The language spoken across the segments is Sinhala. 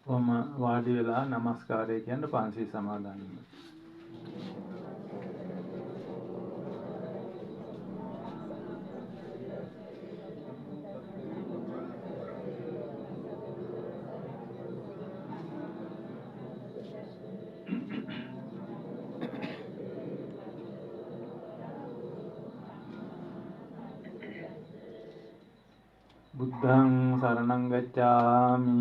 කොහොම වාඩි වෙලා নমස්කාරය කියන්න පන්සල් සමාදන් වෙනවා. බුද්ධං සරණං ගච්ඡාමි.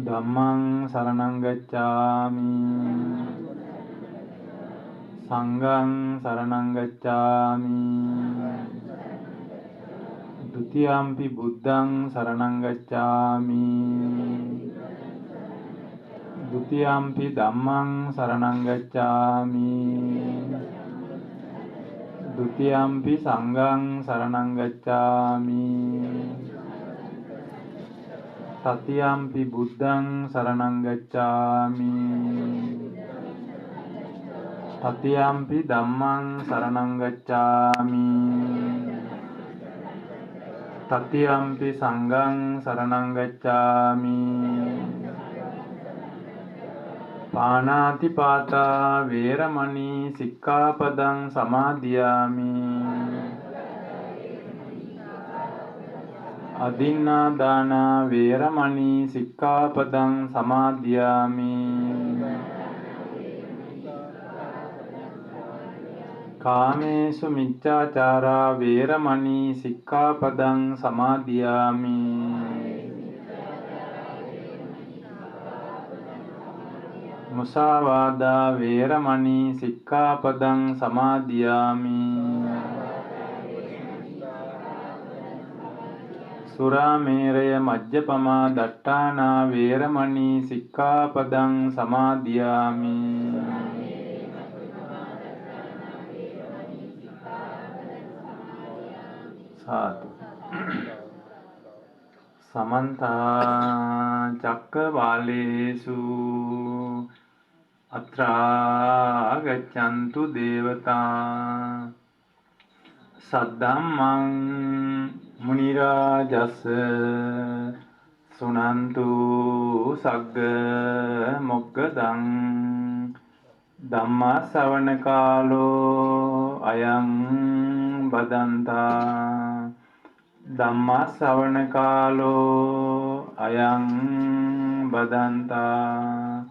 ධම්මං සරණං ගච්ඡාමි. සංඝං සරණං ගච්ඡාමි. ဒ ුතියම්පි බුද්ධං සරණං ගච්ඡාමි. ဒ ුතියම්පි ධම්මං සරණං ගච්ඡාමි. ဒ ුතියම්පි සංඝං සරණං ගච්ඡාමි. තතියම්පි බුද්ධං සරණං ගච්ඡාමි. තතියම්පි ධම්මං සරණං ගච්ඡාමි. තතියම්පි සංඝං සරණං ගච්ඡාමි. පාණාති පාතා වේරමණී සික්ඛාපදං සමාදියාමි. අදින්නා දාන වේරමණී සික්ඛාපදං සමාදියාමි. කාමේසු මිච්ඡාචාරා වේරමණී සික්ඛාපදං සමාදියාමි. මුසාවාදා වේරමණී සික්ඛාපදං සමාදියාමි. සුරාමේරය මජ්ජපමා දට්ඨානා වේරමණී සික්ඛාපදං සමාදියාමි. සාදු. සමන්ත චක්කවාලේසු අත්‍රා ගච්ඡන්තු දේවතා සද්ධම්මං මුනි රාජස් සුනන්තු සග්ග මොක්ඛදං ධම්ම ශ්‍රවණ කාලෝ අයං බදන්තා ධම්ම ශ්‍රවණ කාලෝ අයං බදන්තා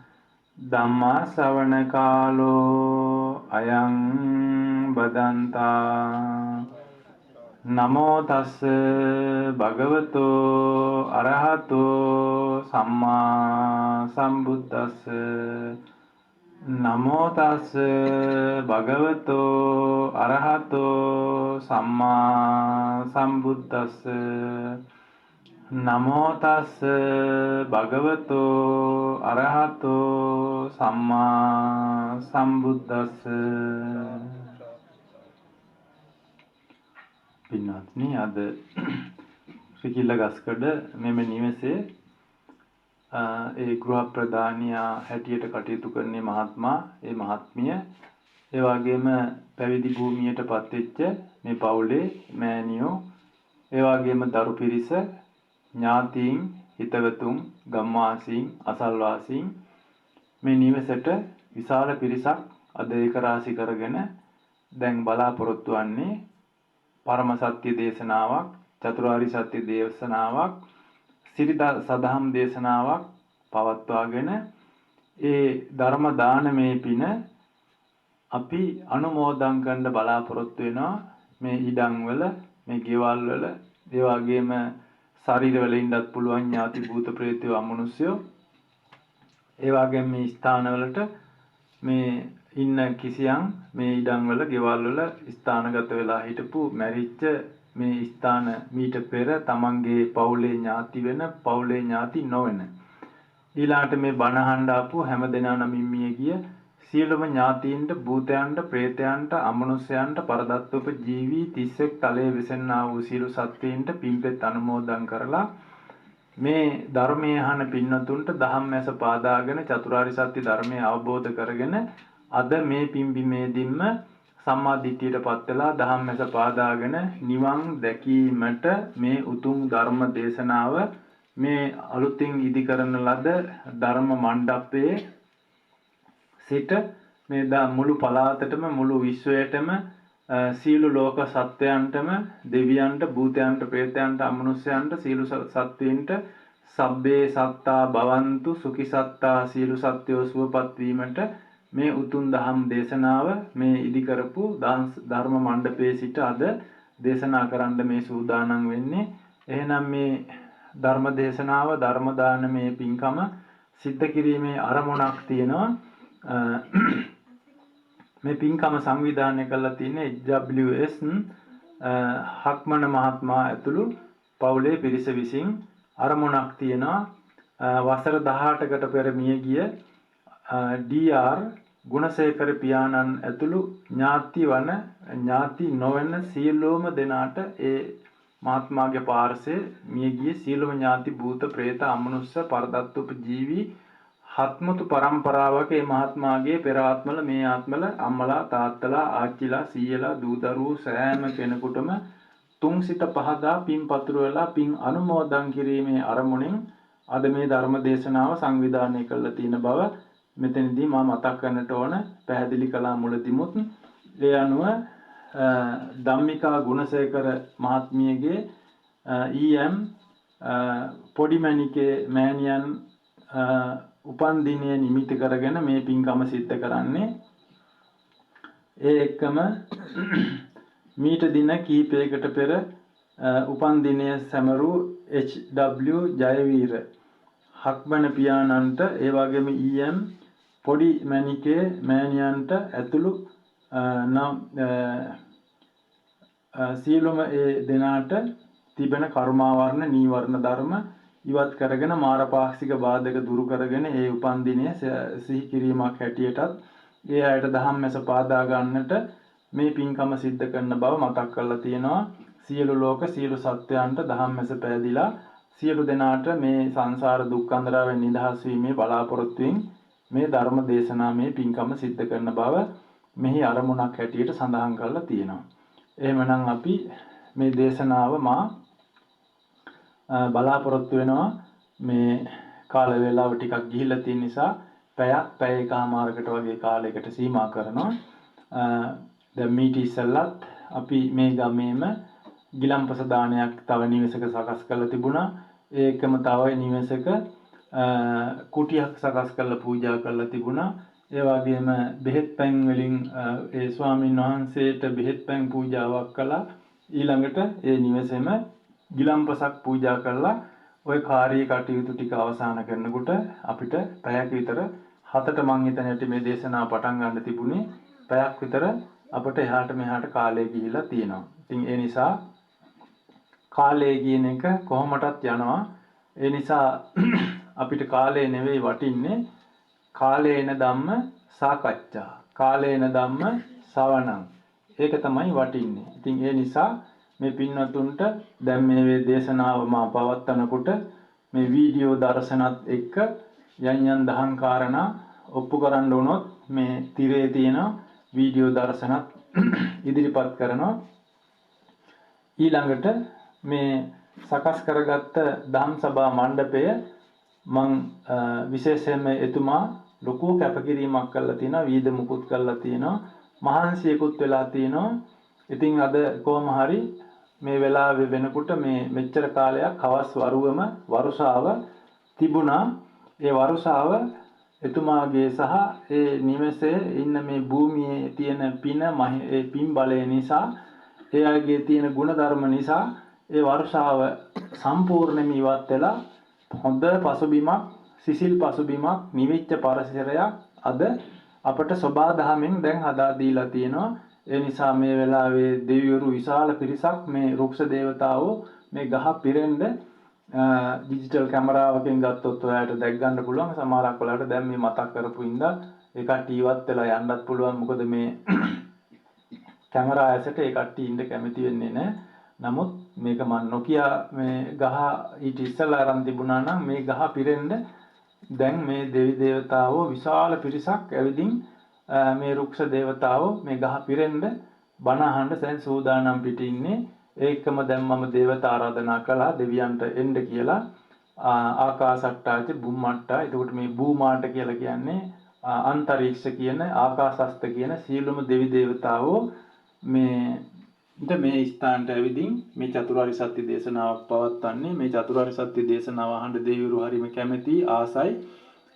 ධම්ම ශ්‍රවණ කාලෝ අයං බදන්තා නමෝ තස්ස භගවතෝ අරහතෝ සම්මා සම්බුද්දස්ස නමෝ තස්ස භගවතෝ අරහතෝ සම්මා සම්බුද්දස්ස නමෝ තස්ස භගවතෝ අරහතෝ සම්මා සම්බුද්දස්ස. පින්වත්නි, අද ශ්‍රීකිල්ල ගස්කඩ මෙම නිවසේ ඒ ගෘහ ප්‍රධානියා හැටියට කටයුතු කරන්නේ මහත්මයා, ඒ මහත්මිය, ඒ වගේම පැවිදි භූමියට පත්වෙච්ච මේ පවුලේ මෑණියෝ, ඒ වගේම දරු පිරිස, ඥාතීන්, හිතවතුන්, ගම්වාසීන්, අසල්වාසීන් මේ නිවසට විශාල පිරිසක් අද ඒක රාශි කරගෙන දැන් බලාපොරොත්තු වන්නේ පරම සත්‍ය දේශනාවක්, චතුරාර්ය සත්‍ය දේශනාවක්, සිරි සදහම් දේශනාවක් පවත්වාගෙන ඒ ධර්ම දානමේ පින අපි අනුමෝදන් කරන්න බලාපොරොත්තු වෙනවා. මේ ඉඩම් වල, මේ ගෙවල් වල, ඒ වගේම ශරීර වල ඉන්නත් පුළුවන් ඥාති භූත ප්‍රේතයෝ අමනුෂ්‍යෝ, ඒ වගේම මේ ස්ථානවලට මේ ඉන්න කිසියම් මේ ඉඩම් වල, ගෙවල් වල ස්ථානගත වෙලා හිටපු මැරිච්ච මේ ස්ථාන මීට පෙර තමන්ගේ පවුලේ ඥාති වෙන, පවුලේ ඥාති නොවන, ඊළාට මේ බණහඬ ආපු හැම දෙනා නමින් මිය ගිය සියලුම ඥාතීන්ට, භූතයන්ට, ප්‍රේතයන්ට, අමනුෂ්‍යයන්ට, පරදත්තෝප ජීවී 31 තලයේ විසෙන්නා වූ සියලු සත්වයින්ට පින්පෙත් අනුමෝදන් කරලා මේ ධර්මයේ අහන පින්නතුන්ට ධම්මැස පාදාගෙන චතුරාර්ය සත්‍ය ධර්මය අවබෝධ කරගෙන අද මේ පින්බිමේදීම සම්මා දිට්ඨියටපත් වෙලා ධම්මැස පාදාගෙන නිවන් දැකීමට මේ උතුම් ධර්ම දේශනාව මේ අලුතින් ඉදි කරන ලද ධර්ම මණ්ඩපයේ සිට මේ මුළු පළාතටම මුළු විශ්වයටම සීල ලෝක සත්වයන්ටම දෙවියන්ට භූතයන්ට ප්‍රේතයන්ට අමනුෂ්‍යයන්ට සීල සත්වයින්ට සබ්බේ සත්තා භවන්තු සුඛි සත්තා සීල සත්වයෝ සුවපත් වීමට මේ උතුම් දහම් දේශනාව මේ ඉදි කරපු ධර්ම මණ්ඩපයේ සිට අද දේශනා කරන්න මේ සූදානම් වෙන්නේ. එහෙනම් මේ ධර්ම දේශනාව ධර්ම දානමේ පින්කම සිද්ධ කිරීමේ අරමුණක් තියෙනවා. මේ පින්කම සංවිධානය කරලා තියෙන්නේ HWS හක්මන මහත්මයා ඇතුළු පවුලේ පිරිස විසින්. අරමුණක් තියෙනවා වසර 18කට පෙර මිය ගිය DR ගුණසේකර පියාණන් ඇතුළු ඥාති නොවන සියලුම දෙනාට ඒ මහත්මාගේ පාර්ශවයේ මිය ගිය සියලුම ඥාති භූත ප්‍රේත අමනුෂ්‍ය පරදත්තුප ජීවි හත්මුතු පරම්පරාවක මේ මහත්මාගේ පෙර ආත්මවල මේ ආත්මවල අම්මලා තාත්තලා ආච්චිලා සීයලා දූ දරුවෝ සෑම කෙනෙකුටම තුන් සිත පහදා පින් පතුරු වෙලා පින් අනුමෝදන් කිරීමේ අරමුණින් අද මේ ධර්ම දේශනාව සංවිධානය කරලා තියෙන බව මෙතනදී මම මතක් කරන්නට ඕන. පැහැදිලි කළා මුලදිමුත්. ඒ අනුව ධම්මිකා ගුණසේකර මහත්මියගේ EM පොඩිමණිකේ මෑණියන් උපන් දිනය නිමිති කරගෙන මේ පින්කම සිද්ධ කරන්නේ. ඒ එක්කම මීට දින කීපයකට පෙර උපන් දිනය සැමරු HW ජයවීර හක්මන පියාණන්ට ඒ වගේම EM පොඩි මණිකේ මෑණියන්ට ඇතුළු සියලුම ඒ දෙනාට තිබෙන කර්මාවරණ නීවරණ ධර්ම ඉවත් කරගෙන මාරපාක්ෂික බාධක දුරු කරගෙන ඒ උපන් දිනය සිහි කිරීමක් හැටියටත් ඒ අයට ධම්මස පාදා ගන්නට මේ පින්කම සිද්ධ කරන බව මතක් කරලා තියෙනවා. සියලු ලෝක සියලු සත්වයන්ට ධම්මස පෑදිලා සියලු දෙනාට මේ සංසාර දුක් අන්දරාවෙන් නිදහස් වීමේ බලාපොරොත්තුෙන් මේ ධර්ම දේශනා මේ පින්කම සිද්ධ කරන බව මෙහි අරමුණක් හැටියට සඳහන් කරලා තියෙනවා. එහෙමනම් අපි මේ දේශනාව බලාපොරොත්තු වෙනවා මේ කාල වේලාව ටිකක් ගිහිල්ලා තියෙන නිසා පැය එකමාරකට වගේ කාලයකට සීමා කරනවා. දැන් මීට ඉස්සෙල්ලත් අපි මේ ගමේම ගිලම්පස දානයක් තව නිවසක සකස් කරලා තිබුණා. ඒකම තව නිවසක කුටියක් සකස් කරලා පූජා කරලා තිබුණා. ඒ වගේම බෙහෙත් පැන් වලින් ඒ ස්වාමීන් වහන්සේට බෙහෙත් පැන් පූජාවක් කළා. ඊළඟට ඒ නිවසේම ගිලම්පසක් පූජා කරලා ওই කාර්ය කටයුතු ටික අවසන් කරනකොට අපිට පැයක් විතර 7ට මං හිතන්නේ මේ දේශනාව පටන් ගන්න තිබුණේ පැයක් විතර අපිට එහාට මෙහාට කාලය ගිහිලා තියෙනවා. ඉතින් ඒ නිසා කාලය කියන එක කොහොමටත් යනවා. ඒ නිසා අපිට කාලය නෙවෙයි වටින්නේ කාලේන ධම්ම සාකච්ඡා. කාලේන ධම්ම ශ්‍රවණං. ඒක තමයි වටින්නේ. ඉතින් ඒ නිසා මේ පින්වත්තුන්ට දැන් මේ දේශනාව මා පවත්වනකොට මේ වීඩියෝ දර්ශනත් එක්ක යන් දහම් කාරණා ඔප්පු කරන්න වුණොත් මේ තිරේ තියෙන වීඩියෝ දර්ශනත් ඉදිරිපත් කරනවා. ඊළඟට මේ සකස් කරගත්ත ධම් සභා මණ්ඩපය මං විශේෂයෙන්ම එතුමා ලොකු කැපකිරීමක් කරලා තියෙනවා. වීද මුකුත් කරලා තියෙනවා. මහන්සියකුත් වෙලා තියෙනවා. ඉතින් අද කොහොම හරි මේ වෙලාවේ වෙනකොට මේ මෙච්චර කාලයක් හවස් වරුවම වරුසාව තිබුණා. ඒ වරුසාව එතුමාගේ සහ ඒ නිවසේ ඉන්න මේ භූමියේ තියෙන පින් බලය නිසා ඒ අයගේ තියෙන ගුණධර්ම නිසා ඒ වර්ෂාව සම්පූර්ණයෙන්ම ඉවත් වෙලා හොඳ පසුබිමක් සිසිල් පසුබිමක් නිවිච්ච පරිසරයක් අද අපට සබා දහමින් දැන් හදා දීලා තියෙනවා. ඒ නිසා මේ වෙලාවේ දෙවිවරු විශාල පිරිසක් මේ රුක්ෂ දේවතාවෝ මේ ගහ පිරෙන්න ඩිජිටල් කැමරාවකින් ගත්තොත් ඔයාලට දැක් ගන්න පුළුවන්. සමහරක් වෙලාවට දැන් මේ මතක් කරපු ඉඳලා ඒ කට්ටිය ඉවත් වෙලා යන්නත් පුළුවන්. මොකද මේ කැමරා ඇසට ඒ කට්ටිය ඉන්න කැමති වෙන්නේ නැහැ. නමුත් මේක මම නොකිය මේ ගහ ඊට ඉස්සෙල්ලා අරන් තිබුණා නම් මේ ගහ පිරෙන්න දැන් මේ දෙවි දේවතාවෝ විශාල පිරිසක් ඇවිදින් මේ රුක්ෂ දේවතාවෝ මේ ගහ පිරෙන්න බණ අහන්න දැන් සූදානම් පිටින් ඉන්නේ. ඒකම දැන් මම දේවතා ආරාධනා කළා දෙවියන්ට එන්න කියලා. ආකාසට්ටාච බුම්මට්ටා. එතකොට මේ භූමාට කියලා කියන්නේ අන්තරීක්ෂ කියන ආකාශස්ත කියන සියලුම දෙවි දේවතාවෝ මේ ස්ථානට ඇවිදින් මේ චතුරාර්ය සත්‍ය දේශනාවක් පවත්වන්නේ. මේ චතුරාර්ය සත්‍ය දේශනාව අහන්න දෙවිවරු හරිම කැමැති ආසයි.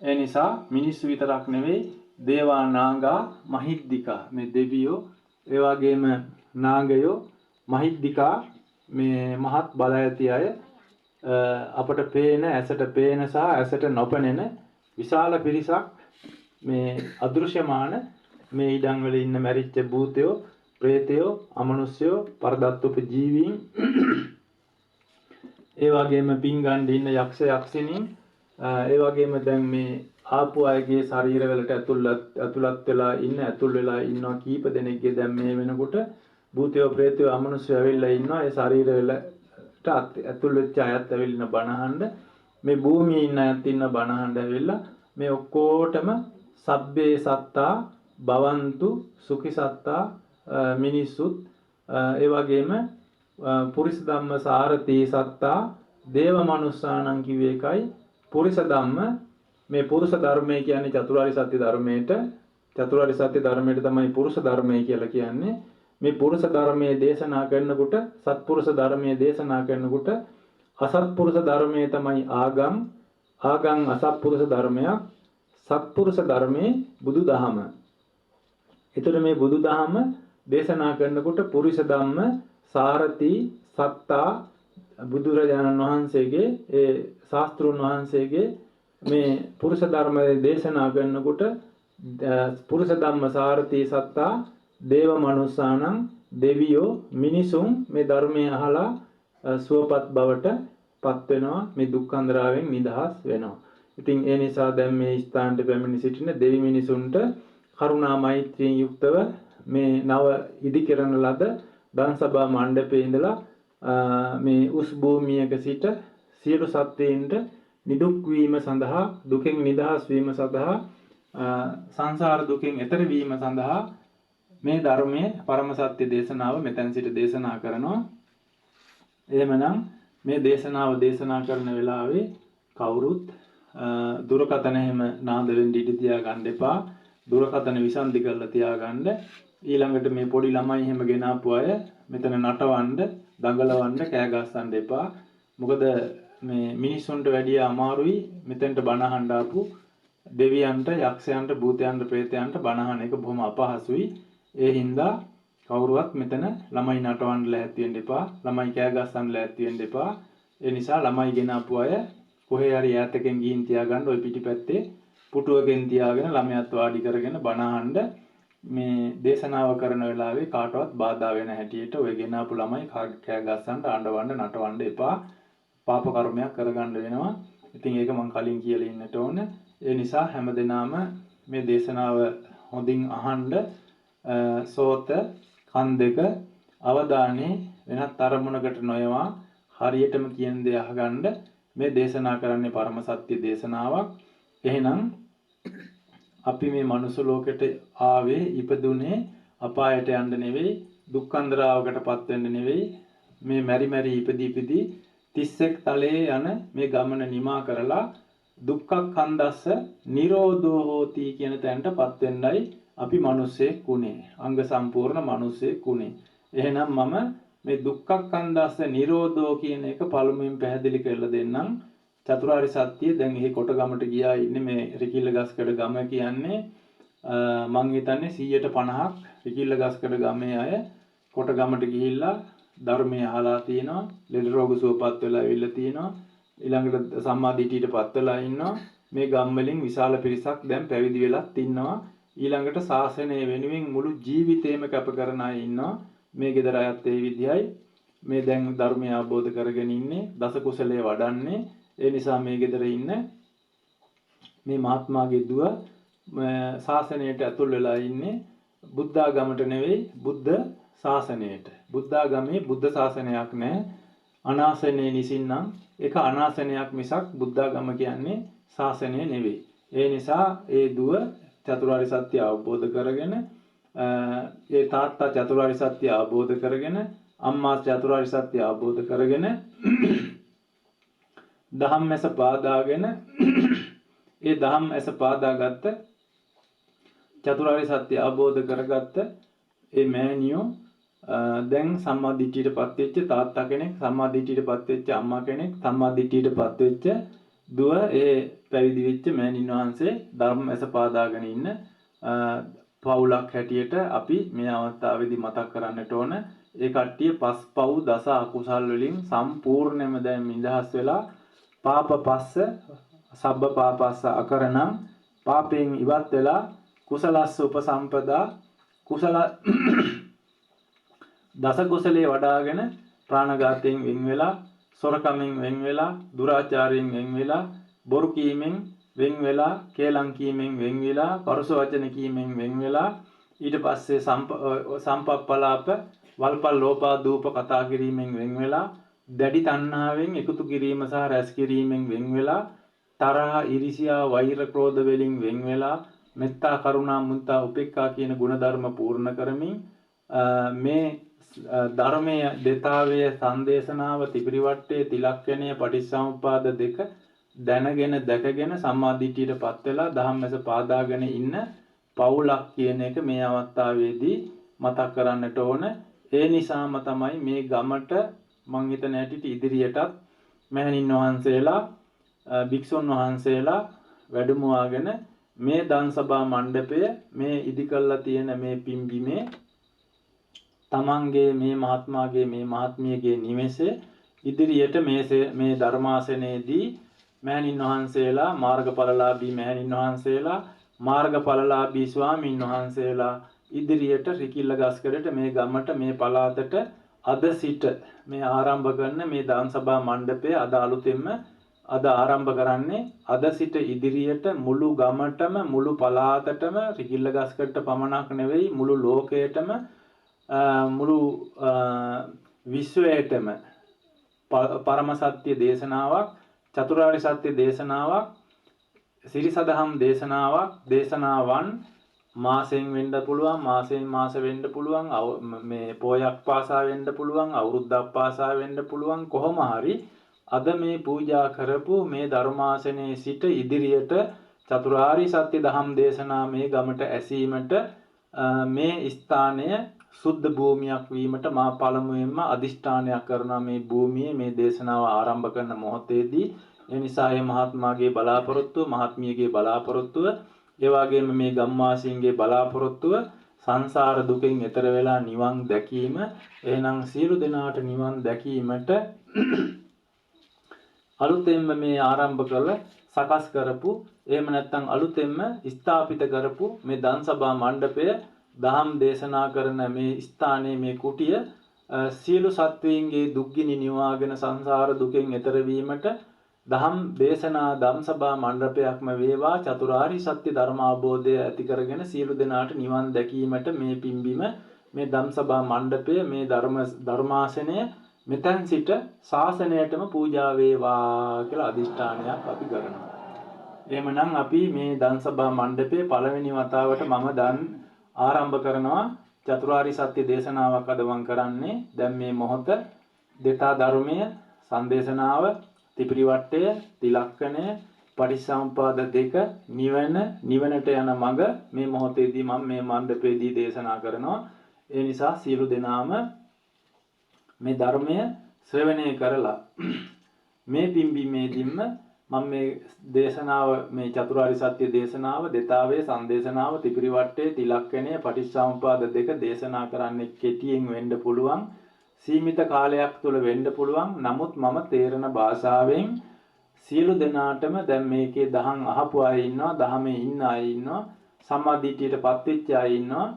ඒ නිසා මිනිස්සු විතරක් නෙවෙයි දේවා නාගා මහිද්దికා මේ දෙවියෝ ඒ වගේම නාගයෝ මහිද්దికා මේ මහත් බල ඇති අය අපට පේන ඇසට පේන සහ ඇසට නොපෙනෙන විශාල පිරිසක් මේ අදෘශ්‍යමාන මේ ඉඩම් වල ඉන්න මැරිච්ච භූතයෝ ප්‍රේතයෝ අමනුෂ්‍යයෝ පරදත්තුප ජීවීන් ඒ වගේම පිංගණ්ඩ ඉන්න යක්ෂ යක්ෂිනීන් ඒ වගේම දැන් මේ ආපු අයගේ ශරීරවලට ඇතුළත් වෙලා ඉන්න ඇතුල් වෙලා ඉන්නවා කීප දෙනෙක්ගේ දැන් මේ වෙනකොට භූතයෝ ප්‍රේතයෝ අමනුෂ්‍යයෝ ඇවිල්ලා ඉන්නවා ඒ ශරීරවලට ඇතුල් වෙච්ච අයත් ඇවිල්ලා බණහඬ මේ භූමියේ ඉන්න අයත් ඉන්න බණහඬ ඇවිල්ලා මේ ඔක්කොටම සබ්බේ සත්තා භවන්තු සුඛි සත්තා මිනිස්සුත් ඒ වගේම පුරිස ධම්ම සාරතී සත්තා දේව මනුස්සාණන් කිව්වේ එකයි පුරිස ධම්ම මේ පුරුෂ ධර්මය කියන්නේ චතුරාර්ය සත්‍ය ධර්මයට චතුරාර්ය සත්‍ය ධර්මයට තමයි පුරුෂ ධර්මය කියලා කියන්නේ මේ පුරුෂ ධර්මයේ දේශනා කරනකොට සත්පුරුෂ ධර්මයේ දේශනා කරනකොට අසත්පුරුෂ ධර්මයේ තමයි ආගම් අසත්පුරුෂ ධර්මයක් සත්පුරුෂ ධර්මයේ බුදුදහම. ඒතර මේ බුදුදහම දේශනා කරනකොට පුරිස ධම්ම සාරති සත්තා බුදුරජාණන් වහන්සේගේ ඒ ශාස්ත්‍රුන් වහන්සේගේ මේ පුරුෂ ධර්මයේ දේශනා කරනකොට පුරුෂ ධම්ම සාරති සත්තා දේව මනුස්සාණන් දෙවියෝ මිනිසුන් මේ ධර්මයේ අහලා සුවපත් බවට පත් වෙනවා මේ දුක්ඛන්දරාවෙන් නිදහස් වෙනවා. ඉතින් ඒ නිසා දැන් මේ ස්ථානට පැමිණ සිටින දෙවි මිනිසුන්ට කරුණා මෛත්‍රියෙන් යුක්තව මේ නව ඉදි කරන ලද දන්සභා මණ්ඩපයේ ඉඳලා මේ උස් භූමියක සිට සියලු සත්ත්වයින්ට නිදුක් වීම සඳහා දුකෙන් නිදහස් වීම සඳහා සංසාර දුකෙන් එතර වීම සඳහා මේ ධර්මයේ පරම සත්‍ය දේශනාව මෙතෙන් සිට දේශනා කරනවා. එහෙමනම් මේ දේශනාව දේශනා කරන වෙලාවේ කවුරුත් දුරකථන එහෙම නාද වෙන්න ඉඩ තියා ගන්න එපා. දුරකථන විසන්ධි කරලා තියාගන්න. ඊළඟට මේ පොඩි ළමයි එහෙම ගෙනාපු අය මෙතන නටවන්න, දඟලවන්න, කෑ ගස්සන්න එපා. මොකද මේ මිනිස්සුන්ට වැඩිය අමාරුයි මෙතෙන්ට බණ අහන්න ආපු දෙවියන්ට, යක්ෂයන්ට, භූතයන්ට, ප්‍රේතයන්ට බණ අහන එක බොහොම අපහසුයි. ඒ හින්දා කවුරුවත් මෙතන ළමයි නටවන්න ලෑස්ති වෙන්න එපා. ළමයි කෑ ගස්සන්න ලෑස්ති වෙන්න එපා. ඒ නිසා ළමයි ගෙනාපු අය කොහේ හරි ඈතකින් ගිහින් තියාගන්න ওই පිටිපැත්තේ පුටුවකින් තියාගෙන ළමයාත් වාඩි කරගෙන බණ අහන්න. මේ දේශනාව කරන වෙලාවේ කාටවත් බාධා වෙන හැටියට ඔය ගෙනාපු ළමයි කෑ ගස්සන්න, අඬවන්න, නටවන්න එපා. පාප කර්මයක් කරගන්න වෙනවා. ඉතින් ඒක මම කලින් කියලා ඉන්නට ඕන. ඒ නිසා හැමදෙනාම මේ දේශනාව හොඳින් අහන්න සෝත කන් දෙක අවධානයේ වෙනත් අරමුණකට නොයවා හරියටම කියන දේ අහගන්න. මේ දේශනා කරන්නේ පරම සත්‍ය දේශනාවක්. එහෙනම් අපි මේ මනුස්ස ලෝකෙට ආවේ ඉපදුනේ අපායට යන්න නෙවෙයි, දුක්ඛන්දරාවකටපත් වෙන්න නෙවෙයි. මේ මෙරි ඉපදී 31 තලයේ යන මේ ගමන නිමා කරලා දුක්ඛඛන්දස්ස නිරෝධෝ හෝති කියන තැනටපත් වෙන්නයි අපි මිනිස්සෙක් උනේ. අංග සම්පූර්ණ මිනිස්සෙක් උනේ. එහෙනම් මම මේ දුක්ඛඛන්දස්ස නිරෝධෝ කියන එක පළමුවෙන් පැහැදිලි කරලා දෙන්නම්. චතුරාර්ය සත්‍ය දැන් එහි කොටගමට ගියා ඉන්නේ මේ රිකිල්ලගස්කඩ ගම කියන්නේ මං හිතන්නේ 150ක් රිකිල්ලගස්කඩ ගමේ අය කොටගමට ගිහිල්ලා ධර්මය අහලා තියෙනවා, ලෙඩ රෝග සුවපත් වෙලා ඇවිල්ලා තියෙනවා, ඊළඟට සම්මා දිට්ඨියටපත් වෙලා ඉන්නවා. මේ ගම් වලින් විශාල පිරිසක් දැන් පැවිදි වෙලත් ඉන්නවා. ඊළඟට ශාසනය වෙනුවෙන් මුළු ජීවිතේම කැප කරන අය ඉන්නවා. මේ ගෙදර අයත් ඒ විදිහයි. මේ දැන් ධර්මය අවබෝධ කරගෙන ඉන්නේ, දස කුසලයේ වඩන්නේ. ඒ නිසා මේ ගෙදර ඉන්න මේ මහත්මාගේ දුව ශාසනයට ඇතුල් වෙලා ඉන්නේ බුද්ධාගමට නෙවෙයි, බුද්ධ ශාසනයට. බුද්ධාගමේ බුද්ධ ශාසනයක් නැහැ. අනාසනේ නිසින්නම් ඒක අනාසනයක් මිසක් බුද්ධාගම කියන්නේ ශාසනය නෙවෙයි. ඒ නිසා ඒ දුව චතුරාර්ය සත්‍ය අවබෝධ කරගෙන ඒ තාත්තා චතුරාර්ය සත්‍ය අවබෝධ කරගෙන අම්මා චතුරාර්ය සත්‍ය අවබෝධ කරගෙන දහම් ඇස පාදාගෙන ඒ දහම් ඇස පාදාගත්ත චතුරාර්ය සත්‍ය අවබෝධ කරගත්ත ඒ මෑණියෝ දැන් සම්මා දිට්ඨියටපත් වෙච්ච තාත්තා කෙනෙක්, සම්මා දිට්ඨියටපත් වෙච්ච අම්මා කෙනෙක්, සම්මා දිට්ඨියටපත් වෙච්ච දුව, ඒ පැවිදි වෙච්ච මෑණින් වහන්සේ ධර්ම ඇස පාදාගෙන ඉන්න පවුලක් හැටියට අපි මේ අවස්ථාවේදී මතක් කරන්නට ඕන. ඒ කට්ටිය පස් පව් දස අකුසල් වලින් සම්පූර්ණයෙන්ම දැන් නිදහස් වෙලා පාප පස්ස සබ්බ පාපස්ස අකරණං පාපයෙන් ඉවත් වෙලා කුසලස්ස උපසම්පදා කුසල දස කුසලයේ වඩාගෙන ප්‍රාණඝාතයෙන් වෙන් වෙලා, සොරකමෙන් වෙන් වෙලා, දුරාචාරයෙන් වෙන් වෙලා, බොරු කීමෙන් වෙන් වෙලා, කේලම් කීමෙන් වෙන් වෙලා, පරුස වචන කීමෙන් වෙන් වෙලා, ඊට පස්සේ සම්පප්පලාප වල්පල් ලෝපා දූප කතා කිරීමෙන් වෙන් වෙලා, දැඩි තණ්හාවෙන් එකතු කිරීම සහ රැස් කිරීමෙන් වෙන් වෙලා, තරහ ඉරිසියා වෛර ක්‍රෝධ වලින් වෙන් වෙලා, මෙත්තා කරුණා මුදිතා උපේක්ඛා කියන ගුණධර්ම පූර්ණ කරමින් මේ ධර්මයේ දෙතාවය සංදේශනාව ත්‍රිපිරිවට්ටේ තිලක්ෂණය පටිච්චසමුප්පාද දෙක දැනගෙන දැකගෙන සම්මාදිටියටපත් වෙලා ධම්මස පාදාගෙන ඉන්න පවුලක් කියන එක මේ අවස්ථාවේදී මතක් කරන්නට ඕන. ඒ නිසාම තමයි මේ ගමට මං හිතන හැටියට ඉදිරියටත් මෑණින් වහන්සේලා භික්ෂුන් වහන්සේලා වැඩමුවාගෙන මේ දන්සභා මණ්ඩපය මේ ඉදි කළා තියෙන මේ පිම්බිමේ තමන්ගේ මේ මහත්මාගේ මේ මහත්මියගේ නිවෙසේ ඉදිරියට මේ ධර්මාසනයේදී මෑණින් වහන්සේලා මාර්ගඵලලාභී මෑණින් වහන්සේලා මාර්ගඵලලාභී ස්වාමින් වහන්සේලා ඉදිරියට රිකිල්ල ගස්කරට මේ ගමට මේ පළාතට අද සිට මේ ආරම්භ කරන මේ දන්සභා මණ්ඩපය අද ආරම්භ කරන්නේ අද සිට ඉදිරියට මුළු ගමටම මුළු පළාතටම රිකිල්ල ගස්කරට පමණක් නෙවෙයි මුළු ලෝකයටම මුළු විශ්වයටම පරම සත්‍ය දේශනාවක් චතුරාර්ය සත්‍ය දේශනාවක් සිරිසදහම් දේශනාවන් මාසෙන් වෙන්න පුළුවන් මාසෙන් මාස වෙන්න පුළුවන් මේ පොයක් පාසා වෙන්න පුළුවන් අවුරුද්දක් පාසා වෙන්න පුළුවන් කොහොම හරි අද මේ පූජා කරපු මේ ධර්මාසනයේ සිට ඉදිරියට චතුරාර්ය සත්‍ය දහම් දේශනා මේ ගමට ඇසීමට මේ ස්ථානය සුද්ධ භූමියක් වීමට මා පළමුවෙන්ම අදිෂ්ඨානයක් කරනවා මේ භූමියේ මේ දේශනාව ආරම්භ කරන මොහොතේදී. ඒ නිසා මේ මහත්මයාගේ බලාපොරොත්තුව මහත්මියගේ බලාපොරොත්තුව ඒ වගේම මේ ගම්වාසීන්ගේ බලාපොරොත්තුව සංසාර දුකෙන් එතර වෙලා නිවන් දැකීම. එහෙනම් සියලු දෙනාට නිවන් දැකීමට අලුතෙන්ම මේ ආරම්භ කළ සකස් කරපු එහෙම නැත්නම් අලුතෙන්ම ස්ථාපිත කරපු මේ දන්සභා මණ්ඩපය දහම් දේශනා කරන මේ ස්ථානයේ මේ කුටිය සියලු සත්වයන්ගේ දුක්ගිනි නිවාගෙන සංසාර දුකෙන් එතර වීමට දහම් දේශනා ධම්සභා මණ්ඩපයක්ම වේවා. චතුරාර්ය සත්‍ය ධර්ම අවබෝධය ඇති කරගෙන සියලු දෙනාට නිවන් දැකීමට මේ පිම්බිම මේ ධම්සභා මණ්ඩපය මේ ධර්මාසනය මෙතෙන් සිට ශාසනයටම පූජා වේවා කියලා අදිෂ්ඨානයක් අපි කරනවා. එහෙමනම් අපි මේ ධම්සභා මණ්ඩපයේ පළවෙනි වතාවට මම දන් ආරම්භ කරනවා. චතුරාර්ය සත්‍ය දේශනාවක් අද මම කරන්නේ. දැන් මේ මොහොත දෙතා ධර්මය සංදේශනාව ත්‍රිපිරිවට්ටය තිලක්ෂණය පටිච්චසමුපාද දෙක නිවනට යන මඟ මේ මොහොතේදී මම මේ මණ්ඩපයේදී දේශනා කරනවා. ඒ නිසා සියලු දෙනාම මේ ධර්මය ශ්‍රවණය කරලා මේ පිම්බීමේදීම මම මේ දේශනාව මේ චතුරාර්ය සත්‍ය දේශනාව දෙතාවේ සංදේශනාව ත්‍රිපිරිවට්ටේ තිලක්ෂණය පටිච්චසමුපාද දෙක දේශනා කරන්නේ කෙටියෙන් වෙන්න පුළුවන් සීමිත කාලයක් තුල වෙන්න පුළුවන්. නමුත් මම තේරෙන භාෂාවෙන් සියලු දෙනාටම දැන් මේකේ දහම් අහපු අය ඉන්නවා, දහමේ ඉන්න අය ඉන්නවා, සම්මාදිටියටපත් වෙච්ච අය ඉන්නවා,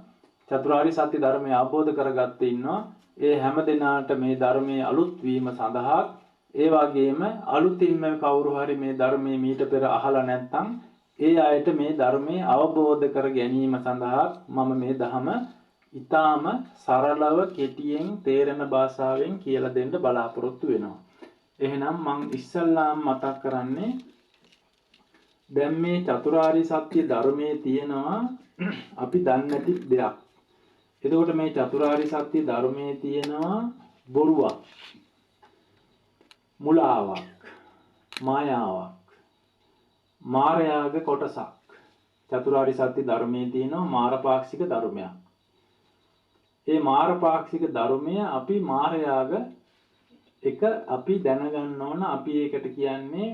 චතුරාර්ය සත්‍ය ධර්මය අවබෝධ කරගත්තේ ඉන්නවා. ඒ හැම දිනාට මේ ධර්මයේ අලුත් වීම සඳහා ඒ වගේම අලුතින්ම කවුරු හරි මේ ධර්මයේ මීට පෙර අහලා නැත්නම් ඒ අයට මේ ධර්මයේ අවබෝධ කර ගැනීම සඳහා මම මේ ධම ඊටාම සරලව කෙටියෙන් තේරෙන භාෂාවෙන් කියලා දෙන්න බලාපොරොත්තු වෙනවා. එහෙනම් මම ඉස්සල්ලාම මතක් කරන්නේ දැන් මේ චතුරාර්ය සත්‍ය ධර්මයේ තියෙනවා අපි දන්නේ නැති දෙයක්. එතකොට මේ චතුරාර්ය සත්‍ය ධර්මයේ තියෙනවා බොරුවක්, මුලාවක්, මායාවක්. මායාවේ කොටසක්. චතුරාර්ය සත්‍ය ධර්මයේ තියෙනවා මාරපාක්ෂික ධර්මයක්. ඒ මාරපාක්ෂික ධර්මය අපි මායාවේ එක අපි දැනගන්න ඕන අපි ඒකට කියන්නේ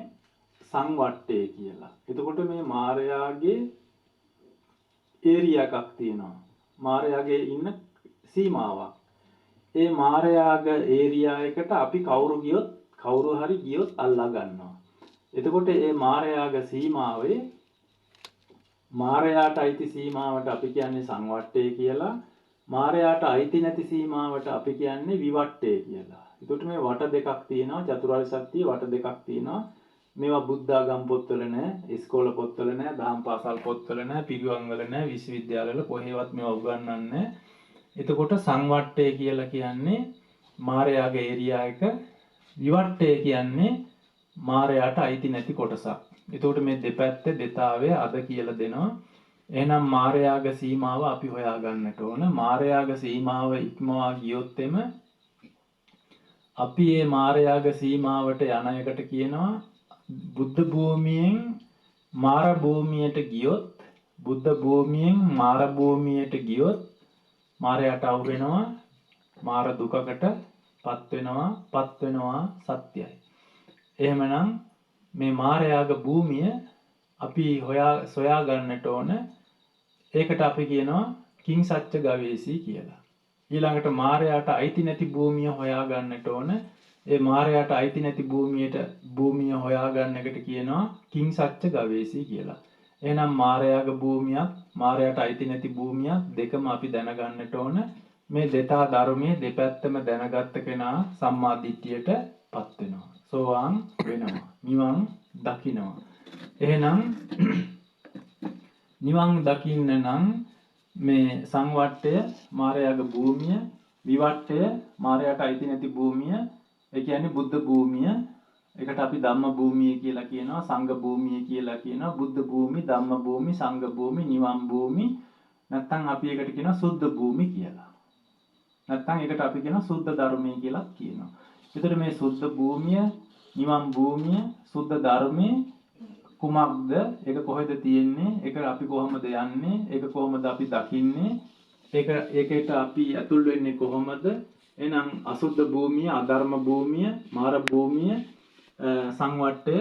සංවට්ටය කියලා. එතකොට මේ මායාවේ ඒරියා එකක් තියෙනවා. මායාවේ ඉන්න සීමාවක්. ඒ මායාවේ ඒරියා එකට අපි කවුරු හරි ගියොත් අල්ලා ගන්නවා. එතකොට මේ මායාවේ සීමාවේ මායාට අයිති සීමාවට අපි කියන්නේ සංවට්ටය කියලා. මායාට අයිති නැති සීමාවට අපි කියන්නේ විවට්ටය කියලා. එතකොට මේ වට දෙකක් තියෙනවා. චතුරාර්ය සත්‍ය වට දෙකක් තියෙනවා. මේවා බුද්ධ ආගම් පොත්වල නැහැ, ඉස්කෝල පොත්වල නැහැ, දහම් පාසල් පොත්වල නැහැ, පිරිවම් වල නැහැ, විශ්වවිද්‍යාලවල කොහෙවත් මේවා උගන්වන්නේ නැහැ. එතකොට සංවට්ටය කියලා කියන්නේ මායාගේ ඒරියා එක, විවට්ටය කියන්නේ මායාට අයිති නැති කොටසක්. එතකොට මේ දෙපැත්තේ දෙතාවේ අද කියලා දෙනවා. එහෙනම් මායාගේ සීමාව අපි හොයා ගන්නට ඕන. මායාගේ සීමාව ඉක්මවා ගියොත් අපි මේ මායාගේ සීමාවට යන එකට කියනවා බුද්ධ භූමියෙන් මාර භූමියට ගියොත්, බුද්ධ භූමියෙන් මාර භූමියට ගියොත් මාරයට අවු වෙනවා, මාර දුකකට පත් වෙනවා සත්‍යයි. එහෙමනම් මේ මායාගේ භූමිය අපි සොයා ගන්නට ඕන. ඒකට අපි කියනවා කිං සත්‍ය ගවේෂී කියලා. ඊළඟට මායාට අයිති නැති භූමිය හොයා ගන්නට ඕන. ඒ මායාට අයිති නැති භූමිය හොයා ගන්න එකට කියනවා කිං සත්‍ය ගවේෂී කියලා. එහෙනම් මායාගේ භූමියත් මායාට අයිති නැති භූමියත් දෙකම අපි දැනගන්නට ඕන. මේ දෙතා ධර්මයේ දෙපැත්තම දැනගත්ත කෙනා සම්මා දිට්ඨියට පත් වෙනවා. සෝවාන් වෙනවා. නිවන් දකිනවා. එහෙනම් නිවන් දකින්න නම් මේ සංවට්ටය මායාගේ භූමිය, විවට්ටය මායාට අයිති නැති භූමිය, ඒ කියන්නේ බුද්ධ භූමිය. ඒකට අපි ධම්ම භූමිය කියලා කියනවා, සංඝ භූමිය කියලා කියනවා. බුද්ධ භූමි, ධම්ම භූමි, සංඝ භූමි, නිවන් භූමි. නැත්නම් අපි ඒකට කියනවා සුද්ධ භූමි කියලා. නැත්නම් ඒකට අපි කියනවා සුද්ධ ධර්මය කියලා කියනවා. ඒතර මේ සුද්ධ භූමිය, නිවන් භූමිය, සුද්ධ ධර්මයේ කුමක්ද? ඒක කොහෙද තියෙන්නේ? ඒක අපි කොහොමද යන්නේ? ඒක කොහොමද අපි දකින්නේ? ඒකට අපි ඇතුල් වෙන්නේ කොහොමද? එහෙනම් අසුද්ධ භූමිය, අධර්ම භූමිය, මාර භූමිය, සංවට්ටය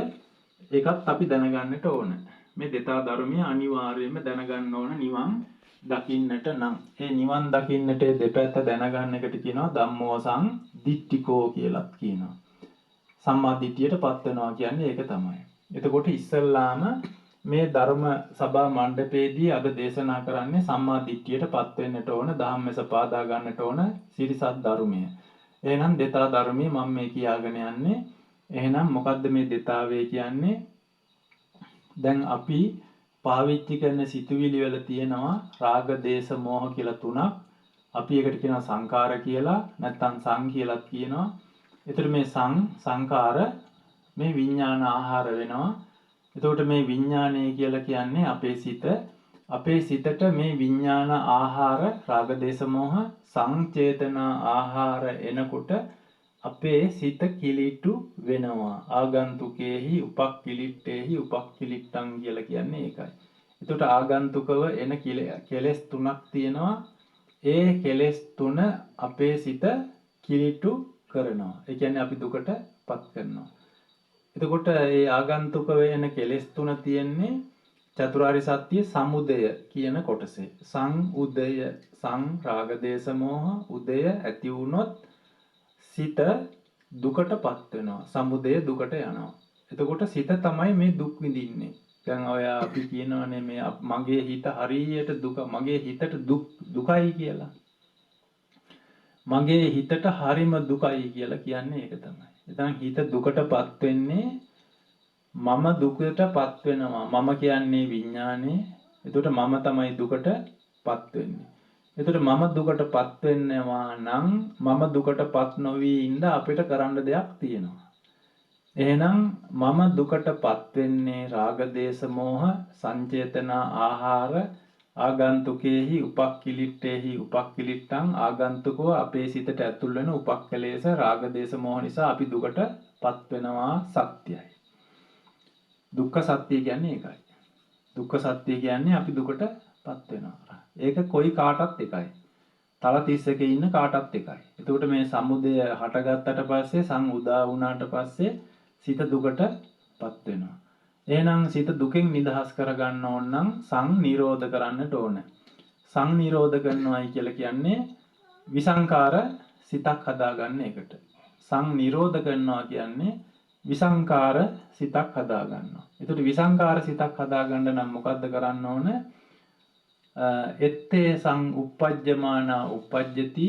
ඒකත් අපි දැනගන්නට ඕන. මේ දෙතා ධර්මය අනිවාර්යයෙන්ම දැනගන්න ඕන නිවන් දකින්නට නම්. ඒ නිවන් දකින්නට දෙපැත්ත දැනගන්න එකට කියනවා ධම්මෝසං දිට්ඨිකෝ කියලාත් කියනවා. සම්මා දිට්ඨියටපත් වෙනවා කියන්නේ ඒක තමයි. එතකොට ඉස්සල්ලාම මේ ධර්ම සභා මණ්ඩපයේදී අද දේශනා කරන්නේ සම්මා දිට්ඨියටපත් වෙන්නට ඕන, ධම්මස පාදා ගන්නට ඕන සිරිසත් ධර්මය. එහෙනම් දෙතා ධර්මයේ මම මේ කියාගෙන යන්නේ. එහෙනම් මොකද්ද මේ දෙතාවේ කියන්නේ? දැන් අපි පාවිච්චි කරන සිතුවිලි වල තියෙනවා රාග, දේශ, මෝහ කියලා තුනක්. අපි ඒකට කියනවා සංකාර කියලා, නැත්නම් සං කියලාත් කියනවා. ඒතර මේ සංකාර මේ විඥාන ආහාර වෙනවා. එතකොට මේ විඥානය කියලා කියන්නේ අපේ සිත. අපේ සිතට මේ විඥාන ආහාර රාග, දේශ, මෝහ සංචේතන ආහාර එනකොට අපේ සිත කිලිටු වෙනවා. ආගන්තුකේහි උපක්ඛිලිට්ඨේහි උපක්ඛිලිට්ඨං කියලා කියන්නේ ඒකයි. එතකොට ආගන්තුකව එන කෙලෙස් තුනක් තියෙනවා. ඒ කෙලෙස් තුන අපේ සිත කිලිටු කරනවා. ඒ කියන්නේ අපි දුකටපත් කරනවා. එතකොට මේ ආගන්තුක වෙන කෙලෙස් තුන තියෙන්නේ චතුරාර්ය සත්‍ය සමුදය කියන කොටසේ. උදය රාග, දේශ, මෝහ උදය ඇති වුණොත් සිත දුකටපත් වෙනවා. සමුදය දුකට යනවා. එතකොට සිත තමයි මේ දුක් විඳින්නේ. දැන් ඔය අපි කියනවානේ මේ මගේ හිත හරියට දුක, මගේ හිතට දුකයි කියලා. මගේ හිතට හරිම දුකයි කියලා කියන්නේ ඒක තමයි. එතන හිත දුකටපත් වෙන්නේ මම දුකටපත් වෙනවා. මම කියන්නේ විඥානේ. එතකොට මම තමයි දුකටපත් වෙන්නේ. එතකොට මම දුකටපත් වෙනවා නම් මම දුකටපත් නොවි ඉඳ අපිට කරන්න දෙයක් තියෙනවා. එහෙනම් මම දුකටපත් වෙන්නේ රාග, දේශ, මෝහ සංචේතන ආහාර ආගන්තුකේහි උපක්ඛිලිට්ඨේහි උපක්ඛිලිට්ඨං. ආගන්තුකව අපේ සිතට ඇතුල් වෙන උපක්ඛලේශ රාග, දේශ, මෝහ නිසා අපි දුකටපත් වෙනවා සත්‍යයි. දුක්ඛ සත්‍ය කියන්නේ ඒකයි. දුක්ඛ සත්‍ය කියන්නේ අපි දුකටපත් වෙනවා. ඒක කොයි කාටත් එකයි. තල 30ක ඉන්න කාටත් එකයි. එතකොට මේ සමුදය හටගත්තට පස්සේ සං උදා වුණාට පස්සේ සිත දුකටපත් වෙනවා. එහෙනම් සිත දුකෙන් නිදහස් කරගන්න ඕන නම් සං නිරෝධ කරන්නට ඕන. සං නිරෝධ කරනවායි කියලා කියන්නේ විසංකාර සිතක් හදාගන්න එකට. සං නිරෝධ කරනවා කියන්නේ විසංකාර සිතක් හදාගන්නවා. එතකොට විසංකාර සිතක් හදාගන්න නම් මොකද්ද කරන්න ඕන? එත්තේ සං uppajjamana uppajjati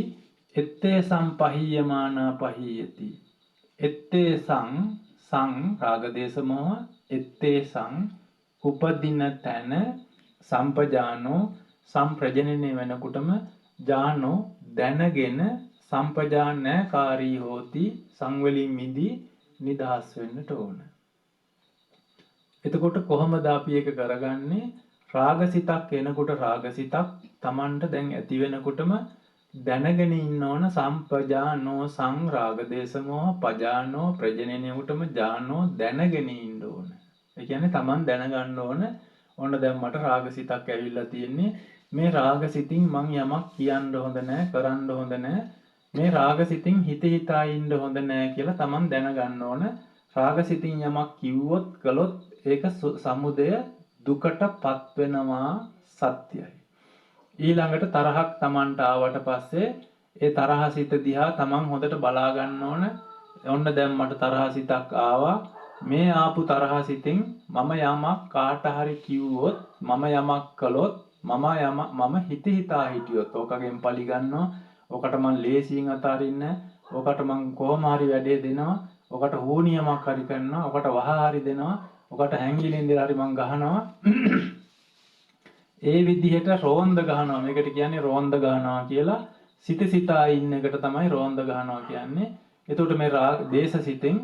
එත්තේ සං පහියමාන පහියති. එත්තේ සං රාග දේශ මොහ එත්තේ සං උපදින තැන සම්පජානෝ සම්ප්‍රජනනය වෙනකොටම ජානෝ දැනගෙන සම්පජානකාරී හෝති සංවලින් මිදී නිදහස් වෙන්නට ඕන. එතකොට කොහොමද අපි ඒක කරගන්නේ? රාගසිතක් එනකොට රාගසිතක් Tamanට දැන් ඇති වෙනකොටම දැනගෙන ඉන්න ඕන සම්පජානෝ සංරාගදේශමෝහ පජානෝ ප්‍රජනනයටම ජානෝ දැනගෙන ඉන්න ඕන. ඒ කියන්නේ Taman දැනගන්න ඕන ඔන්න දැන් මට රාගසිතක් ඇවිල්ලා තියෙන්නේ මේ රාගසිතින් මං යමක් කියන්න හොඳ නැහැ කරන්න හොඳ නැහැ මේ රාගසිතින් හිත හිතා ඉන්න හොඳ නැහැ කියලා Taman දැනගන්න ඕන. රාගසිතින් යමක් කිව්වොත් කළොත් ඒක සමුදය දුකටපත් වෙනවා සත්‍යයි. ඊළඟට තරහක් Tamanට ආවට පස්සේ ඒ තරහසිත දිහා Taman හොඳට බලා ගන්න ඕන. ඔන්න දැන් මට තරහසිතක් ආවා. මේ ආපු තරහසිතින් මම යමක් කාට හරි කිව්වොත් මම යමක් කළොත් මම හිත හිතා හිටියොත් ඕකගෙන් පලි ගන්නවා. ඔකට මං ලේසියෙන් අතාරින්න. ඔකට මං කොහොම හරි වැඩේ දෙනවා. ඔකට හෝනියමක් හරි කරනවා. ඔකට වහ හරි දෙනවා. ඔකට හැංගිලින් ඉඳලා හරි මං ගහනවා. ඒ විදිහට රෝන්ද ගහනවා. මේකට කියන්නේ රෝන්ද ගහනවා කියලා. සිත සිතා ඉන්න එකට තමයි රෝන්ද ගහනවා කියන්නේ. එතකොට මේ රාග දේශ සිතෙන්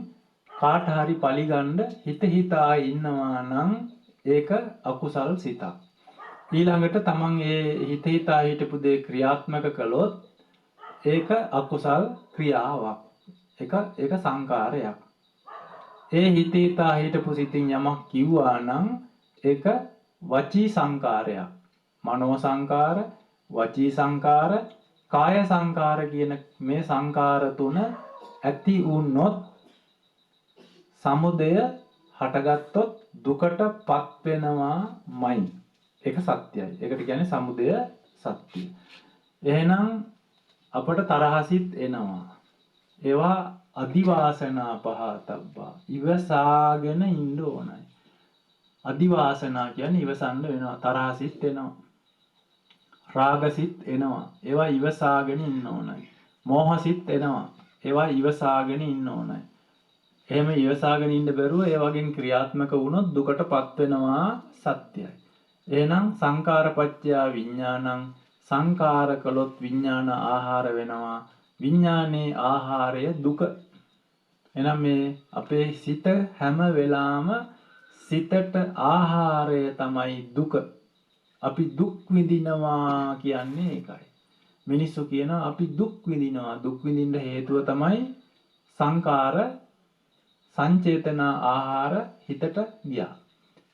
කාට හරි පලි ගන්න හිත හිතා ඉන්නවා නම් ඒක අකුසල් සිතක්. ඊළඟට තමන් ඒ හිත හිතා හිටපු දේ ක්‍රියාත්මක කළොත් ඒක අකුසල් ක්‍රියාවක්. ඒක සංකාරයක්. ඒ හිත හිතා හිටපු සිතින් යමක් කිව්වා නම් ඒක වචී සංකාරයක්. මනෝ සංකාර, වචී සංකාර, කාය සංකාර කියන මේ සංකාර තුන ඇති වුණොත් සමුදය හටගත්තොත් දුකටපත් වෙනවාමයි. ඒක සත්‍යයි. ඒකට කියන්නේ සමුදය සත්‍ය. එහෙනම් අපට තරහසිත එනවා. ඒවා අදිවාසනා පහතබ්බා. ඉවසාගෙන ඉන්න ඕනයි. අදිවාසනා කියන්නේ ඉවසන්න වෙනවා. තරහසිත එනවා. රාගසිත එනවා. ඒවා ඉවසාගෙන ඉන්න ඕනයි. මෝහසිත එනවා. ඒවා ඉවසාගෙන ඉන්න ඕනයි. එහෙම ඉවසාගෙන ඉන්න බැරුව ඒ වගේ ක්‍රියාත්මක වුණොත් දුකටපත් වෙනවා සත්‍යයි. එහෙනම් සංකාරපච්චය විඥානං සංකාර කළොත් විඥාන ආහාර වෙනවා. විඥානේ ආහාරය දුක. එහෙනම් මේ අපේ සිත හැම වෙලාවම සිතට ආහාරය තමයි දුක. අපි දුක් විඳිනවා කියන්නේ ඒකයි. මිනිස්සු කියනවා අපි දුක් විඳිනවා. දුක් විඳින්න හේතුව තමයි සංකාර සංචේතන ආහාර හිතට ගියා.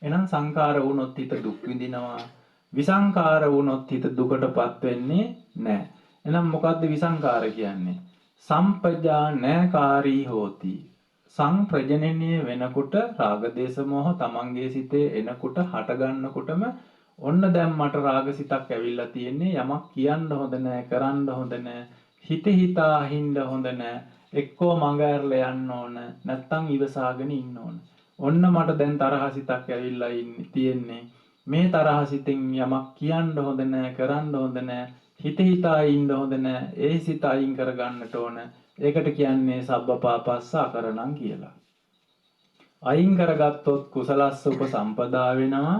එහෙනම් සංකාර වුණොත් හිත දුක් විඳිනවා. විසංකාර වුණොත් හිත දුකටපත් වෙන්නේ නැහැ. එහෙනම් මොකද්ද විසංකාර කියන්නේ? සම්පජානකාරී හෝති. සංප්‍රජනනය වෙනකොට රාග දේශ මොහ තමන්ගේ සිතේ එනකොට හට ගන්නකොටම ඔන්න දැන් මට රාගසිතක් ඇවිල්ලා තියෙන්නේ යමක් කියන්න හොඳ නැහැ කරන්න හොඳ නැහැ හිත හිතා හින්න හොඳ නැහැ එක්කෝ මඟ ඇරලා යන්න ඕන නැත්තම් ඉවසාගෙන ඉන්න ඕන. ඔන්න මට දැන් තරහසිතක් ඇවිල්ලා තියෙන්නේ මේ තරහසිතෙන් යමක් කියන්න හොඳ නැහැ කරන්න හොඳ නැහැ හිත හිතා ඉන්න හොඳ නැහැ ඒ සිත අයින් කර ගන්නට ඕන. ඒකට කියන්නේ සබ්බපාපස්ස අකරණං කියලා. අයින් කරගත්තොත් කුසලස්ස උපසම්පදා වෙනවා.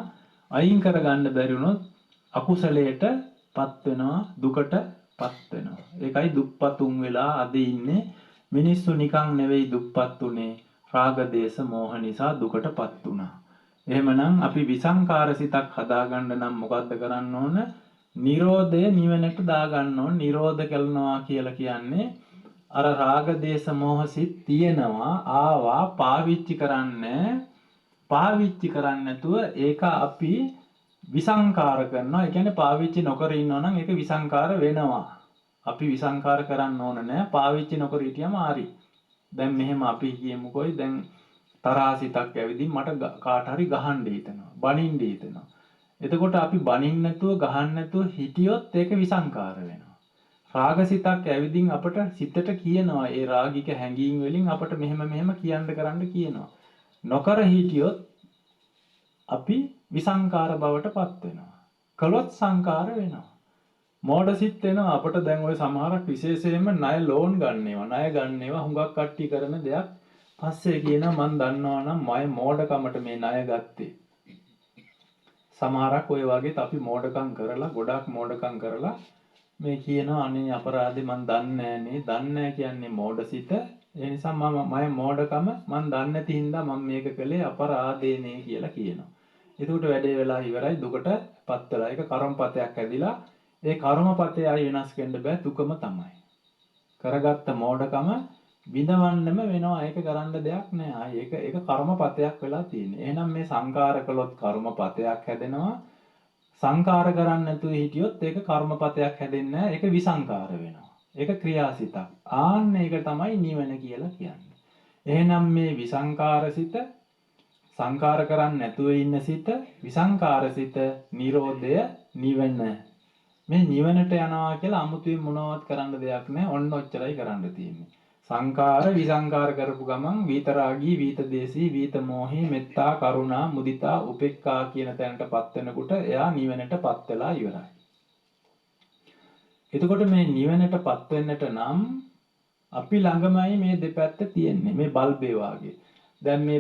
අයින් කරගන්න බැරි වුණොත් අකුසලයටපත් වෙනවා දුකටපත් වෙනවා. ඒකයි දුප්පතුන් වෙලා අද ඉන්නේ. මිනිස්සු නිකන් නෙවෙයි දුප්පත් උනේ රාග දේශ මොහ නිසා දුකටපත් වුණා. එහෙමනම් අපි විසංකාර සිතක් හදාගන්න නම් මොකද්ද කරන්න ඕන? නිරෝධය නිවනට දාගන්න ඕන. නිරෝධ කරනවා කියලා කියන්නේ අර රාග දේශ මොහ සිත් තියෙනවා ආවා පාවිච්චි කරන්නේ පාවිච්චි කරන්නේ නැතුව ඒක අපි විසංකාර කරනවා. ඒ කියන්නේ පාවිච්චි නොකර ඉන්නවා නම් ඒක විසංකාර වෙනවා. අපි විසංකාර කරන්න ඕන නෑ. පාවිච්චි නොකර හිටියම හරි. දැන් මෙහෙම අපි කියමුකෝයි දැන් තරහසිතක් ඇවිදින් මට කාට හරි ගහන්න හිතෙනවා. බනින්න හිතෙනවා. එතකොට අපි බනින්න නැතුව ගහන්න නැතුව හිටියොත් ඒක විසංකාර වෙනවා. රාගසිතක් ඇවිදින් අපට සිතට කියනවා ඒ රාගික හැඟීම් වලින් අපට මෙහෙම කියන්න කරන්න කියනවා. නොකර හිටියොත් අපි විසංකාර බවට පත් වෙනවා. කළොත් සංකාර වෙනවා. මෝඩසිත වෙනවා. අපට දැන් ওই සමහරක් විශේෂයෙන්ම ණය ලෝන් ගන්නේවා. ණය ගන්නේවා හුඟක් කට්ටිය කරන දෙයක්. පස්සේ කියනවා මං දන්නවා නම් මම මෝඩකමට මේ ණය ගත්තේ. සමහරක් ඔය වගේත් අපි මෝඩකම් කරලා ගොඩක් මෝඩකම් කරලා මේ කියනවා අනේ අපරාධේ මං දන්නේ නෑනේ. දන්නේ නෑ කියන්නේ මෝඩසිත. ඒ නිසා මම මෝඩකම මං දන්නේ නැති හින්දා මම මේක කළේ අපරාධේනේ කියලා කියනවා. එතකොට වැඩේ වෙලා ඉවරයි දුකටපත් වෙලා. ඒක කර්මපතයක් ඇදිලා ඒ කර්මපතය ආයි වෙනස් වෙන්න බෑ දුකම තමයි. කරගත්ත මෝඩකම විඳවන්නම වෙනවා. ඒක කරන්න දෙයක් නෑ. ආයි ඒක කර්මපතයක් වෙලා තියෙන්නේ. එහෙනම් මේ සංකාර කළොත් කර්මපතයක් හැදෙනවා. සංකාර කරන්නේ නැතුව හිටියොත් ඒක කර්මපතයක් හැදෙන්නේ නැහැ. ඒක විසංකාර වෙනවා. ඒක ක්‍රියාසිතක්. ආන්න ඒක තමයි නිවන කියලා කියන්නේ. එහෙනම් මේ විසංකාරසිත සංකාර කරන්නේ නැතුව ඉන්න සිත විසංකාරසිත නිරෝධය නිවන. මේ නිවනට යනවා කියලා අමුතුවෙන් මොනවත් කරන්න දෙයක් නැහැ. ඔන්න ඔච්චරයි කරන්න තියෙන්නේ. සංකාර විසංකාර කරපු ගමන් විතරාගී විතදේශී විතමෝහී මෙත්තා කරුණා මුදිතා උපේක්ඛා කියන තැනටපත් වෙනකොට එයා නිවනටපත් වෙලා ඉවරයි. එතකොට මේ නිවනටපත් වෙන්නට නම් අපි ළඟමයි මේ දෙපැත්ත තියෙන්නේ. මේ බල්බේ වාගේ. දැන් මේ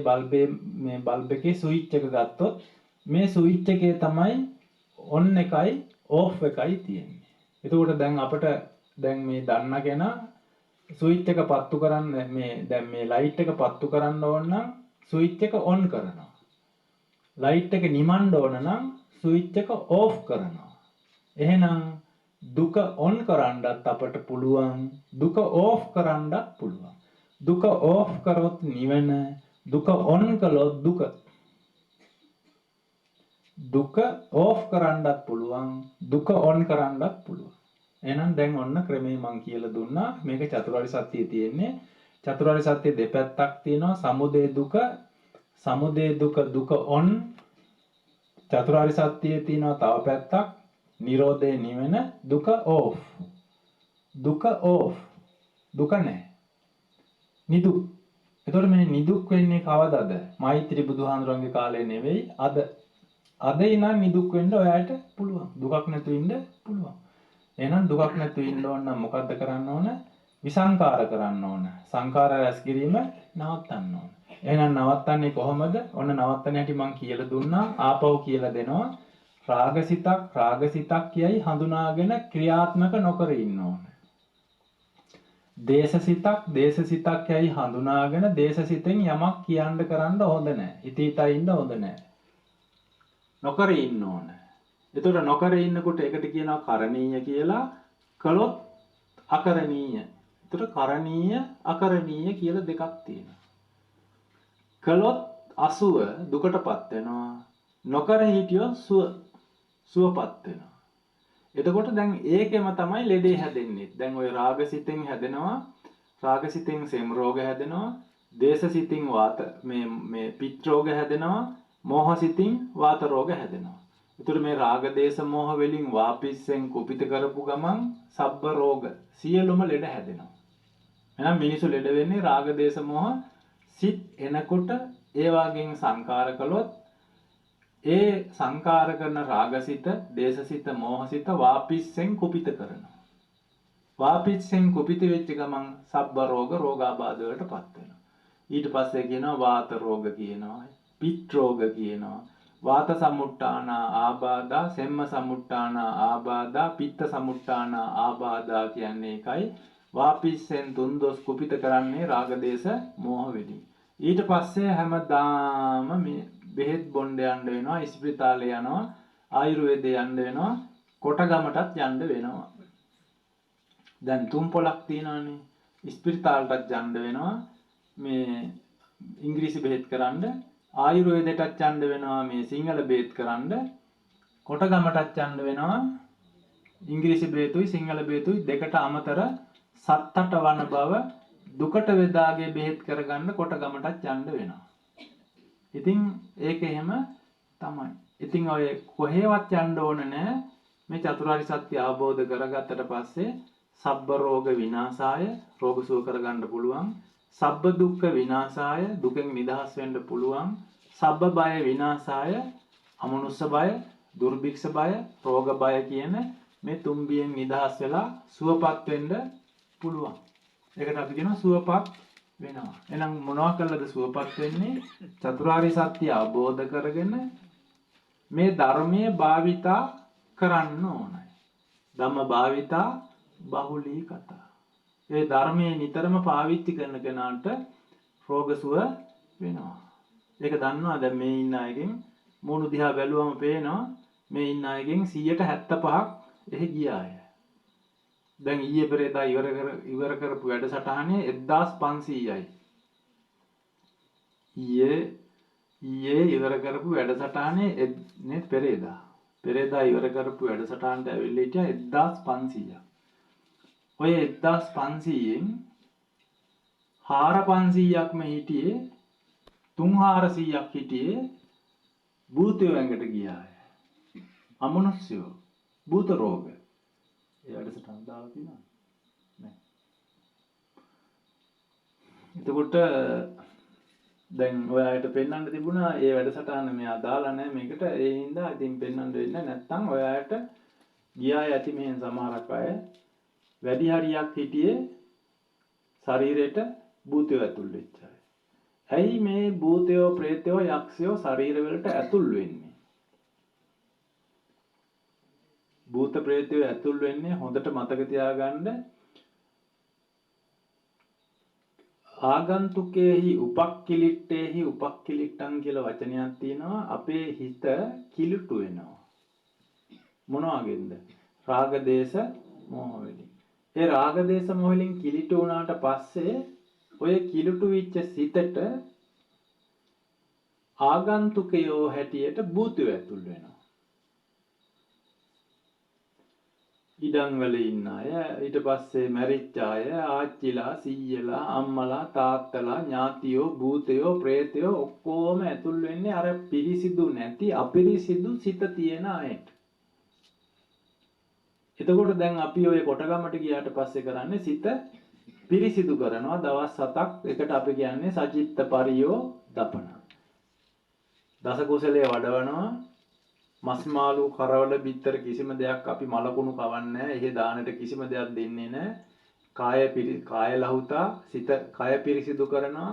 බල්බ් එකේ ස්විච් එක ගත්තොත් මේ ස්විච් එකේ තමයි ඔන් එකයි ඕෆ් එකයි තියෙන්නේ. එතකොට දැන් අපිට දැන් මේ දන්න කෙනා ස්විච් එක පත්තු කරන්න දැන් මේ ලයිට් එක පත්තු කරන්න ඕන නම් ස්විච් එක ඔන් කරනවා. ලයිට් එක නිමන්න ඕන නම් ස්විච් එක ඕෆ් කරනවා. එහෙනම් දුක ඔන් කරන්නත් අපට පුළුවන්, දුක ඕෆ් කරන්නත් පුළුවන්. දුක ඕෆ් කරොත් නිවන, දුක ඔන් කළොත් දුක. දුක ඕෆ් කරන්නත් පුළුවන්, දුක ඔන් කරන්නත් පුළුවන්. එහෙනම් දැන් ඔන්න ක්‍රමේ මං කියලා දුන්නා. මේක චතුරාර්ය සත්‍යයේ තියෙන්නේ. චතුරාර්ය සත්‍ය දෙපැත්තක් තියෙනවා. සමුදය දුක දුක ඔන්. චතුරාර්ය සත්‍යයේ තියෙනවා තව පැත්තක්. නිරෝධය නිවන දුක ඕෆ්. දුක ඕෆ්. දුක නැහැ. නිදුක්. එතකොට මේ නිදුක් වෙන්නේ කවදද? මෛත්‍රී බුදුහාඳුරන්ගේ කාලේ නෙවෙයි අද. අද ඉඳන් නිදුක් වෙන්න ඔයාලට පුළුවන්. දුකක් නැතුව ඉන්න පුළුවන්. එහෙනම් දුකක් නැතුව ඉන්න ඕන නම් මොකද්ද කරන්න ඕන? විසංකාර කරන්න ඕන. සංකාර රැස් කිරීම නවත්තන්න ඕන. එහෙනම් නවත්තන්නේ කොහොමද? ඔන්න නවත්තන හැටි මං කියලා දුන්නා. ආපහු කියලා දෙනවා. රාගසිතක් කියයි හඳුනාගෙන ක්‍රියාත්මක නොකර ඉන්න ඕන. දේශසිතක් කියයි හඳුනාගෙන දේශසිතෙන් යමක් කියන්න කරන්න හොඳ නැහැ. හිතීතා ඉන්න හොඳ නැහැ. නොකර ඉන්න ඕන. එතකොට නොකර ඉන්නකොට ඒකට කියනවා කරණීය කියලා. කළොත් අකරණීය. එතකොට කරණීය අකරණීය කියලා දෙකක් තියෙනවා. කළොත් අසුව දුකටපත් වෙනවා. නොකර හිටියොත් සුවපත් වෙනවා. එතකොට දැන් ඒකෙම තමයි ලෙඩේ හැදෙන්නේ. දැන් ওই රාගසිතෙන් හැදෙනවා. රාගසිතෙන් සෙම් රෝග හැදෙනවා. දේශසිතින් වාත මේ පිත් රෝග හැදෙනවා. මෝහසිතින් වාත රෝග හැදෙනවා. ඒතර මේ රාග දේශ මෝහ වලින් වාපිස්සෙන් කුපිත කරපු ගමන් සබ්බ රෝග සියලුම ලෙඩ හැදෙනවා. එහෙනම් මිනිසු ලෙඩ වෙන්නේ රාග දේශ මෝහ සිත් එනකොට ඒ වගේන් සංකාර කළොත් ඒ සංකාර කරන රාගසිත, දේශසිත, මෝහසිත වාපිස්සෙන් කුපිත කරනවා. වාපිස්සෙන් කුපිත වෙච්ච ගමන් සබ්බ රෝග රෝගාබාධ වලටපත් වෙනවා. ඊට පස්සේ කියනවා වාත රෝග කියනවා, පිත් රෝග කියනවා. වාත සමුට්ඨාන ආබාධා, සෙම්ම සමුට්ඨාන ආබාධා, පිත්ත සමුට්ඨාන ආබාධා කියන්නේ එකයි. වාපිස්සෙන් තුන්දොස් කුපිත කරන්නේ රාග දේශ මෝහ වෙලින්. ඊට පස්සේ හැමදාම මේ බෙහෙත් බොණ්ඩ යන්න වෙනවා, ඉස්පිරිතාලේ යනවා, ආයුර්වේදේ යන්න වෙනවා, කොටගමටත් යන්න වෙනවා. දැන් තුන් පොලක් තියෙනවානේ. ඉස්පිරිතාලටත් යන්න වෙනවා. මේ ඉංග්‍රීසි බෙහෙත් කරන්න ආයුර්වේදයටත් ඡන්ද වෙනවා මේ සිංහල බේත් කරන්න. කොටගමටත් ඡන්ද වෙනවා ඉංග්‍රීසි බේතුයි සිංහල බේතුයි දෙකට අමතර සත්තට වන බව දුකට වේදාගේ බෙහෙත් කරගන්න කොටගමටත් ඡන්ද වෙනවා. ඉතින් ඒක එහෙම තමයි. ඉතින් ඔය කොහෙවත් යන්න ඕන නැහැ. මේ චතුරාර්ය සත්‍ය අවබෝධ කරගත්තට පස්සේ සබ්බ රෝග විනාශාය රෝග සුව කරගන්න පුළුවන්. සබ්බ දුක්ඛ විනාශාය දුකෙන් නිදහස් වෙන්න පුළුවන්. සබ්බ බය විනාශාය අමනුෂ්‍ය බය, දුර්භික්ෂ බය, රෝග බය කියන මේ තුන් බියෙන් නිදහස් වෙලා සුවපත් වෙන්න පුළුවන්. ඒකට අපි කියනවා සුවපත් වෙනවා. එහෙනම් මොනවා කළද සුවපත් වෙන්නේ? චතුරාර්ය සත්‍ය අවබෝධ කරගෙන මේ ධර්මයේ භාවිතා කරන්න ඕනයි. ධම්ම භාවිතා බහුලී කතා. ඒ ධර්මයේ නිතරම පාවිච්චි කරන කෙනාට රෝග සුව වෙනවා. ඒක දන්නවා දැන් මේ ඉන්න අයගෙන් මූණු දිහා බැලුවම පේනවා මේ ඉන්න අයගෙන් 175ක් එහි ගිය අය. දැන් ඊයේ පෙරේදා ඉවර කරපු වැඩසටහනේ 1500යි. ඊයේ ඉවර කරපු වැඩසටහනේ නේ පෙරේදා ඉවර කරපු වැඩසටහනට ඇවිල්ලා හිටියා 1500ක්. ඔය 1500න් 4500ක්ම හිටියේ 3400ක් හිටියේ භූතයෝ ඇඟට ගියා අය. අමනුෂ්‍යෝ භූත රෝග. ඒ වැඩසටහන දාලා තියෙනවා. නෑ. එතකොට දැන් ඔයාලට පෙන්වන්න තිබුණා ඒ වැඩසටහන මෙයා දාලා නැහැ මේකට ඒ හින්දා ඉතින් පෙන්වන්න වෙන්නේ නැත්නම් ඔයාලට ගියා යටි මෙහෙන් සමහරක් අය වැඩි හරියක් හිටියේ ශරීරයට භූතයෝ ඇතුල් වෙච්ච අය. ඇයි මේ භූතයෝ ප්‍රේතයෝ යක්ෂයෝ ශරීර වලට ඇතුල් වෙන්නේ? භූත ප්‍රේතයෝ ඇතුල් වෙන්නේ හොඳට මතක තියාගන්න ආගන්තුකේහි උපක්කිලිට්ටේහි උපක්කිලිට්ටං කියලා වචනයක් තියෙනවා. අපේ හිත කිලුටු වෙනවා. මොනවාගෙන්ද? රාග දේශ මොහ වලින්. ඒ රාග දේශ මොහ වලින් කිලිටු වුණාට පස්සේ ඔය කිලුටු වෙච්ච සිතට ආගන්තුකයෝ හැටියට භූතයෝ ඇතුල් වෙනවා. ඉඩම් වල ඉන්න අය, ඊට පස්සේ මැරිච්ච අය, ආච්චිලා, සීයලා, අම්මලා, තාත්තලා, ඥාතියෝ, භූතයෝ, ප්‍රේතයෝ ඔක්කොම ඇතුල් වෙන්නේ අර පිරිසිදු නැති අපිරිසිදු සිත තියෙන අයට. එතකොට දැන් අපි ඔය කොටගමට ගියාට පස්සේ කරන්නේ සිත පිරිසිදු කරනවා. දවස් 7ක් එකට අපි කියන්නේ සචිත්ත පරියෝ දපන. දස කුසලයේ වඩවනවා. මස් මාළු කරවල බිත්තර කිසිම දෙයක් අපි මලකුණු කවන්නේ නැහැ. එහෙ දානට කිසිම දෙයක් දෙන්නේ නැහැ. කාය ලහුතා සිත කය පිරිසිදු කරනවා.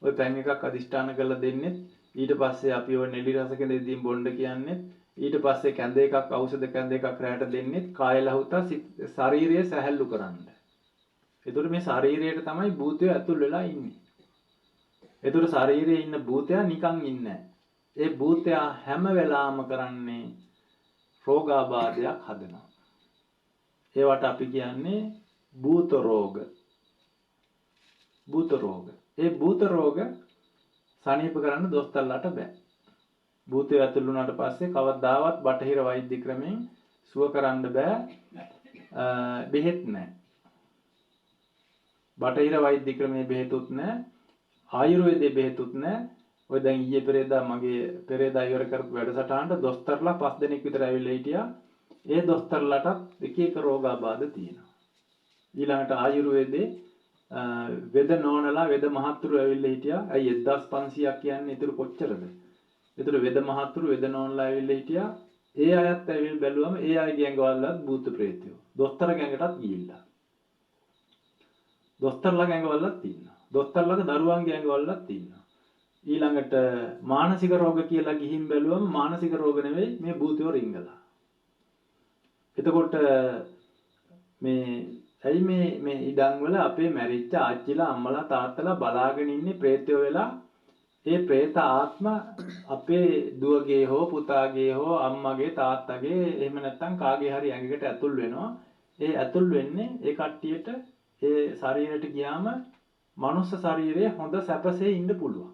ඔය පැන් එකක් අදිෂ්ඨාන කරලා දෙන්නේ. ඊට පස්සේ අපි ඔය නෙලි රස කෙනෙක්දීන් බොණ්ඩ කියන්නේ. ඊට පස්සේ කැඳ එකක් ඖෂධ කැඳ එකක් රැට දෙන්නේ. කාය ලහුතා ශරීරය සැහැල්ලු කරන්න. ඒතර මේ ශරීරයට තමයි භූතය ඇතුල් වෙලා ඉන්නේ. ඒතර ශරීරයේ ඉන්න භූතයා නිකන් ඉන්නේ නැහැ. ඒ භූතයා හැම වෙලාවම කරන්නේ රෝගාබාධයක් හදනවා. ඒවට අපි කියන්නේ භූත රෝග. භූත රෝග. ඒ භූත රෝග සනීප කරන්න දොස්තරලාට බෑ. භූතය ඇතුළු වුණාට පස්සේ කවදාවත් බටහිර වෛද්‍ය ක්‍රමෙන් සුව කරන්න බෑ. බෙහෙත් නැහැ. බටහිර වෛද්‍ය ක්‍රමයේ බෙහෙතුත් නැහැ. ආයුර්වේදයේ බෙහෙතුත් නැහැ. ඔය දැන් ඊයේ පෙරේදා ඉවර කරපු වැඩසටහනට දොස්තරලා 5 දෙනෙක් විතර ඇවිල්ලා හිටියා. ඒ දොස්තරලාටත් එක එක රෝගාබාධ තියෙනවා. ඊළඟට ආයුර්වේදයේ වෙද නෝනලා වෙද මහත්තුරු ඇවිල්ලා හිටියා. ඇයි 1500ක් කියන්නේ ඊටු කොච්චරද? ඊටු වෙද මහත්තුරු වෙද නෝනලා ඇවිල්ලා හිටියා. ඒ අයත් ඇවිල්ලා බැලුවම ඒ අයගේ ඇඟවලත් භූත ප්‍රේතයෝ. දොස්තර ගැඟටත් ගිහිල්ලා. දොස්තරලා ගැඟවලත් ඉන්නවා. දොස්තරලාගේ දරුවන්ගේ ඇඟවලත් ඉන්නවා. ඊළඟට මානසික රෝග කියලා ගිහින් බැලුවම මානසික රෝග නෙවෙයි මේ භූතයෝ රිංගලා. එතකොට ඇයි මේ ඉඩම් වල අපේ මැරිච්ච ආච්චිලා අම්මලා තාත්තලා බලාගෙන ඉන්නේ ප්‍රේතයෝ වෙලා. ඒ ප්‍රේත ආත්ම අපේ දුවගේ හෝ පුතාගේ හෝ අම්මගේ තාත්තගේ එහෙම නැත්නම් කාගේ හරි ඇඟකට ඇතුල් වෙනවා. ඒ ඇතුල් වෙන්නේ ඒ කට්ටියට ඒ ශරීරයට ගියාම මනුස්ස ශරීරයේ හොඳ සැපසේ ඉන්න පුළුවන්.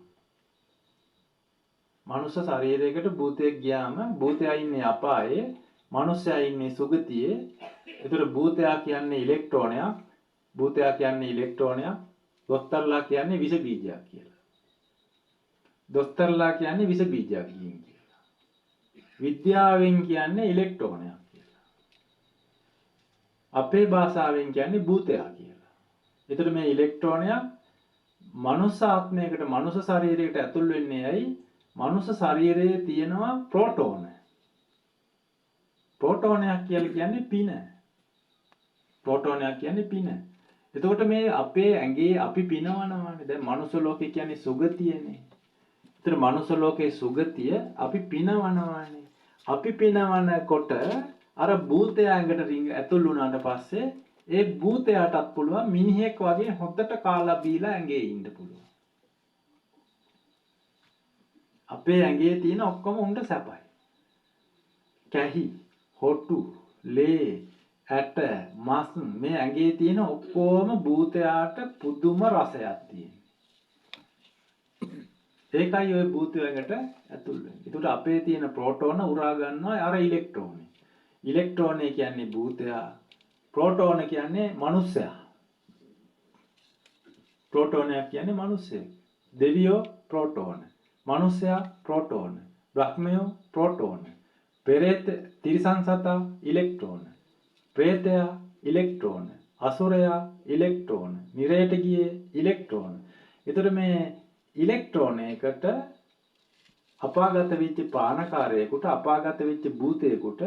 මනුෂ්‍ය ශරීරයකට භූතයෙක් ගියාම භූතයා ඉන්නේ අපායේ, මනුෂ්‍යයා ඉන්නේ සුගතියේ. ඒතර භූතයා කියන්නේ ඉලෙක්ට්‍රෝනයක්, භූතයා කියන්නේ ඉලෙක්ට්‍රෝනයක්, දොස්තරලා කියන්නේ විස බීජයක් කියලා. දොස්තරලා කියන්නේ විස බීජයක් කියලා. විද්‍යාවෙන් කියන්නේ ඉලෙක්ට්‍රෝනයක් කියලා. අපේ භාෂාවෙන් කියන්නේ භූතයා කියලා. ඒතර මේ ඉලෙක්ට්‍රෝනයක් මනුෂ්‍ය ආත්මයකට, මනුෂ්‍ය ශරීරයකට ඇතුල් වෙන්නේ ඇයි? මනුෂ්‍ය ශරීරයේ තියෙනවා ප්‍රෝටෝන. ප්‍රෝටෝනයක් කියලා කියන්නේ පින. ප්‍රෝටෝනයක් කියන්නේ පින. එතකොට මේ අපේ ඇඟේ අපි පිනවනවානේ. දැන් මනුෂ්‍ය ලෝකේ කියන්නේ සුගතියනේ. ඒතර මනුෂ්‍ය ලෝකේ සුගතිය අපි පිනවනවානේ. අපි පිනවනකොට අර භූතය ඇඟට ඇතුල් වුණාට පස්සේ ඒ භූතයාටත් පුළුවන් මිනිහෙක් වගේ හොද්දට කාලා බීලා ඇඟේ ඉන්න පුළුවන්. අපේ ඇඟේ තියෙන ඔක්කොම උණ්ඩ සැපයි. කැහි, හොටු, ලේ, ඇට, මස් මේ ඇඟේ තියෙන ඔක්කොම භූතයාට පුදුම රසයක් තියෙනවා. ඒකයි ওই භූතය ඇඟට ඇතුල් වෙන්නේ. ඒකට අපේ තියෙන ප්‍රෝටෝන උරා ගන්නවා අර ඉලෙක්ට්‍රෝනේ. ඉලෙක්ට්‍රෝනේ කියන්නේ භූතයා, ප්‍රෝටෝන කියන්නේ මනුස්සයා. ප්‍රෝටෝනයක් කියන්නේ මනුස්සයෙක්. දෙවියෝ ප්‍රෝටෝන, මනුස්සයා ප්‍රෝටෝන, බ්‍රහ්මයෝ ප්‍රෝටෝන, පෙරේත තිරිසන් සතා ඉලෙක්ට්‍රෝන, ප්‍රේතයා ඉලෙක්ට්‍රෝන, අසුරයා ඉලෙක්ට්‍රෝන, නිරයට ගියේ ඉලෙක්ට්‍රෝන. ඒතර මේ ඉලෙක්ට්‍රෝනයකට අපාගත වෙච්ච ප්‍රාණකාරයෙකුට, අපාගත වෙච්ච භූතයෙකුට,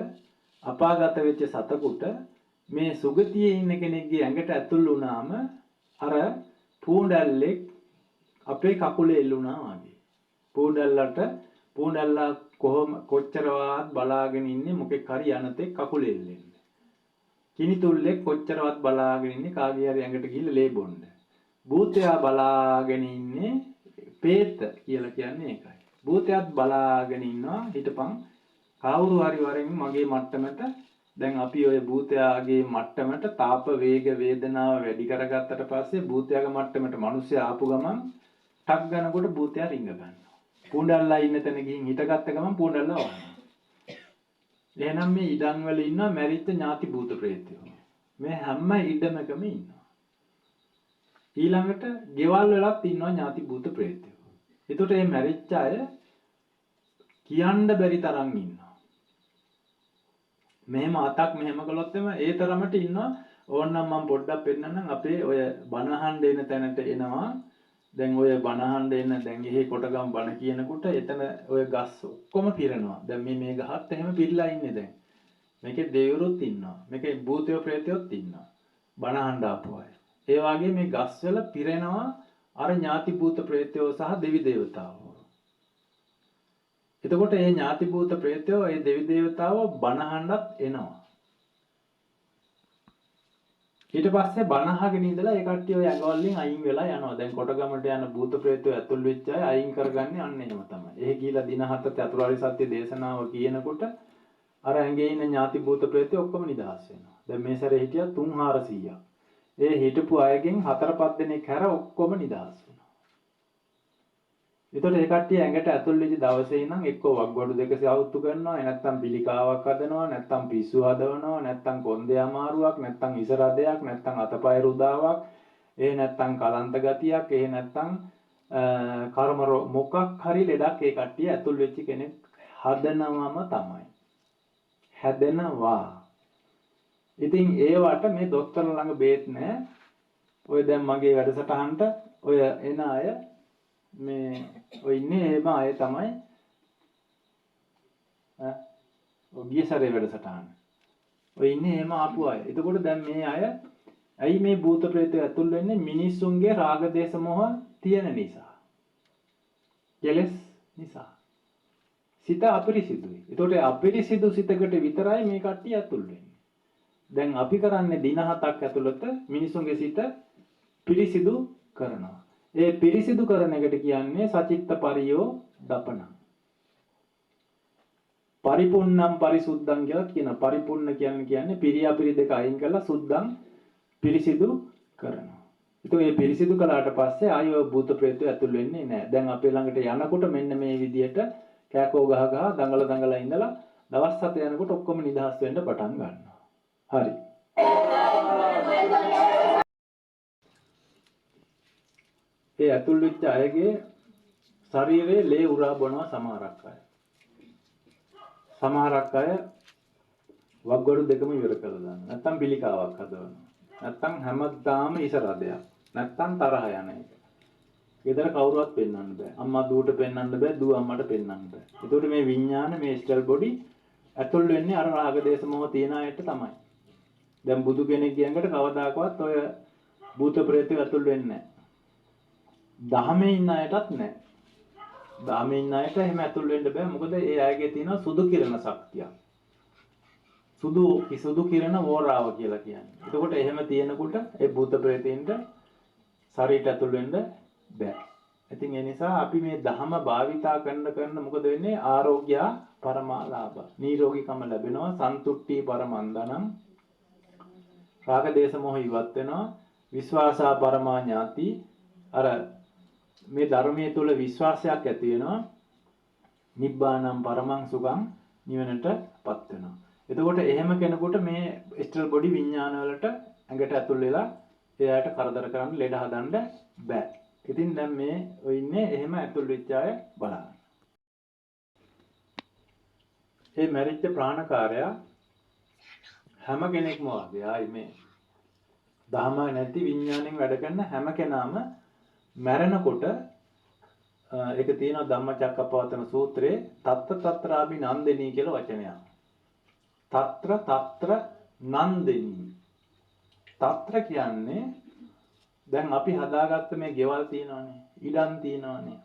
අපාගත වෙච්ච සතෙකුට මේ සුගතියේ ඉන්න කෙනෙක්ගේ ඇඟට ඇතුල් වුණාම අර පූඩැල්ලෙක් අපේ කකුලේ එල්ලුණා වගේ. පූඩැල්ලා කොච්චරවත් බලාගෙන ඉන්නේ මොකෙක් හරි යනතෙක් කකුලේ එල්ලෙන්නේ. කිනිතුල්ලෙක් කොච්චරවත් බලාගෙන ඉන්නේ කාගේ හරි ඇඟට ගිහිල්ලා ලේ බොන්න. භූතයා බලාගෙන ඉන්නේ පේත කියලා කියන්නේ ඒකයි. භූතයාත් බලාගෙන ඉන්නවා හිටපන් කවුරු හරි වරෙන් මගේ මට්ටමට. දැන් අපි ඔය භූතයාගේ මට්ටමට තාප වේග වේදනාව වැඩි කරගත්තට පස්සේ භූතයාගේ මට්ටමට මිනිස්සයා ආපු ගමන් ටක් ගන්නකොට භූතයා රිංග ගන්නවා. පූඩල්ලා ඉන්න තැන ගිහින් හිටගත්ත ගමන් පූඩල්ලා වහනවා. එහෙනම් මේ ඉඩම් වල ඉන්නවා මැරිච්ච ඥාති භූත ප්‍රේතයෝ. මේ හැම ඉඩමකම ඉන්නවා. ඊළඟට ගෙවල් වලත් ඉන්නවා ඥාති භූත ප්‍රේතයෝ. ඒකට මේ මැරිච්ච අය කියන්න බැරි තරම් ඉන්නවා. මෙහෙම අතක් මෙහෙම කළොත් ඒ තරමට ඉන්නවා. ඕනනම් මම පොඩ්ඩක් පෙන්නන්නම්. අපේ ඔය බණ අහන්න එන තැනට එනවා. දැන් ඔය බණ අහන්න එන දැන් එහි කොටගම් බණ කියනකොට එතන ඔය ගස් ඔක්කොම පිරෙනවා. දැන් මේ ගහත් එහෙම පිරලා ඉන්නේ දැන්. මේකේ දෙවිවරුත් ඉන්නවා. මේකේ භූතයෝ ප්‍රේතයෝත් ඉන්නවා. බණ අහන්න ආපු අය. ඒ වගේ මේ ගස් වල පිරෙනවා අර ඥාති භූත ප්‍රේතයෝ සහ දෙවි දේවතාවෝ. එතකොට මේ ඥාති භූත ප්‍රේතයෝ මේ දෙවි දේවතාවෝ බණ අහන්නත් එනවා. ඊට පස්සේ බණ අහගෙන ඉඳලා ඒ කට්ටිය ඔය ඇඟවල වලින් අයින් වෙලා යනවා. දැන් කොටගමට යන භූත ප්‍රේතයෝ ඇතුල් වෙච්ච අය අයින් කරගන්නේ අන්න එහෙම තමයි. එහෙ ගිහිලා දින 7 චතුරාර්ය සත්‍ය දේශනාව කියනකොට අර ඇඟේ ඉන්න ඥාති භූත ප්‍රේතයෝ ඔක්කොම නිදහස් වෙනවා. දැන් මේ සැරේ හිටියා 300ක්. ඒ හිටපු අයගෙන් 4-5 දෙනෙක් හැර ඔක්කොම නිදහස් වුණා. ඒතකොට ඒ කට්ටිය ඇඟට ඇතුල් වෙච්ච දවසේ ඉඳන් එක්කෝ වග්වඩු දෙක සවුත්තු කරනවා, නැත්නම් පිළිකාවක් හදනවා, නැත්නම් පිස්සු හදවනවා, නැත්නම් කොන්දේ අමාරුවක්, නැත්නම් ඉස රදයක්, නැත්නම් අතපය රුදාවක්, නැත්නම් කලන්ත ගතියක්, නැත්නම් කර්ම මොකක් හරි ලෙඩක් ඒ කට්ටිය ඇතුල් වෙච්ච කෙනෙක් හදනවම තමයි. හැදෙනවා. ඉතින් ඒවට මේ දොස්තර ළඟ බේත් නැහැ. ඔය දැන් මගේ වැඩසටහනට ඔය එන අය මේ ඔය ඉන්නේ එහෙම අය තමයි. ඔය ගිය සැරේ වැඩසටහන. ඔය ඉන්නේ එහෙම ආපු අය. එතකොට දැන් මේ අය ඇයි මේ භූත ප්‍රේතය ඇතුල් වෙන්නේ? මිනිස්සුන්ගේ රාග දේශ මොහ තියෙන නිසා. කෙලස් නිසා. සිත අපිරිසිදුයි. එතකොට අපිරිසිදු සිතකට විතරයි මේ කට්ටිය ඇතුල් වෙන්නේ. දැන් අපි කරන්නේ දින 7ක් ඇතුළත මිනිසුන්ගේ සිත පිරිසිදු කරනවා. ඒ පිරිසිදු කරන එකට කියන්නේ සචිත්ත පරියෝ දපන. පරිපූර්ණම් පරිසුද්ධං කියලා කියන පරිපූර්ණ කියන්නේ පිරියාපිරි දෙක අයින් කරලා සුද්ධං පිරිසිදු කරනවා. ඒතකොට මේ පිරිසිදු කළාට පස්සේ ආයෝ භූත ප්‍රේතය ඇතුල් වෙන්නේ නැහැ. දැන් අපේ ළඟට යනකොට මෙන්න මේ විදියට කෑකෝ ගහ ගහ දඟල ඉඳලා දවස් 7 යනකොට ඔක්කොම නිදහස් වෙන්න පටන් ගන්නවා. හරි. ඒ ඇතුල් වෙච්ච අයගේ ශරීරයේ ලේ උරා බොනවා සමහරක් අය. සමහරක් අය වග්ගොඩු දෙකම ඉවර කරලා දානවා. නැත්තම් පිළිකාවක් හදවනවා. නැත්තම් හැමදාම ඉසරදයක්. නැත්තම් තරහ යන එක. ගෙදර කවුරුවත් පෙන්වන්න බෑ. අම්මා දුවට පෙන්වන්න බෑ, දුව අම්මට පෙන්වන්න බෑ. ඒකට මේ විඥාන මේ ස්ටල් බොඩි ඇතුල් වෙන්නේ අර රාග දේශ මොහ තියන අයට තමයි. දැන් බුදු කෙනෙක් කියනකට කවදාකවත් ඔය භූත ප්‍රේතය ඇතුල් වෙන්නේ නැහැ. දහමේ ඉන්න අයටත් නැහැ. දහමේ ඉන්න අයට එහෙම ඇතුල් වෙන්න බෑ. මොකද ඒ අයගේ තියෙන සුදු කිරණ ශක්තිය. සුදු කිරණ වෝරාව කියලා කියන්නේ. එතකොට එහෙම තියෙනකොට ඒ භූත ප්‍රේතයින්ට ශරීරයට ඇතුල් වෙන්න බෑ. ඉතින් ඒ නිසා අපි මේ ධහම භාවිතා කරන මොකද වෙන්නේ? ආරෝග්‍ය පරමාලාභ. නිරෝගීකම ලැබෙනවා. සන්තුට්ටි පරමන්දනම්. රාග දේශ මොහ ඉවත් වෙනවා. විශ්වාසා පරමා ඥාති. අර මේ ධර්මයේ තුල විශ්වාසයක් ඇති වෙනවා. නිබ්බානම් පරමං සුඛං නිවනටපත් වෙනවා. එතකොට එහෙම කෙනෙකුට මේ ස්ටල් බොඩි විඥාන වලට ඇඟට ඇතුල් වෙලා එයාට කරදර කරන්න ලෙඩ හදන්න බෑ. ඉතින් දැන් මේ ඔය ඉන්නේ එහෙම ඇතුල් වෙච්ච අය බලන්න. මේ මැරිච්ච ප්‍රාණකාරයා හැම කෙනෙක්ම වගේ ආයි මේ දහම නැති විඥාණයෙන් වැඩ කරන හැම කෙනාම මැරෙනකොට ඒක තියෙනවා ධම්මචක්කපවත්තන සූත්‍රයේ තත්ත්‍රාභි නන්දිනී කියලා වචනයක්. තත්‍ර නන්දිනී. තත්‍ර කියන්නේ දැන් අපි හදාගත්ත මේ ගෙවල් තියෙනවානේ, ඉඩම් තියෙනවානේ.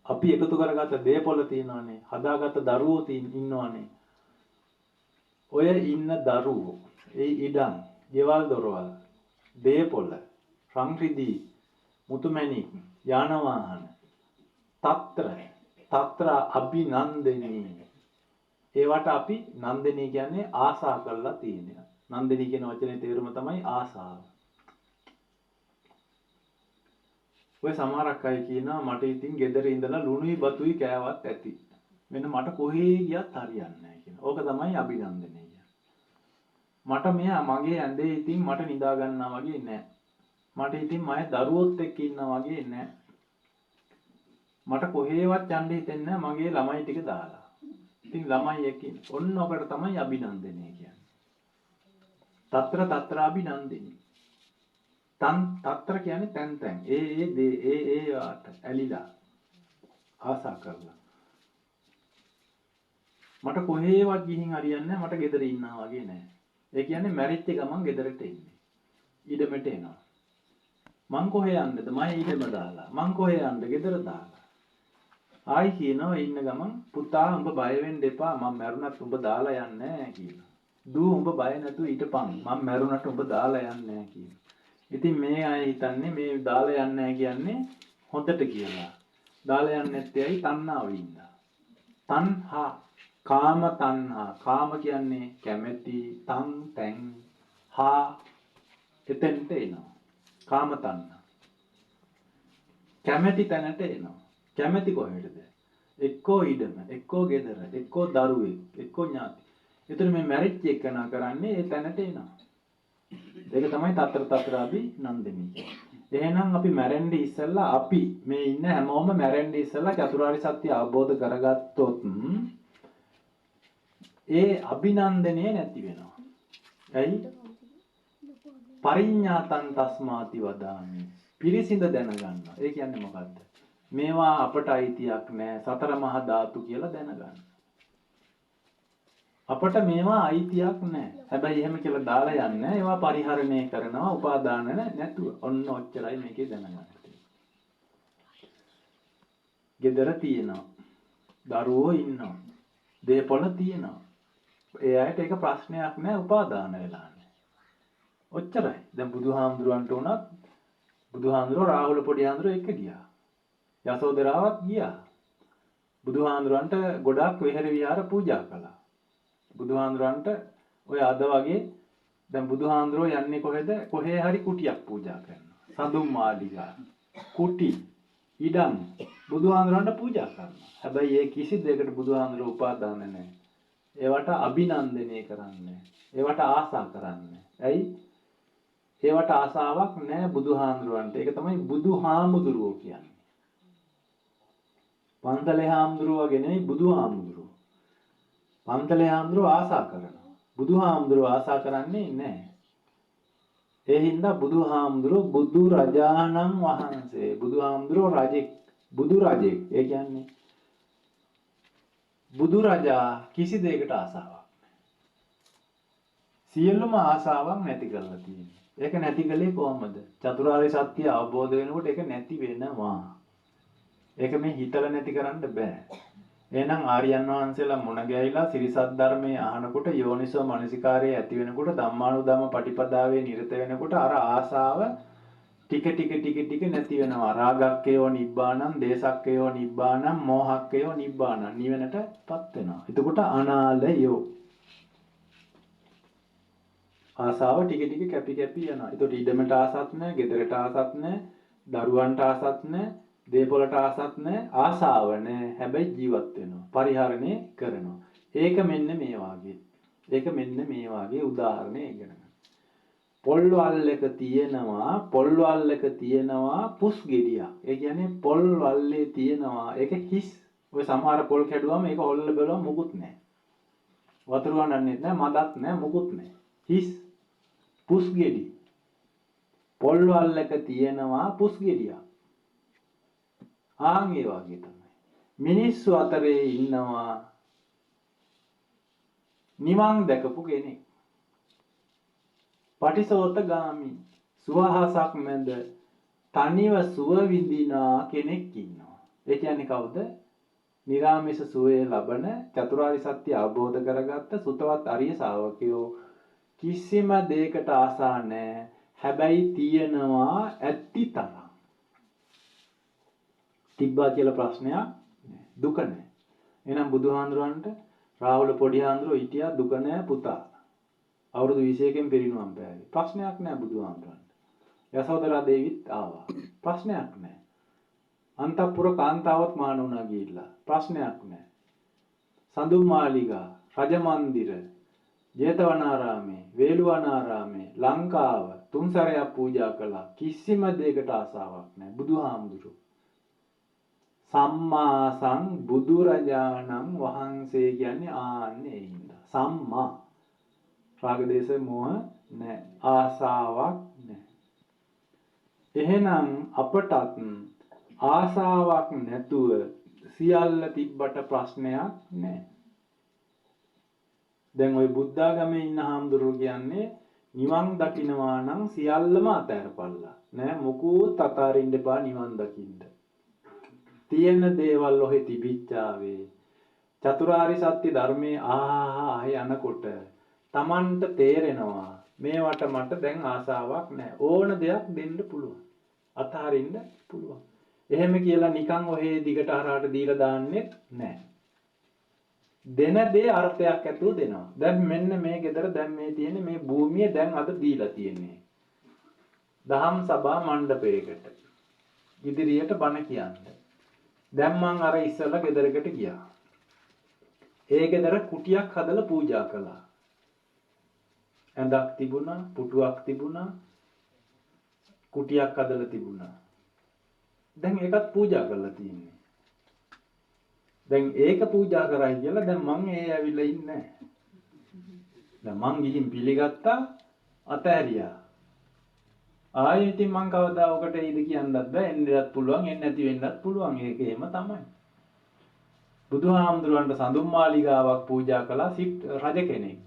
අපි එකතු කරගත්ත දේපොළ තියෙනවානේ, හදාගත්ත දරුවෝ ඉන්නවානේ. ඔය ඉන්න දරුවෝ, ඒ ඉඩම්, ගෙවල් දොරවල්, දේපොළ, රංග්‍රිදී, මුතුමැණික්, යාන වාහන, තත්‍ර අභිනන්දනී. ඒවට අපි නන්දිනී කියන්නේ ආසා කරලා තියෙනවා. නන්දිනී කියන වචනේ තේරුම තමයි ආසාව. ඔය සමහරක් අය කියනවා මට ඉතින් ගෙදර ඉඳලා ලුණුයි බතුයි කෑවත් ඇති. මෙන්න මට කොහේ ගියත් හරියන්නේ නැහැ කියන. ඕක තමයි අභිනන්දනය කියන්නේ. මට මෙයා මගේ ඇඳේ ඉතින් මට නිදා ගන්නවා වගේ නෑ. මට ඉතින් මම දරුවොත් එක්ක ඉන්නවා වගේ නෑ. මට කොහේවත් යන්න හිතෙන්නේ නෑ මගේ ළමයි ටික දාලා. ඉතින් ළමයි එක්ක ඉන්න. ඔන්න ඔකට තමයි අභිනන්දනය කියන්නේ. තත්‍ර අභිනන්දිනී. තත්‍ර කියන්නේ තැන්. ඒ වාට ඇලිලා ආසා කරලා. මට කොහේවත් ගිහින් හරියන්නේ නැහැ. මට ගෙදර ඉන්නවා වගේ නෑ. ඒ කියන්නේ මැරිච්ච ගමන් ගෙදරට එන්නේ. ඊඩමට එනවා. මං කොහේ යන්නද? මම ඊඩම දාලා. මං කොහේ යන්නද? ගෙදර දාලා. ආයි කියනවා ඉන්න ගමන් පුතා උඹ බය වෙන්න එපා. මම මැරුණත් උඹ දාලා යන්නේ නැහැ කියනවා. දූ උඹ බය නැතුව හිටපන්. මම මැරුණට උඹ දාලා යන්නේ නැහැ කියනවා. ඉතින් මේ අය හිතන්නේ මේ දාලා යන්නේ නැහැ කියන්නේ හොඳට කියලා. දාලා යන්නේ නැත්තේ ඇයි? තණ්හාව ඉඳලා. තණ්හා, කාම තණ්හා. කාම කියන්නේ කැමැති, තැන්, හා එතෙන්ට එනවා. කාම තණ්හා. කැමැති තැනට එනවා. කැමැති කොහෙටද? එක්කෝ ඉඩම, එක්කෝ ගෙදර, එක්කෝ දරුවෙක්, එක්කෝ ඥාති. ඒතර මේ මැරිජ් එක කරන්නේ ඒ තැනට එනවා. ඒක තමයි තත්‍රාභි නන්දිනී කියන්නේ. එහෙනම් අපි මැරෙන්න ඉස්සෙල්ලා අපි මේ ඉන්න හැමෝම මැරෙන්න ඉස්සෙල්ලා චතුරාර්ය සත්‍ය අවබෝධ කරගත්තොත් ඒ අභිනන්දනය නැති වෙනවා. ඇයි? පරිඤ්ඤාතං තස්මාති වදාමි. පිරිසිඳ දැනගන්නවා. ඒ කියන්නේ මොකද්ද? මේවා අපට අයිතියක් නෑ. සතර මහා ධාතු කියලා දැනගන්න. අපට මේවා අයිතියක් නෑ. හැබැයි එහෙම කියලා දාලා යන්නේ ඒවා පරිහරණය කරනවා උපාදාන නැතුව. ඔන්න ඔච්චරයි මේකේ දැනගන්න. ගෙදර තියෙනවා. දරුවෝ ඉන්නවා. දේපොළ තියෙනවා. ඒ අයට ඒක ප්‍රශ්නයක් නෑ උපාදාන වෙලා. ඔච්චරයි. දැන් බුදුහාමුදුරන්ට උනත් බුදුහාමුදුරෝ රාහුල පොඩි හාමුදුරෝ එක්ක ගියා. යසෝදරාවත් ගියා. බුදුහාමුදුරන්ට ගොඩාක් විහෙර විහාර පූජා කළා. බුදුහාමුදුරන්ට ඔය අද වගේ දැන් බුදුහාමුදුරෝ යන්නේ කොහෙද? කොහේ හරි කුටියක් පූජා කරනවා. සඳුම් මාලිගා, කුටි, ඉඩම් බුදුහාඳුරන්ට පූජා කරනවා. හැබැයි ඒ කිසි දෙයකට බුදුහාඳුර උපාදාන නැහැ. ඒවට අභිනන්දනය කරන්නේ. ඒවට ආසා කරන්නේ. ඇයි? ඒවට ආසාවක් නැහැ බුදුහාඳුරන්ට. ඒක තමයි බුදුහාමුදුරුවෝ කියන්නේ. පන්තලේ හාමුදුරුවෝ වගේ නෙවෙයි බුදුහාමුදුරුවෝ. පන්තලේ හාමුදුරුවෝ ආසා කරනවා. බුදුහාමුදුරුවෝ ආසා කරන්නේ නැහැ. ඒ හින්දා බුදුහාමුදුරුවෝ බුදු රජාණන් වහන්සේ බුදුහාමුදුරුවෝ රජෙක් බුදු රජෙක්. ඒ කියන්නේ බුදු රජා කිසි දෙයකට ආසාවක් නැහැ. සියලුම ආසාවන් නැති කරලා තියෙනවා. ඒක නැති කලේ කොහොමද? චතුරාර්ය සත්‍ය අවබෝධ වෙනකොට ඒක නැති වෙනවා. ඒක මේ හිතලා නැති කරන්න බෑ. එහෙනම් ආර්යයන් වහන්සේලා මුණ ගැහිලා සිරිසත් ධර්මයේ අහනකොට යෝනිසෝ මනසිකාරයේ ඇති වෙනකොට ධම්මානුධම්ම පටිපදාවේ නිරත වෙනකොට අර ආසාව ටික නැති වෙනවා. රාගක්කයෝ නිබ්බානං, දේසක්කයෝ නිබ්බානං, මෝහක්කයෝ නිබ්බානං නිවනටපත් වෙනවා. එතකොට අනාලයෝ ආසාව ටික කැපි යනවා. එතකොට ඉඩමට ආසත් නැහැ, ගෙදරට ආසත් නැහැ, දරුවන්ට ආසත් නැහැ, දේපොළට ආසත් නැහැ, ආසාව නැහැ. හැබැයි ජීවත් වෙනවා. පරිහරණය කරනවා. ඒක මෙන්න මේ වාගේ. ඒක මෙන්න මේ වාගේ උදාහරණයක් ඉගෙන ගන්න. පොල්වල්ලක තියෙනවා පුස් ගෙඩියක්. ඒ කියන්නේ පොල්වල්ලේ තියෙනවා. ඒක හිස්. ඔය සමහර පොල් කැඩුවම ඒක හොල්ල බලුවම මුකුත් නැහැ. වතුර වන්නන්නෙත් නැහැ, මදක් නැහැ, මුකුත් නැහැ. හිස් පුස් ගෙඩි. පොල්වල්ලක තියෙනවා පුස් ගෙඩියක්. ආන් ඒ වගේ තමයි. මිනිස්සු අතරේ ඉන්නවා නිවන් දැකපු කෙනෙක්. පටිසෝතගාමි සුවහසක් මැද තනිව සුව විඳිනා කෙනෙක් ඉන්නවා. ඒ කියන්නේ කවුද? නිරාමිෂ සුවේ ලබන චතුරාර්ය සත්‍ය අවබෝධ කරගත්ත සුතවත් අරිය ශාවකයෝ කිසිම දෙයකට ආසා නැහැ. හැබැයි තියෙනවා ඇත්ති තරම්. තිබ්බා කියලා ප්‍රශ්නයක් නැහැ. දුක නැහැ. එහෙනම් බුදුහාඳුරන්ට රාහුල පොඩි හාඳුරෝ හිටියා දුක නැහැ පුතා. අවුරුදු 21කින් පිරිනුවම් පෑවේ. ප්‍රශ්නයක් නැහැ බුදුහාඳුරන්ට. යසෝදරා දේවිත් ආවා. ප්‍රශ්නයක් නැහැ. අන්තපුර කාන්තාවත් මහාන වුණා ගිහිල්ලා. ප්‍රශ්නයක් නැහැ. සඳුම්මාලිගා, රජ මන්දිර, ජේතවනාරාමේ, වේළුවනාරාමේ, ලංකාව තුන් සැරයක් පූජා කළා. කිසිම දෙයකට ආසාවක් නැහැ බුදුහාමුදුරුවෝ. සම්මා සම්බුදුරජාණන් වහන්සේ කියන්නේ ආන්නේ ඒ හින්දා. සම්මා රාග දේශ මොහ නැහැ. ආසාවක් නැහැ. එහෙනම් අපටත් ආසාවක් නැතුව සියල්ල තිබ්බට ප්‍රශ්නයක් නැහැ. දැන් ওই බුද්ධාගමේ ඉන්න හාමුදුරුවෝ කියන්නේ නිවන් දකින්නවා නම් සියල්ලම අතහැරපල්ලා. නෑ මොකුත් අතාරින්න එපා නිවන් දකින්න. තියෙන දේවල් ඔහෙ තිබිච්චාවේ චතුරාර්ය සත්‍ය ධර්මයේ ආහා යනකොට Tamanට තේරෙනවා මේවට මට දැන් ආසාවක් නැහැ. ඕන දෙයක් දෙන්න පුළුවන්. අතහරින්න පුළුවන්. එහෙම කියලා නිකන් ඔහෙ දිගට හරහාට දීලා දාන්නෙත් නැහැ. දෙන දේ අර්ථයක් ඇතුව දෙනවා. දැන් මෙන්න මේ ගෙදර දැන් මේ තියෙන්නේ මේ භූමිය දැන් අද දීලා තියෙන්නේ. දහම් සභා මණ්ඩපයකට. ඉදිරියට බණ කියන්නේ. දැන් මං අර ඉස්සෙල්ලා ගෙදරකට ගියා. ඒ ගෙදර කුටියක් හදලා පූජා කළා. ඇඳක් තිබුණා, පුටුවක් තිබුණා, කුටියක් හදලා තිබුණා. දැන් ඒකත් පූජා කරලා තියෙන්නේ. දැන් ඒක පූජා කරයි කියලා දැන් මං ඒ ඇවිල්ලා ඉන්නේ නැහැ. දැන් මං ගිහින් පිළිගත්තා අතෑරියා. ආයෙත් ඉතින් මං කවදා ඔකට එයිද කියන්නත් බෑ. එන්නත් පුළුවන්, එන්න නැති වෙන්නත් පුළුවන්. ඒක එහෙම තමයි. බුදුහාමුදුරන්ට සඳුම් මාලිගාවක් පූජා කළා සිට් රජ කෙනෙක්.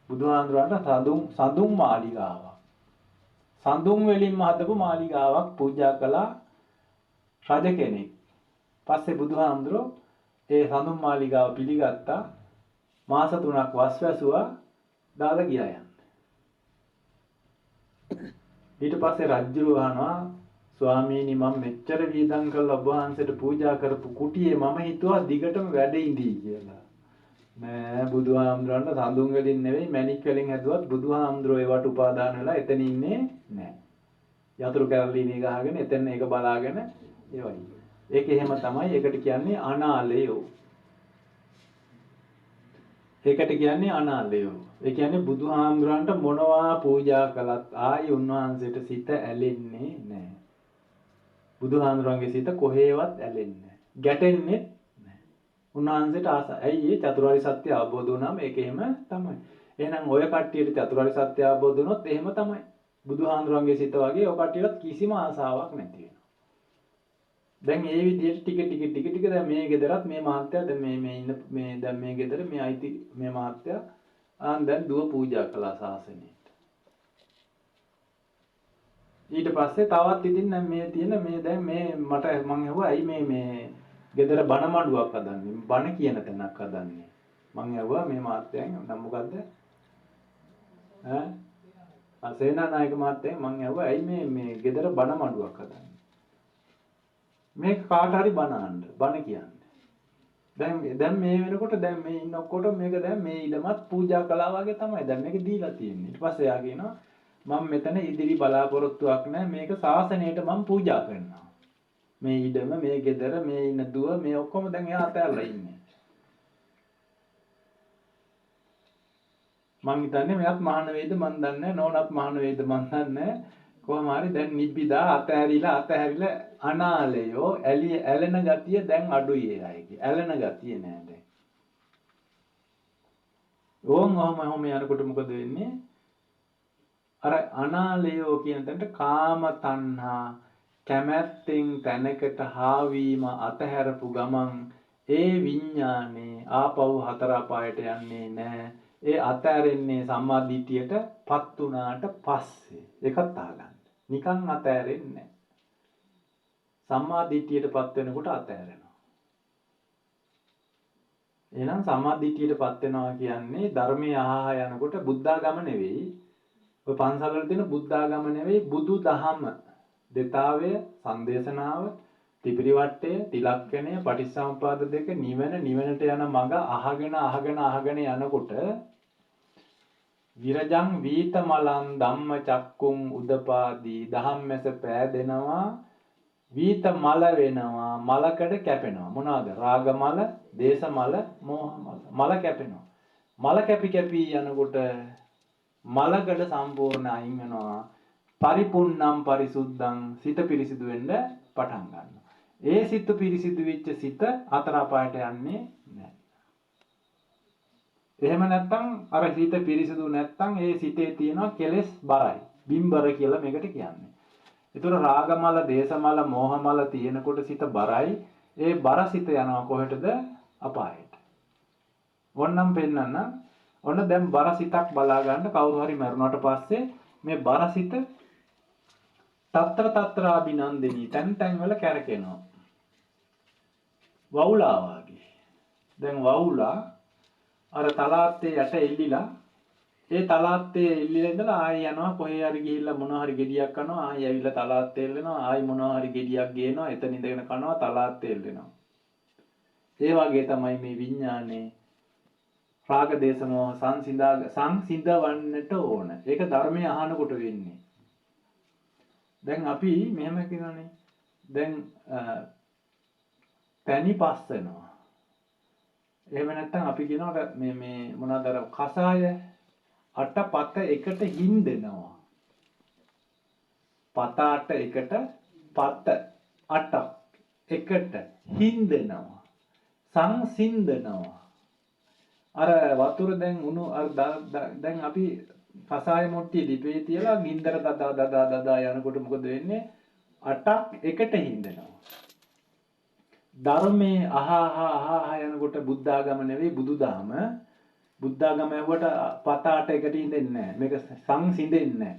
බුදුහාමුදුරන්ට සඳුම් මාලිගාවක්. සඳුම් වලින්ම හදපු මාලිගාවක් පූජා කළා රජ කෙනෙක්. පස්සේ බුදුහාමුදුරෝ ඒ සඳුම් මාලිගාව පිළිගත්තා. මාස 3ක් වස් වැසුවා දාලා ගියා යන්න. ඊට පස්සේ රජු අහනවා ස්වාමීනි මම මෙච්චර වීදම් කරලා ඔබ වහන්සේට පූජා කරපු කුටියේ මම හිතුවා දිගටම වැඩ ඉඳී කියලා. නෑ බුදුහාමුදුරන්ට සඳුන් වලින් නෙවෙයි මණික් වලින් හැදුවත් බුදුහාමුදුරෝ ඒවට උපාදාන වෙලා එතන ඉන්නේ නෑ. යතුරු කැරලිනේ ගහගෙන එතන ඒක බලාගෙන ඒවයි. ඒක එහෙම තමයි. ඒකට කියන්නේ අනාලයෝ. ඒකට කියන්නේ අනාලයෝ. ඒ කියන්නේ බුදුහාමුදුරන්ට මොනවා පූජා කළත් ආයි උන්වහන්සේට සිත ඇලෙන්නේ නැහැ. බුදුහාමුදුරන්ගේ සිත කොහේවත් ඇලෙන්නේ නැහැ. ගැටෙන්නේ නැහැ. උන්වහන්සේට ආසයි. ඇයි ඒ චතුරාර්ය සත්‍ය අවබෝධ වුණාම ඒක එහෙම තමයි. එහෙනම් ඔය කට්ටියට චතුරාර්ය සත්‍ය අවබෝධ වුණොත් එහෙම තමයි. බුදුහාමුදුරන්ගේ සිත වගේ ඔය කට්ටියට කිසිම ආසාවක් නැති වෙනවා. දැන් මේ විදිහට ටික දැන් මේ ගෙදරත් මේ මහත්තයා දැන් මේ ඉන්න මේ දැන් මේ ගෙදර මේ අයිති මේ මහත්තයා දැන් දුව පූජා කළා සාසනෙට. ඊට පස්සේ තවත් ඉතින් දැන් මේ තියෙන මේ දැන් මේ මට මං ඇහුවා ඇයි මේ ගෙදර බණ මඩුවක් හදන්නේ බණ කියන තැනක් හදන්නේ මං ඇහුවා මේ මහත්තයන් නම් මොකද්ද සේනානායක මහත්තයන් මං ඇහුවා ඇයි මේ ගෙදර බණ මඩුවක් හදන්නේ මේක කාට හරි බණ අහන්න බණ කියන්නේ දැන් මේ වෙනකොට දැන් මේ ඉන්න ඔක්කොට මේක දැන් මේ ඉඩමත් පූජා කළා වගේ තමයි දැන් මේක දීලා තියෙන්නේ ඊට පස්සේ යා කියනවා මම මෙතන ඉදිරි බලාපොරොත්තුවක් නැහැ මේක සාසනයට මම පූජා කරනවා මේ ඉඩම මේ ගෙදර මේ ඉන්න දුව මේ ඔක්කොම දැන් එයා අතහැරලා ඉන්නේ මං හිතන්නේ මෙයාත් මහාන වේද මන් දන්නේ නැහැ නෝනත් මහාන වේද මන් දන්නේ නැහැ කොහොම හරි දැන් නිබ්බිදා අතහැරිලා අනාලයෝ ඇලෙන ගතිය දැන් අඩුයි ඒ අයගේ ඇලෙන ගතිය නෑ දැන් ඔහොම යනකොට මොකද වෙන්නේ අර අනාලයෝ කියන තැනට කාම තණ්හා කැමැත්තෙන් තැනකට හාවීම අතහැරපු ගමන් ඒ විඥානේ ආපහු හතර අපායට යන්නේ නැහැ ඒ අතහැරෙන්නේ සම්මා දිට්ඨියටපත් උනාට පස්සේ ඒකත් අහගන්න නිකන් අතහැරෙන්නේ සම්මා දිට්ඨියටපත් වෙනකොට අතහැරෙනවා එහෙනම් සම්මා දිට්ඨියටපත් වෙනවා කියන්නේ ධර්මයේ අහහ යනකොට බුද්ධාගම නෙවෙයි ඔය පන්සල් වල තියෙන බුද්ධාගම නෙවෙයි බුදු දහම දෙතාවය සංදේශනාව ත්‍රිපිරිවට්ටය තිලක්ෂණය පටිච්චසමුපාද දෙක නිවනට යන මඟ අහගෙන යනකොට විරජං වීතමලං ධම්ම චක්කුම් උදපාදී ධම්මස පෑදෙනවා වීත මල වෙනවා මලකඩ කැපෙනවා මොනවාද රාග මල දේශ මල මෝහ මල කැපෙනවා මල කැපි යනකොට මලකඩ සම්පූර්ණ අයින් වෙනවා පරිපුන්නම් පරිසුද්ධං සිත පිරිසිදු වෙන්න පටන් ගන්නවා ඒ සිත පිරිසිදු වෙච්ච සිත හතර අපායට යන්නේ නැහැ එහෙම නැත්නම් අර සිත පිරිසිදු නැත්නම් ඒ සිතේ තියෙන කෙලෙස් බරයි බිම්බර කියලා මේකට කියන්නේ ඒතර රාගමල, දේශමල, මෝහමල තියෙනකොට සිත බරයි. ඒ බර සිත යනවා කොහෙටද? අපායට. වොන්නම් පෙන්නන්න. ඔන්න දැන් බර සිතක් බලා ගන්න කවුරු හරි මරුණාට පස්සේ මේ බර සිත తත්‍ර අභිනන්දිනී තැන් වල කැරකෙනවා. වවුලා වගේ. දැන් වවුලා අර තලාත්තේ යට එල්ලිලා ඒ තලාත්තේ එල්ලිලා ඉඳලා ආයෙ යනවා කොහේ හරි ගිහිල්ලා මොනවා හරි ගෙඩියක් කනවා ආයෙ ඇවිල්ලා තලාත්තේ එල්ලෙනවා ආයෙ මොනවා හරි ගෙඩියක් ගේනවා එතන ඉඳගෙන කනවා තලාත්තේ එල්ලෙනවා ඒ වගේ තමයි මේ විඥානේ රාග දේශ මොහ සංසිඳවන්නට ඕන ඒක ධර්මයේ අහනකොට වෙන්නේ දැන් අපි මෙහෙම කියනනේ දැන් පැණි පස්සනවා එහෙම නැත්නම් අපි කියනවා මේ මොනවාද අර කසාය අටපත එකට හින්දෙනවා. පත අට එකට පත අට එකට හින්දෙනවා. සංසිඳනවා. අර වතුර දැන් උණු අර දැන් අපි කසාය මොට්ටිය දිපේ තියලා ගින්දර දදා යනකොට මොකද වෙන්නේ? අටක් එකට හින්දෙනවා. ධර්මයේ අහහ යනකොට බුද්ධාගම නෙවෙයි බුදුදහම බුද්ධාගම යවුවට පතාට එකට ඉඳෙන්නේ නැහැ. මේක සංසිඳෙන්නේ නැහැ.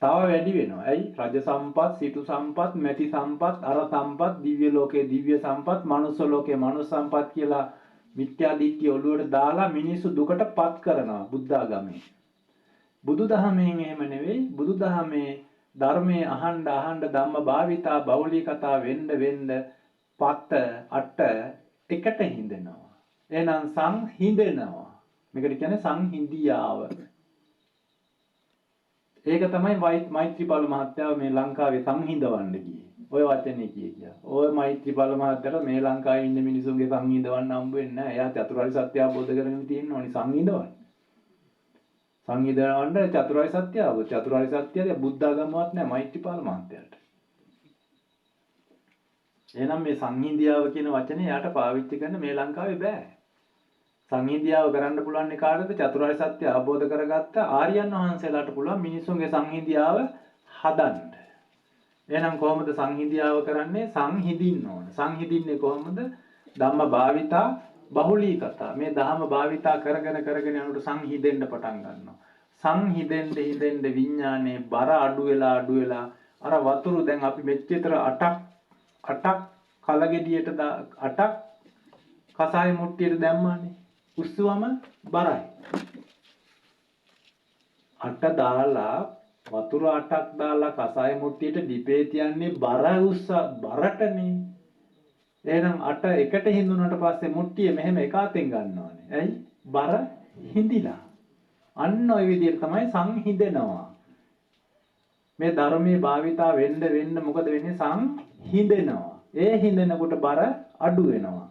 තව වැඩි වෙනවා. ඇයි? රජ සම්පත්, සිටු සම්පත්, මැටි සම්පත්, අර සම්පත්, දිව්‍ය ලෝකේ දිව්‍ය සම්පත්, මනුස්ස ලෝකේ මනුස්ස සම්පත් කියලා මිත්‍යා දිට්ඨිය ඔළුවට දාලා මිනිස්සු දුකටපත් කරනවා බුද්ධාගමේ. බුදුදහමෙන් එහෙම නෙවෙයි. බුදුදහමේ ධර්මයේ අහන්න ධම්ම භාවිතා බෞලී කතා වෙන්න පත අට එකට හිඳෙනවා. එහෙනම් සංහිඳෙනවා. මේකට කියන්නේ සංහිඳියාව. ඒක තමයි මෛත්‍රීපාල මහත්තයා මේ ලංකාවේ සංහිඳවන්න ගියේ. ඔය වචනේ කිය. ඔය මෛත්‍රීපාල මහත්තයාට මේ ලංකාවේ ඉන්න මිනිසුන්ගේ සංහිඳවන්න හම්බ වෙන්නේ නැහැ. එයා චතුරාර්ය සත්‍ය අවබෝධ කරගෙන තියෙනෝනි සංහිඳවන්න. සංහිඳවන්න චතුරාර්ය සත්‍ය අවබෝධ. චතුරාර්ය සත්‍යය බුද්ධ ආගමවත් නැහැ මෛත්‍රීපාල මහත්තයාට. එහෙනම් මේ සංහිඳියාව කියන වචනේ යාට පාවිච්චි කරන්න මේ ලංකාවේ බෑ. සංහිඳියාව කරන්න පුළුවන් ඒ කාටද? චතුරාර්ය සත්‍ය අවබෝධ කරගත්ත ආර්යයන් වහන්සේලාට පුළුවන් මිනිසුන්ගේ සංහිඳියාව හදන්න. එහෙනම් කොහොමද සංහිඳියාව කරන්නේ? සංහිඳින්න ඕන. සංහිඳින්නේ කොහොමද? ධම්ම භාවිතා බහුලීකතා. මේ ධම්ම භාවිතා කරගෙන යනකොට සංහිඳෙන්න පටන් ගන්නවා. සංහිඳෙන්න විඥානේ බර අඩු වෙලා අර වතුර දැන් අපි මෙච්චර 8ක් කලගෙඩියට 8ක් කසාය මුට්ටියට දැම්මානේ. උස්සුවම බරයි. 8 දාලා වතුර 8ක් දාලා කසාය මුට්ටියට ඩිපේ තියන්නේ බරටනේ. එහෙනම් 8 එකට හිඳුනට පස්සේ මුට්ටිය මෙහෙම එක අතෙන් ගන්නවානේ. ඇයි? බර හිඳිලා. අන්න ওই විදිහට තමයි සංහිඳෙනවා. මේ ධර්මයේ භාවිතා වෙන්න මොකද වෙන්නේ? සංහිඳෙනවා. ඒ හිඳෙනකොට බර අඩු වෙනවා.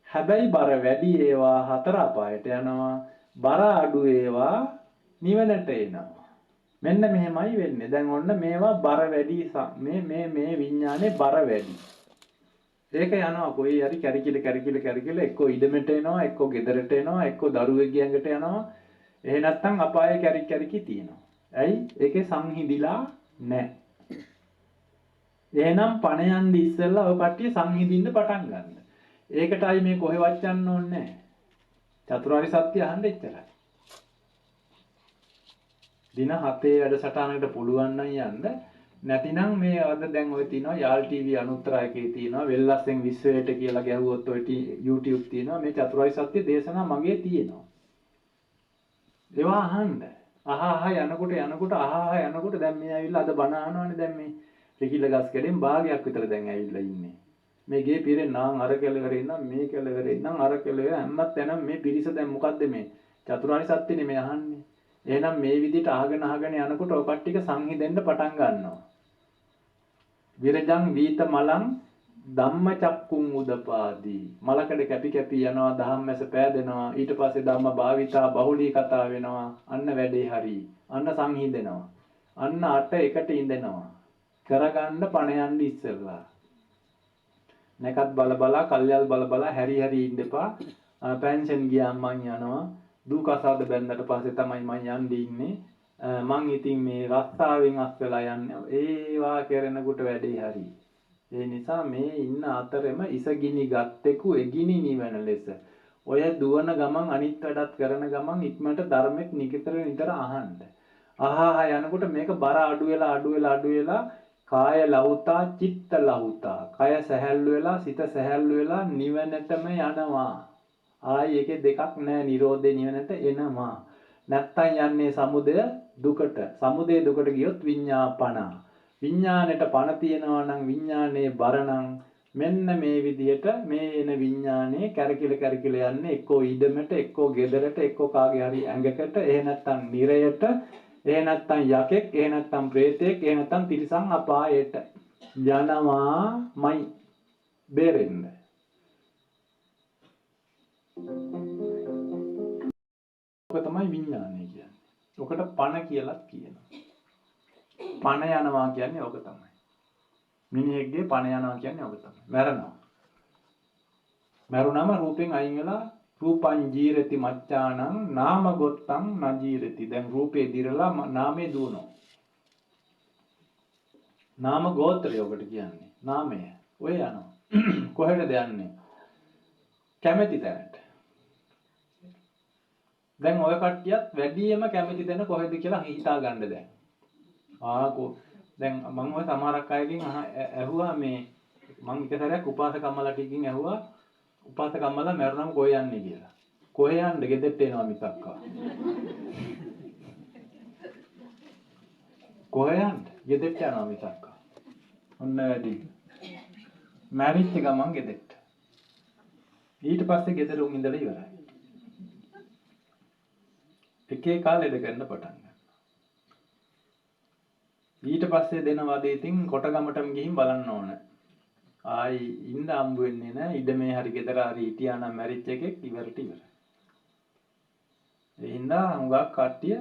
හැබැයි බර වැඩි ඒවා හතර අපායට යනවා. බර අඩු ඒවා නිවනට එනවා. මෙන්න මෙහෙමයි වෙන්නේ. දැන් ඔන්න මේවා බර වැඩි මේ විඥානේ බර වැඩි. ඒක යනවා කොයි හරි කැරිකිල එක්කෝ ඉඩමට එනවා, එක්කෝ ගෙදරට එනවා, එක්කෝ දරුවෙක්ගේ ඇඟට යනවා. එහෙ නැත්නම් අපායේ කැරිකි තියෙනවා. ඇයි? ඒකේ සංහිඳිලා නැහැ. එහෙනම් පණ යන්න ඉස්සෙල්ලා ඔය කට්ටිය සංහිඳින්න පටන් ගන්න. ඒකටයි මේ කොහෙවත් යන්න ඕනේ නැහැ. චතුරාර්ය සත්‍ය අහන්න එච්චරයි. දින 7 වැඩසටහනකට පුළුවන් නම් යන්න. නැතිනම් මේ අද දැන් ඔය තියෙනවා යාල් ටීවී අනුත්තර එකේ තියෙනවා වෙල්ලස්සෙන් විශ්වයට කියලා ගැහුවොත් ඔය YouTube තියෙනවා මේ චතුරාර්ය සත්‍ය දේශනා මගේ තියෙනවා. ඒවා අහන්න. යනකොට දැන් මේ ඇවිල්ලා අද බණ අහනවානේ දැන් මේ රිකිල ගස් කැඩෙන් භාගයක් විතර දැන් ඇවිල්ලා ඉන්නේ. මේ ගේ පිරෙන් නාන් අර කෙලවර ඉන්නම් මේ කෙලවර ඉන්නම් අර කෙලවර හැමත් එනම් මේ පිරිස දැන් මොකද්ද මේ චතුරාර්ය සත්‍යනේ මේ අහන්නේ. එහෙනම් මේ විදිහට අහගෙන යනකොට ඔය කට්ටියක සංහිඳෙන්න පටන් ගන්නවා. විරජං වීත මලං ධම්මචක්කුං උදපාදී. මලකඩ කැපි යනවා ධම්මැස පෑදෙනවා. ඊට පස්සේ ධම්ම භාවිතා බහුලී කතා වෙනවා. අන්න වැඩේ හරි. අන්න සංහිඳෙනවා. අන්න 8 එකට ඉඳෙනවා. කරගන්න පණ යන්න ඉස්සෙල්ලා. නැකත් බල කල්යල් බල හැරි ඉන්න එපා. පෙන්ෂන් ගියාම මං යනවා. දූ කසාද බැන්දට පස්සේ තමයි මං යන්නේ ඉන්නේ. මං ඉතින් මේ රස්සාවෙන් අස් වෙලා යන්නේ. ඒවා කරනකොට වැඩේ හරි. ඒ නිසා මේ ඉන්න අතරෙම ඉසගිනි ගත්තෙකු එගිනි නිවන ලෙස. ඔය දුවන ගමන් අනිත් වැඩත් කරන ගමන් ඉක්මනට ධර්මෙත් නිතර අහන්න. යනකොට මේක බර අඩු වෙලා කාය ලහුතා චිත්ත ලහුතා. කය සැහැල්ලු වෙලා සිත සැහැල්ලු වෙලා නිවනටම යනවා. ආයි එකේ දෙකක් නෑ. නිරෝධේ නිවනට එනවා. නැත්තම් යන්නේ සමුදය දුකට. සමුදය දුකට ගියොත් විඤ්ඤාපණ. විඤ්ඤාණයට පණ තියනවා නම් විඤ්ඤාණයේ බර නම් මෙන්න මේ විදිහට මේ එන විඤ්ඤාණය කැරකිල යන්නේ එක්කෝ ඉඩමට, එක්කෝ ගෙදරට, එක්කෝ කාගේ හරි ඇඟකට, එහෙ නැත්තම් නිරයට, එහෙ නැත්තම් යකෙක්, එහෙ නැත්තම් ප්‍රේතෙක්, එහෙ නැත්තම් තිරිසන් අපායට යනවාමයි බේරෙන්න. ඔක තමයි විඥානය කියන්නේ. ඔකට පණ කියලා කියනවා. පණ යනවා කියන්නේ ඔක තමයි. මිනිහෙක්ගේ පණ යනවා කියන්නේ ඔක තමයි. මැරෙනවා. මැරුණම රූපෙන් අයින් වෙලා රූපං ජීරති මච්ඡානං නාම ගොත්තං නජීරති. දැන් රූපේ දිරලා නාමේ දුවනවා. නාම ගෝත්‍රය ඔකට කියන්නේ. නාමය. ඔය යනවා. කොහෙටද යන්නේ? කැමැති තැනට. දැන් ඔය කට්ටියත් වැඩියෙන්ම කැමති දෙන කොහෙද කියලා හිතා ගන්න දැන්. දැන් මම ඔය සමහරක් අයගෙන් ඇහුවා මේ මම එක සැරයක් උපාසකම්මලා ටිකකින් ඇහුවා උපාසකම්මලා මැරුණම කොහෙ යන්නේ කියලා. කොහෙ යන්න ගෙදෙට්ට එනවා මිසක්කා. කොහෙ යන්න ගෙදෙට්ට යනවා මිසක්කා. ඔන්න වැඩි. මැරිච්ච ගමන් ගෙදෙට්ට. ඊට පස්සේ ගෙදර උන් ඉඳලා ඉවරයි. එකේ කාලෙද ගන්න පටන් ගන්නවා. ඊට පස්සේ දෙන වදේ ඉතින් කොටගමටම ගිහින් බලන්න ඕන. ආයි ඉන්න හම්බ වෙන්නේ නැහැ. ඉඩ මේ හරි ගෙදර හරි හිටියා නම් මැරිච් එකෙක් ඉවරට ඉවරයි. ඒ හින්දා හුඟක් කට්ටිය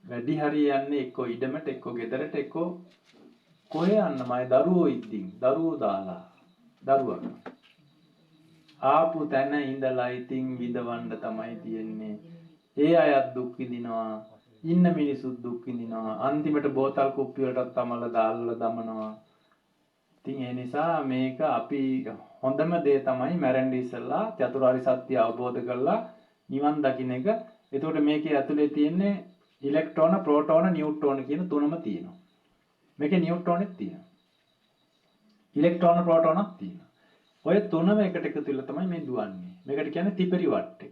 වැඩි හරිය යන්නේ එක්ක ඉඩමට එක්ක ගෙදරට එක්ක කොහේ යන්නමයි දරුවෝ ඉද්දින් දරුවෝ දාලා දරුවා ආපු තැන ඉඳලා ඉතින් විඳවන්න තමයි තියෙන්නේ. ඒ අයත් දුක් විඳිනවා. ඉන්න මිනිස්සුත් දුක් විඳිනවා. අන්තිමට බෝතල් කුප්පි වලටත් තමල දාලා දමනවා. ඉතින් ඒ නිසා මේක අපි හොඳම දේ තමයි මැරෙන්න ඉස්සෙල්ලා චතුරාර්ය සත්‍ය අවබෝධ කරලා නිවන් දකින්න එක. එතකොට මේකේ ඇතුලේ තියෙන්නේ ඉලෙක්ට්‍රෝන, ප්‍රෝටෝන, නියුට්‍රෝන කියන තුනම තියෙනවා. මේකේ නියුට්‍රෝනෙත් තියෙනවා. ඉලෙක්ට්‍රෝන, ප්‍රෝටෝනක් තියෙනවා. ඔය තුනම එකට එකතු වෙලා තමයි මේ දුවන්නේ. මේකට කියන්නේ ත්‍රිපරි වට්ටය.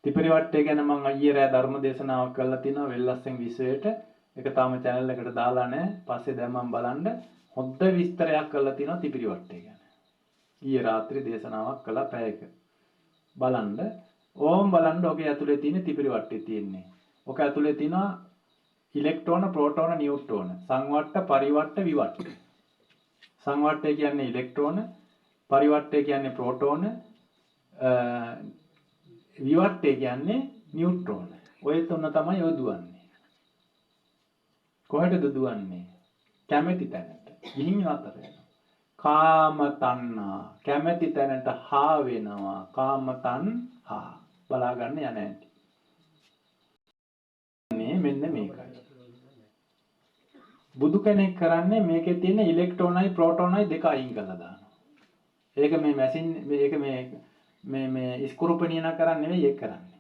ත්‍රිපරි වට්ටය ගැන මම අයියේ රෑ ධර්ම දේශනාවක් කරලා තිනවා වෙල්ලස්සෙන් විශ්වයට. ඒක තාම channel එකට දාලා නැහැ. පස්සේ දැන් මම බලන්න හොඳ විස්තරයක් කරලා තිනවා ත්‍රිපරි වට්ටය ගැන. ඊයේ රාත්‍රී දේශනාවක් කළා පැයක. බලන්න ඕම් බලන්න ඔකේ ඇතුලේ තියෙන ත්‍රිපරි වට්ටය තියෙන්නේ. ඔක ඇතුලේ තියෙනවා ඉලෙක්ට්‍රෝන, ප්‍රෝටෝන, නියුට්‍රෝන, සංවට්ට, පරිවට්ට, විවට්ට. සංවට්ටය කියන්නේ ඉලෙක්ට්‍රෝන, පරිවට්ටය කියන්නේ ප්‍රෝටෝන, විවට්ටය කියන්නේ නියුට්‍රෝන. ඔය තුන තමයි ඔය දුවන්නේ. කොහෙටද දුවන්නේ? කැමැති තැනට. ගිහින් නතර වෙනවා. කාම තණ්හා කැමැති තැනට හා වෙනවා. කාම තණ්හා බලා ගන්න යන්නේ නැති. මෙන්න මේකයි. බුදු කෙනෙක් කරන්නේ මේකේ තියෙන ඉලෙක්ට්‍රෝනයි ප්‍රෝටෝනයි දෙක අයින් කරලා දානවා. ඒක මේ මැෂින් මේක මේ ස්ක්‍රූපණියන කරන්නේ නෙවෙයි ඒක කරන්නේ.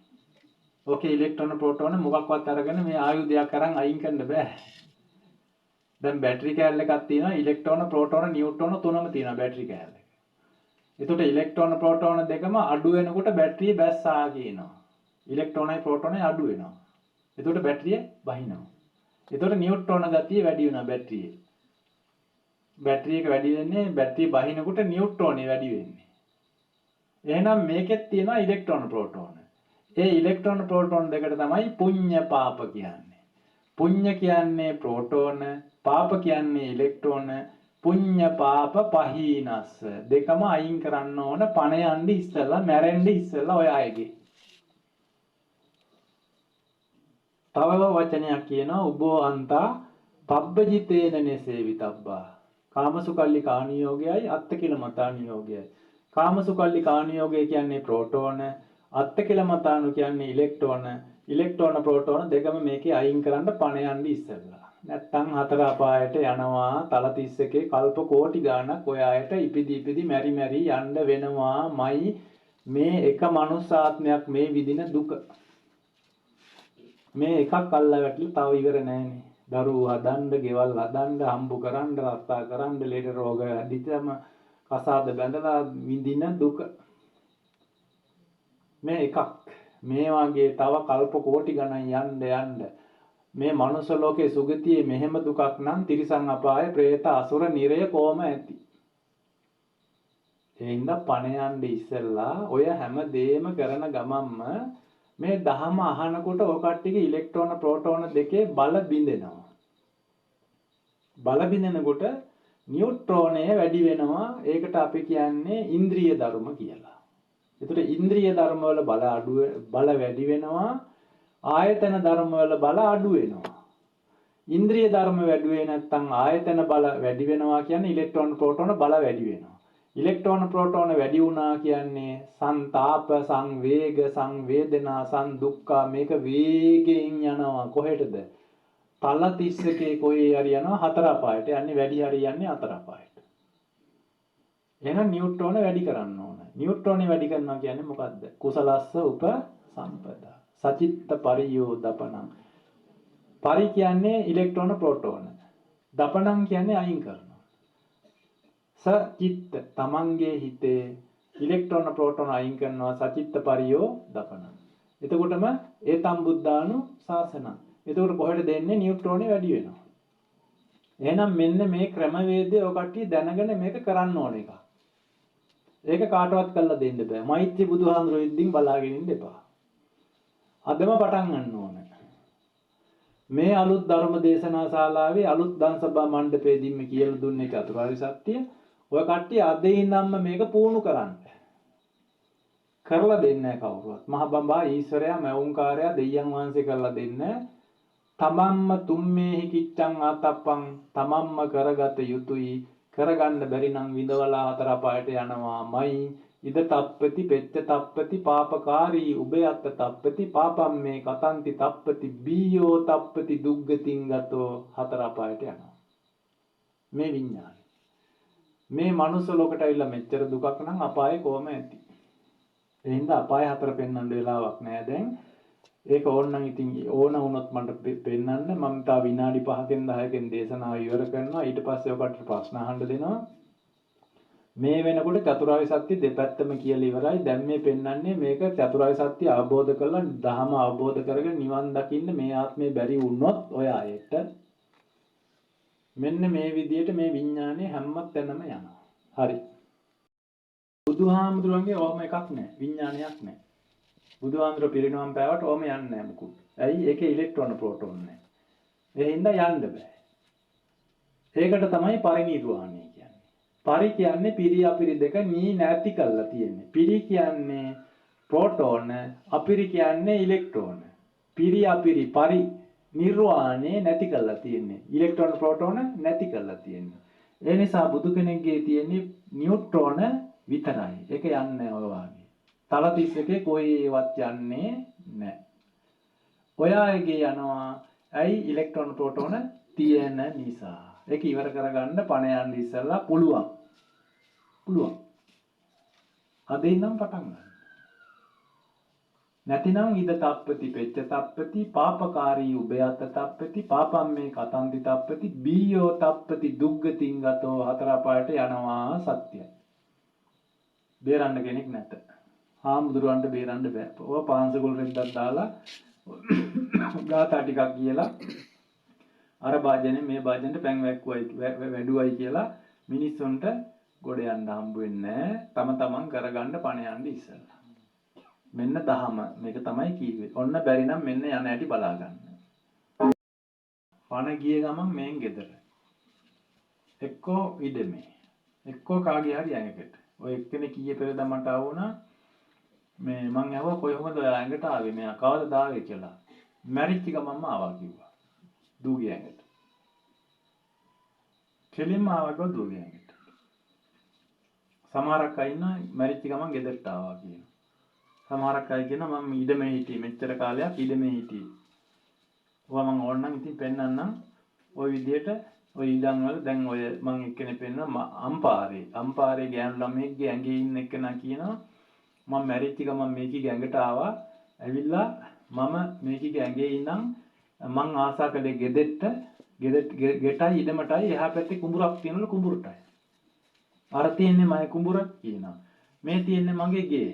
ඕකේ ඉලෙක්ට්‍රෝන ප්‍රෝටෝන මොකක්වත් අරගෙන මේ ආයුධයක් අරන් අයින් කරන්න බෑ. දැන් බැටරි කෑල්ල එකක් තියෙනවා ඉලෙක්ට්‍රෝන ප්‍රෝටෝන නියුට්‍රෝන තුනම තියෙනවා බැටරි කෑල්ල එක. එතකොට ඉලෙක්ට්‍රෝන ප්‍රෝටෝන දෙකම අඩු වෙනකොට බැටරිය බැස්සා කියනවා. ඉලෙක්ට්‍රෝනයි ප්‍රෝටෝනයි අඩු වෙනවා. එතකොට බැටරිය බහිනවා. එතකොට නියුට්‍රෝන ගතිය වැඩි වෙනවා බැටරියේ. බැටරි එක වැඩි වෙන්නේ බැටරිය බහිනකොට නියුට්‍රෝනේ වැඩි වෙන්නේ. එහෙනම් මේකෙත් තියෙනවා ඉලෙක්ට්‍රෝන ප්‍රෝටෝන. ඒ ඉලෙක්ට්‍රෝන ප්‍රෝටෝන දෙකට තමයි පුඤ්ඤ පාප කියන්නේ. පුඤ්ඤ කියන්නේ ප්‍රෝටෝන, පාප කියන්නේ ඉලෙක්ට්‍රෝන. පුඤ්ඤ පාප පහීනස්ස දෙකම අයින් කරන්න ඕන පණ යන්න ඉස්සෙල්ලා මැරෙන්න ඉස්සෙල්ලා ඔය අයගේ. තව වචනයක් කියනවා උබෝ අන්තා පබ්බජිතේන නසේවිතබ්බා. කාමසුකල්ලි කානියෝගයයි අත්තකිලමතානියෝගයයි. කාමසුකල්ලි කානියෝගය කියන්නේ ප්‍රෝටෝන, අත්තකිලමතානු කියන්නේ ඉලෙක්ට්‍රෝන. ඉලෙක්ට්‍රෝන ප්‍රෝටෝන දෙකම මේකේ අයින් කරන්න පණ යන්න ඉස්සෙල්ලා. නැත්තම් හතර අපායට යනවා තල 31 කල්ප කෝටි ගාණක් ඔය අයට ඉපිදි මැරි යන්න වෙනවාමයි මේ එක මනුස්ස ආත්මයක් මේ විදින දුක. මේ එකක් අල්ලා වැටලා තව ඉවර නෑනේ. දරුවෝ හදන්න, ගෙවල් හදන්න, හම්බ කරන්න, රස්සා කරන්න, ලෙඩ රෝග ඇදිතම කසාද බැඳලා විඳින දුක. මේ එකක්. මේ වගේ තව කල්ප කෝටි ගණන් යන්න මේ මනුස්ස ලෝකේ සුගතියේ මෙහෙම දුකක් නම් තිරිසන් අපාය, പ്രേත, අසුර, නිරය කොහොම ඇති. ඒ හින්දා පණ යන්න ඉස්සෙල්ලා ඔය හැම දෙයක්ම කරන ගමන්ම මේ දහම අහනකොට ඔය කට්ටියගේ ඉලෙක්ට්‍රෝන ප්‍රෝටෝන දෙකේ බල බිඳෙනවා. බල බිඳෙනකොට නියුට්‍රෝනය වැඩි වෙනවා. ඒකට අපි කියන්නේ ඉන්ද්‍රිය ධර්ම කියලා. ඒතර ඉන්ද්‍රිය ධර්ම වල බල වැඩි වෙනවා. ආයතන ධර්ම වල බල අඩු වෙනවා. ඉන්ද්‍රිය ධර්ම වැඩි වෙන්නේ නැත්නම් ආයතන බල වැඩි වෙනවා කියන්නේ ඉලෙක්ට්‍රෝන ප්‍රෝටෝන බල වැඩි වෙනවා. ඉලෙක්ට්‍රෝන ප්‍රෝටෝන වැඩි වුණා කියන්නේ සංතාප, සංවේග, සංවේදනා, සංදුක්ඛ මේක වේගයෙන් යනවා කොහෙටද? තල 31 කොහේ හරි යනවා හතර අපායට. යන්නේ වැඩි හරි යන්නේ හතර අපායට. එහෙනම් නියුට්‍රෝන වැඩි කරන්න ඕන. නියුට්‍රෝනේ වැඩි කරනවා කියන්නේ මොකද්ද? කුසලස්ස උප සම්පදා. සචිත්ත පරියෝ දපනං. පරි කියන්නේ ඉලෙක්ට්‍රෝන ප්‍රෝටෝන. දපනං කියන්නේ අයින් කරනවා. සචිත්ත තමන්ගේ හිතේ ඉලෙක්ට්‍රෝන ප්‍රෝටෝන අයින් කරනවා සචිත්ත පරියෝ දපනං. එතකොටම ඒතම් බුද්ධානු ශාසනං. එතකොට කොහෙද දෙන්නේ නියුට්‍රෝනේ වැඩි වෙනවා. එහෙනම් මෙන්න මේ ක්‍රමවේදය ඔය කට්ටිය දැනගෙන මේක කරන්න ඕන එක. ඒක කාටවත් කරලා දෙන්න බෑ. මෛත්‍රී බුදුහාඳුරෝ ඉද්දින් බලාගෙන ඉන්න එපා. අදම පටන් ගන්න ඕන. මේ අලුත් ධර්ම දේශනා ශාලාවේ අලුත් දන්සභා මණ්ඩපයේදීම කියලා දුන්නේ චතුරාර්ය සත්‍ය. ඔය කට්ටිය අද ඉඳන්ම මේක පුහුණු කරන්න. කරලා දෙන්නේ නැහැ කවුරුවත්. මහ බඹා ඊශ්වරයා මෞංකාරයා දෙවියන් වහන්සේ කරලා දෙන්නේ. තමන්ම තුම්මේහි කිච්ඡං ආතප්පං තමන්ම කරගත යුතුයි. කරගන්න බැරි නම් විඳවලා හතර පායට යනවාමයි. ඉද තප්පති පෙච්ච තප්පති පාපකාරී උභයත්ත තප්පති පාපම් මේ කතන්ති තප්පති බීයෝ තප්පති දුග්ගතින් ගතෝ හතර පායට යනවා. මේ විඥානය. මේ මනුස්ස ලෝකයට ඇවිල්ලා මෙච්චර දුකක් නම් අපායේ කොහොම ඇති? ඒ හින්දා අපාය හතර පෙන්වන්න වෙලාවක් නෑ දැන්. ඒක ඕනනම් ඉතින් ඕන වුණොත් මට පෙන්වන්න. මම තා විනාඩි 5කින් 10කින් දේශනාව ඉවර කරනවා. ඊට පස්සේ ඔකට ප්‍රශ්න අහන්න දෙනවා. මේ වෙනකොට චතුරාර්ය සත්‍ය දෙපැත්තම කියලා ඉවරයි. දැන් මේ පෙන්වන්නේ මේක චතුරාර්ය සත්‍ය අවබෝධ කරලා ධහම අවබෝධ කරගෙන නිවන් දකින්න මේ ආත්මේ බැරි වුණොත් ඔය ආයෙත් මෙන්න මේ විදියට මේ විඥානේ හැම තැනම යනවා. හරි. බුදුහාමුදුරන්ගේ ඕම එකක් නැහැ. විඥානයක් නැහැ. බුදුහාමුදුර පිරිනවම් පෑවට ඕම යන්නේ නැහැ මුකුත්. ඇයි? ඒකේ ඉලෙක්ට්‍රෝන ප්‍රෝටෝන නැහැ. ඒ හින්දා යන්න බෑ. ඒකට තමයි පරිණිරවාණය කියන්නේ. පරි කියන්නේ පිරි අපිරි දෙක නී නැති කරලා තියෙන්නේ. පිරි කියන්නේ ප්‍රෝටෝන, අපිරි කියන්නේ ඉලෙක්ට්‍රෝන. පිරි අපිරි පරි නිර්වාණය නැති කරලා තියෙන්නේ. ඉලෙක්ට්‍රෝන ප්‍රෝටෝන නැති කරලා තියෙන්නේ. ඒ නිසා බුදු කෙනෙක්ගේ තියෙන්නේ නියුට්‍රෝන විතරයි. ඒක යන්නේ ඔය වාගේ. තල 31 කොහේවත් යන්නේ නැහැ. ඔයාගේ යනවා. ඇයි? ඉලෙක්ට්‍රෝන ප්‍රෝටෝන තියෙන නිසා. ඒක ඉවර කරගන්න පණ යන්න ඉස්සෙල්ලා පුළුවන්. අද ඉඳන් පටන් ගන්න. නැතිනම් ඉද තප්පති පෙච්ච තප්පති පාපකාරී උභයත තප්පති පාපම් මේ කතන්ති තප්පති බීයෝ තප්පති දුග්ගතින් ගතෝ හතර පායට යනවා සත්‍යයි. බේරන්න කෙනෙක් නැත. හාමුදුරුවන්ට බේරන්න බෑ. ඔය පාංශකුල් රෙද්දක් දාලා ගාථා ටිකක් කියලා අර වාජනේ මේ වාජනෙට පැන් වැඩුවයි කියලා මිනිස්සුන්ට ගොඩ යන්න හම්බ වෙන්නේ තම තමන් කරගන්න පණ යන්න ඉස්සෙල්ලා. මෙන්න දහම මේක තමයි කීවේ. ඔන්න බැරි නම් මෙන්න යන හැටි බලා ගන්න. පණ ගිය ගමන් මෙන් ගෙදර. එක්කෝ ඉඩමේ. එක්කෝ කාගේ හරි ඇඟකට. ඔය එක්කෙනෙක් කීයේ පෙරද මට ආවුණා. මේ මං ඇහුවා කොහොමද ඇඟට ආවේ මෙයා කවදද ආවේ කියලා. මැරිච්ච ගමන්ම ආවා කිව්වා. දූගේ ඇඟට. කෙලින්ම ආවා දූගේ ඇඟට. සමහරක් අය ඉන්නවා මැරිච්ච ගමන් ගෙදරට ආවා කියනවා. සමහරක් අය කියනවා මම ඉඩමේ හිටියේ මෙච්චර කාලයක් ඉඩමේ හිටියේ. ඔවා මම ඕනනම් ඉතින් පෙන්නන්නම් ওই විදියට ඔය ඉඩම් වල දැන් ඔය මම එක්කෙනෙක් පෙන්නවා අම්පාරේ ගෑනු ළමයෙක්ගේ ඇඟේ ඉන්න එක්කෙනා කියනවා මම මැරිච්ච ගමන් මේකීගේ ඇඟට ආවා. ඇවිල්ලා මම මේකීගේ ඇඟේ ඉන්නම් මං ආසා කළේ ගෙටයි ඉඩමටයි එහා පැත්තේ කුඹුරක් තියෙනවලු කුඹුරටයි. අර තියෙන්නේ මගේ කුඹුර කියනවා. මේ තියෙන්නේ මගේ ගේ.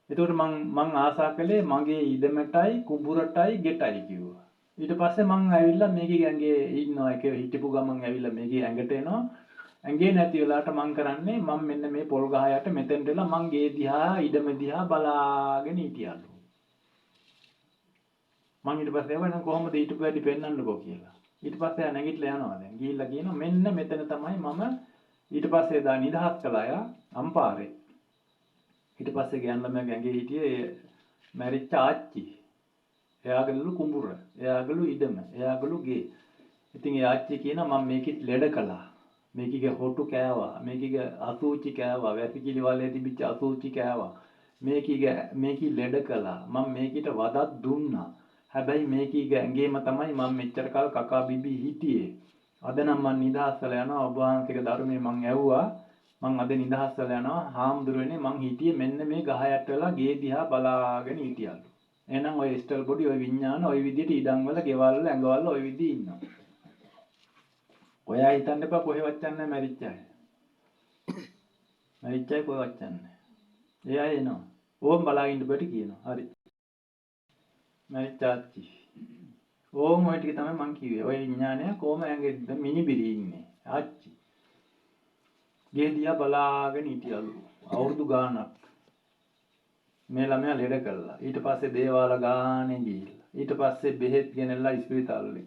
එතකොට මං ආසා කළේ මගේ ඉඩමටයි කුඹුරටයි ගෙටයි කිව්වා. ඊට පස්සේ මං ඇවිල්ලා මේකේ ඇඟේ ඉන්නවා ඒක හිටපු ගමන් ඇවිල්ලා මේකේ ඇඟට එනවා. ඇඟේ නැති වෙලාවට මං කරන්නේ මම මෙන්න මේ පොල් ගහ යට මෙතෙන්ට එලා මං ගේ දිහා ඉඩම දිහා බලාගෙන හිටියලු. මං ඊට පස්සේ එවනම් කොහොමද ඊට වැඩි පෙන්වන්නකෝ කියලා. ඊට පස්සේ ආ නැගිටලා යනවා දැන්. ගිහිල්ලා කියනවා මෙන්න මෙතන තමයි මම ඊට පස්සේ දා නිදහස් කළා යා අම්පාරේ. ඊට පස්සේ ගෑන් ළමයා ගඟේ හිටියේ මැරිච්ච ආච්චි. එයාගලු කුඹුර, එයාගලු ඉඩම, එයාගලු ගේ. ඉතින් ඒ ආච්චි කියනවා මම මේකෙත් ලෙඩ කළා. මේකීගේ හොටු කෑවා, මේකීගේ අසූචි කෑවා, වැසිකිලි වලේ තිබිච්ච අසූචි කෑවා. මේකී ලෙඩ කළා. මම මේකිට වදක් දුන්නා. හැබැයි මේකීගේ ඇඟේම තමයි මම මෙච්චර කාල කකා බිබී හිටියේ. අද නම් මම නිදහස් වෙලා යනවා. ඔබ වහන්සේගේ ධර්මයේ මම ඇහුවා. මං අද නිදහස් වෙලා යනවා. හාමුදුරුවනේ මං හිටියේ මෙන්න මේ ගහ යට වෙලා ගේ දිහා බලාගෙන හිටියලු. එහෙනම් ඔය ස්ටල් බොඩි ඔය විඥාන ඔය විදිහට ඉඩම් වල, ගෙවල් වල, ඇඟවල ඔය විදිහේ ඉන්නවා. ඔයා හිතන්න එපා කොහෙවත් යන්නේ මැරිච්ච අය. මැරිච්ච අය කොහෙවත් යන්නේ. ඒ අය එනවා. ඕම් බලාගෙන ඉන්න බැටි කියනවා. හරි. මැරිච්ච ආච්චි. ඕම් ඔය ටික තමයි මං කිව්වේ. ඔය විඥානය කොහොම ඇඟෙද්ද මිනිබිරි ඉන්නේ. ආච්චි. ගේ දිහා බලාගෙන හිටියලු. අවුරුදු ගාණක්. මේ ළමයා ලෙඩ කළා. ඊට පස්සේ දේවාල ගානේ ගිහිල්ලා. ඊට පස්සේ බෙහෙත් ගෙනල්ලා ඉස්පිරිතාලේ.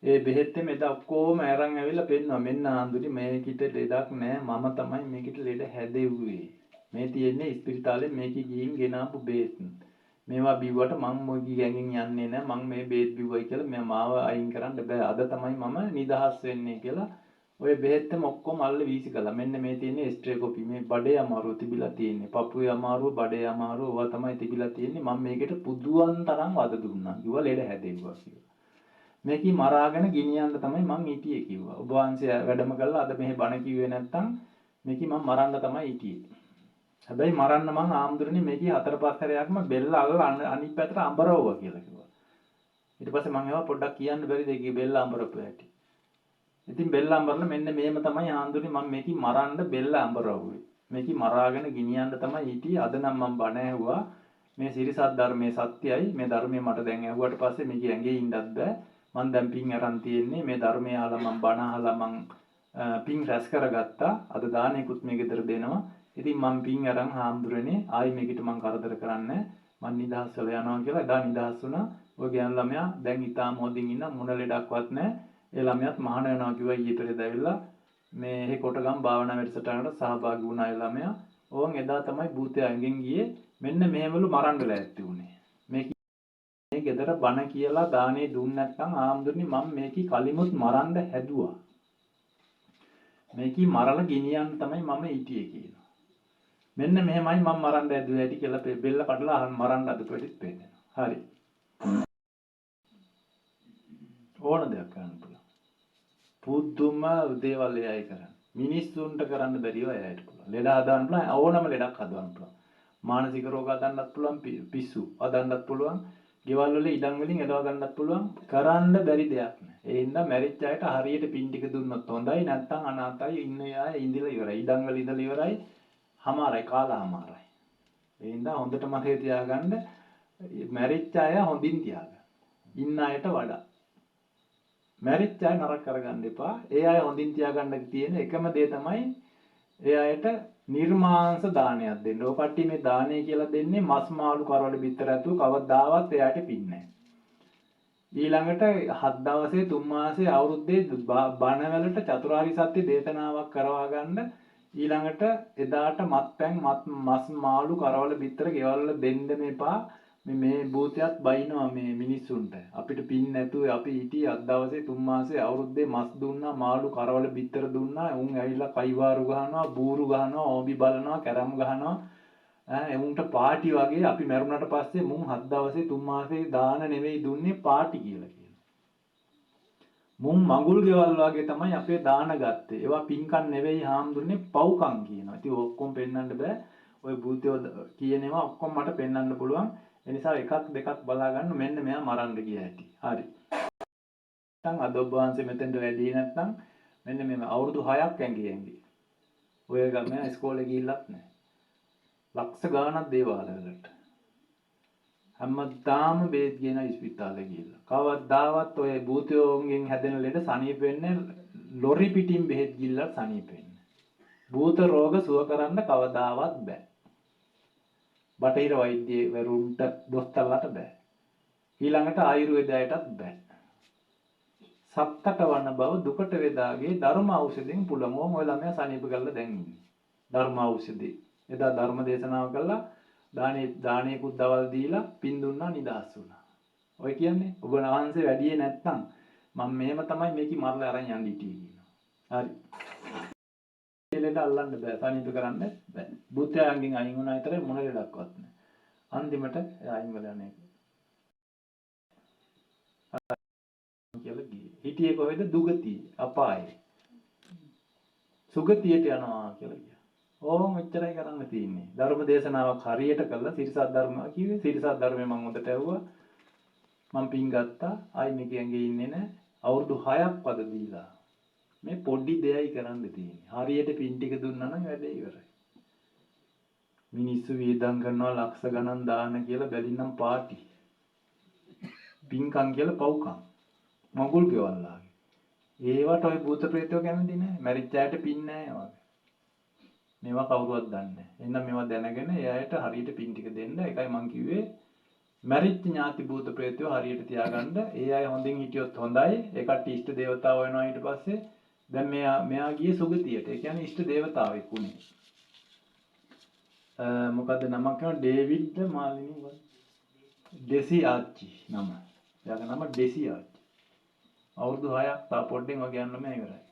ඒ බෙහෙත්තෙම එදා ඔක්කොම අරන් ඇවිල්ලා පෙන්නවා මෙන්න ආන්දුනි මේකිට ලෙඩක් නෑ මම තමයි මේකිට ලෙඩ හැදෙව්වේ. මේ තියෙන්නේ ඉස්පිරිතාලේ මේකේ ගිහින් ගෙනාපු බෙහෙත්. මේවා බිව්වට මම මොකි ගෑඟෙන් යන්නේ නෑ මම මේ බෙහෙත් බිව්වයි කියලා මම මාව අයින් කරන්න බෑ. අද තමයි මම නිදහස් වෙන්නේ කියලා ඔය බෙහෙත්තම ඔක්කොම අල්ල වීසි කළා. මෙන්න මේ තියෙන්නේ ස්ට්‍රේකොපි. මේ බඩේ අමාරුව තිබිලා තියෙන්නේ. පපුවේ අමාරුව, බඩේ අමාරුව ඔවා තමයි තිබිලා තියෙන්නේ. මම මේකට පුදුවන් තරම් වද දුන්නා. කිව්වා ලෙඩ හැදෙව්වා කියලා. මේකී මරාගෙන ගිනියන්න තමයි මං හිටියේ කිව්වා. ඔබ වහන්සේ වැඩම කළා අද මෙහෙ බණ කිව්වේ නැත්තම් මේකී මං මරන්න තමයි හිටියේ. හැබැයි මරන්න මං ආම්දුරනේ මේකී 4-5 හැරයක්ම බෙල්ල අල්ලලා අනිත් පැත්තට අඹරවුවා කියලා කිව්වා. ඊට පස්සේ මං ඒවා පොඩ්ඩක් කියන්න බැරිද ඒකේ බෙල්ල අඹරපු හැටි. ඉතින් බෙල්ල අඹරලා මෙන්න මේම තමයි ආම්දුරනේ මං මේකී මරන්න බෙල්ල අඹරවුවේ. මේකී මරාගෙන ගිනියන්න තමයි හිටියේ. අද නම් මං බණ ඇහුවා. මේ සිරිසත් ධර්මයේ සත්‍යයි. මේ ධර්මයේ මට දැන් ඇහුවට පස්සේ මේකී ඇඟේ ඉන්නත් බෑ. මං දැන් පින් අරන් තියෙන්නේ මේ ධර්මය අහලා මං බණ අහලා මං පින් රැස් කරගත්තා. අද දානෙකුත් මේ ගෙදර දෙනවා. ඉතින් මං පින් අරන් හාමුදුරනේ ආයි මේකට මං කරදර කරන්නේ මං නිදහස් වෙලා යනවා කියලා එදා නිදහස් වුණා. ඔය ගෑනු ළමයා දැන් ඉතාම හොඳින් ඉන්න මොන ලෙඩක්වත් නැහැ. ඒ ළමයාත් මහාන වෙනවා කිව්වා ඊයේ පෙරේද ඇවිල්ලා මේ කොටගම් භාවනා වැඩසටහනට සහභාගී වුණා ඒ ළමයා. ඕන් එදා තමයි භූතය ඇඟෙන් ගියේ. මෙන්න මෙහෙමලු මරන්න ලෑස්ති වුණේ. මේ ගෙදර බණ කියලා දානේ දුන්නේ නැත්නම් ආම්දුරනේ මම මේකී කලිමුත් මරන්න හැදුවා. මේකී මරලා ගෙනියන්න තමයි මම හිටියේ කියනවා. මෙන්න මෙහෙමයි මම මරන්න හැදුවේ ඇටි කියලා බෙල්ල කඩලා මරන්න අදපෙටිත් පේනවා. හරි. ඕන දෙයක් කරන්න පුළුවන්. පුදුම දේවල් එයයි කරන්නේ. මිනිස්සුන්ට කරන්න බැරිව එයයිට පුළුවන්. ලෙඩ හදන්න පුළුවන් ඕනම ලෙඩක් හදන්න පුළුවන්. මානසික රෝග හදන්නත් පුළුවන් පිස්සු හදන්නත් පුළුවන්. ගෙවල් වල ඉඩම් වලින් එලව ගන්නත් පුළුවන්. කරන්න බැරි දෙයක් නෑ. ඒ හින්දා මැරිච්ච අයට හරියට පින් ටික දුන්නොත් හොඳයි. නැත්නම් අනාතයි ඉන්න අය ඉඳිලා ඉවරයි. ඉඩම් වල ඉඳලා ඉවරයි. හමාරයි කාලා හමාරයි. ඒ හින්දා හොඳට මතේ තියාගන්න මැරිච්ච අය හොඳින් තියාගන්න. ඉන්න අයට වඩා. මැරිච්ච අය නරක කරගන්න එපා. ඒ අය හොඳින් තියාගන්න තියෙන එකම දේ තමයි ඒ අයට නිර්මාංශ දානයක් දෙන්න. ඔය කට්ටිය මේ දානය කියලා දෙන්නේ මස් මාළු කරවල බිත්තර ඇතුව කවදාවත් එයාට පින්නේ නැහැ. ඊළඟට 7 දවසේ 3 මාසේ අවුරුද්දේ බණ වලට චතුරාර්ය සත්‍ය දේශනාවක් කරවා ගන්න ඊළඟට එදාට මත්පැන් මස් මාළු කරවල බිත්තර ගෙවල් වල දෙන්න මේපා. මේ භූතයත් බයිනවා මේ මිනිස්සුන්ට. අපිට පින් නැතුව අපි හිටියේ 7 දවසේ 3 මාසේ අවුරුද්දේ මස් දුන්නා මාළු කරවල බිත්තර දුන්නා. උන් ඇවිල්ලා කයිවාරු ගහනවා බූරු ගහනවා ඕබි බලනවා කැරම් ගහනවා. එමුන්ට පාටි වගේ අපි මැරුණාට පස්සේ මුන් 7 දවසේ 3 මාසේ දාන නෙවෙයි දුන්නේ පාටි කියලා කියනවා. මුන් මඟුල් ගෙවල් වගේ තමයි අපේ දාන ගත්තේ. ඒවා පින්කම් නෙවෙයි හාමුදුරනේ පව්කම් කියනවා. ඉතින් ඔක්කොම පෙන්වන්න බෑ. ওই භූතයෝ කියන ඒවා ඔක්කොම මට පෙන්වන්න පුළුවන්. ඒ නිසා එකක් දෙකක් බලා ගන්න මෙන්න මෙයා මරන්න ගිය හැටි. හරි. නැත්නම් අද ඔබ වහන්සේ මෙතෙන්ට වැඩි නැත්නම් මෙන්න මේ අවුරුදු 6ක් ඇඟේ. ඔය ගමන ඉස්කෝලේ ගිහිල්ලත් නැහැ. ලක්ෂ ගාණක් දේවාල වලට. හැමදාම බේත් ගෙන ඉස්පිතාලේ ගිහිල්ලා. කවදාවත් ඔය භූතයෝන්ගෙන් හැදෙන ලෙඩ සනීප වෙන්නේ ලොරි පිටින් බෙහෙත් ගිල්ලත් සනීප වෙන්නේ. භූත රෝග සුව කරන්න කවදාවත් බෑ. බටහිර වෛද්‍යවරුන්ට දොස්තරලාට බෑ. ඊළඟට ආයුර්වේදයටත් බෑ. සත්තට වන බව දුකට වේදාගේ ධර්ම ඖෂධයෙන් පුළුවන්. ඕම ඔය ළමයා සනීප කරලා දැන් ඉන්නේ. ධර්ම ඖෂධي. එදා ධර්ම දේශනාව කළා දානේකුත් දවල් දීලා පින් දුන්නා නිදහස් වුණා. ඔය කියන්නේ ඔබ වහන්සේ වැඩියේ නැත්තම් මම මෙහෙම තමයි මේකේ මරලා අරන් යන්න හිටියේ කියනවා. හරි. ලෙඩ අල්ලන්න බෑ. සනීප කරන්න බෑ. බුද්ධයන්ගෙන් අයින් වුණා විතරයි මොන ලෙඩක්වත් නෑ. අන්තිමට අයින් වෙලා යන්නේ. කියලා ගියේ. හිටියේ කොහෙද? දුගතිය, අපායේ. සුගතියට යනවා කියලා ගියා. ඕම් එච්චරයි කරන්න තියෙන්නේ. ධර්ම දේශනාවක් හරියට කළා සිරිසත් ධර්ම කිව්වේ. සිරිසත් ධර්මේ මම හොඳට ඇහුවා. මම පින් ගත්තා. ආයි මේකේ ඉන්නේ නැහැ. අවුරුදු 6ක් පද දීලා. මේ පොඩි දෙයයි කරන්න තියෙන්නේ. හරියට පින් ටික දුන්නා නම් වැඩේ ඉවරයි. මිනිස්සු වේදම් කරනවා ලක්ෂ ගණන් දාන කියලා බැලින්නම් පාටි. පින්කම් කියලා පව්කම්. මගුල් ගෙවල්ලාගේ. ඒවට ඔය භූත ප්‍රේතයෝ කැමති නැහැ. මැරිච්ච අයට පින් නැහැ වගේ. මේවා කවුරුවත් දන්නේ නැහැ. එහෙනම් මේවා දැනගෙන එයාට හරියට පින් ටික දෙන්න. ඒකයි මං කිව්වේ මැරිච්ච ඥාති භූත ප්‍රේතයෝ හරියට තියාගන්න. ඒ අය හොඳින් හිටියොත් හොඳයි. ඒ කට්ටිය ඉෂ්ට දේවතාවෝ වෙනවා ඊට පස්සේ. දැන් මෙයා ගියේ සුගතියට. ඒ කියන්නේ ඉෂ්ට දේවතාවෙක් වුණේ. මොකද්ද නමක් කියනවා ඩේවිඩ් මාලිනී ඩෙසි ආච්චි නම. එයාගේ නම ඩෙසි ආච්චි. අවුරුදු 6ක් තා පොඩ්ඩෙන් වගේ යන්න මේ ඉවරයි.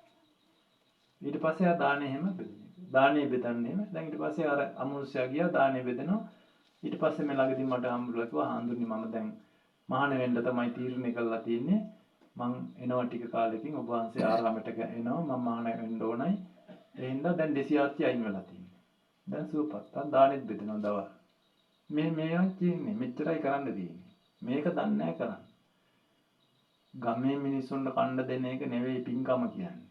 ඊට පස්සේ ආ දානේ හැම බෙදෙන්නේ. දානේ බෙදන්නේ එහෙම. දැන් ඊට පස්සේ අර අමනුෂ්‍යයා ගියා දානේ බෙදෙනවා. ඊට පස්සේ මේ ළඟදී මට හම්බුලා කිව්වා හාමුදුරනේ මම දැන් මහාන වෙන්න තමයි තීරණය කරලා තියෙන්නේ. මං එනවා ටික කාලෙකින් ඔබ වහන්සේ ආරාමයට එනවා මම මහාන වෙන්න ඕනයි. ඒ හින්දා දැන් 200 අයින් වෙලා තියෙනවා. දැන් සුවපත්. දැන් දානෙත් බෙදෙනවා දවල්. මේවා කියන්නේ මෙච්චරයි කරන්න තියෙන්නේ. මේක දන්නේ නැහැ කරන්න. ගමේ මිනිස්සුන්ට කන්න දෙන එක නෙවෙයි පින්කම කියන්නේ.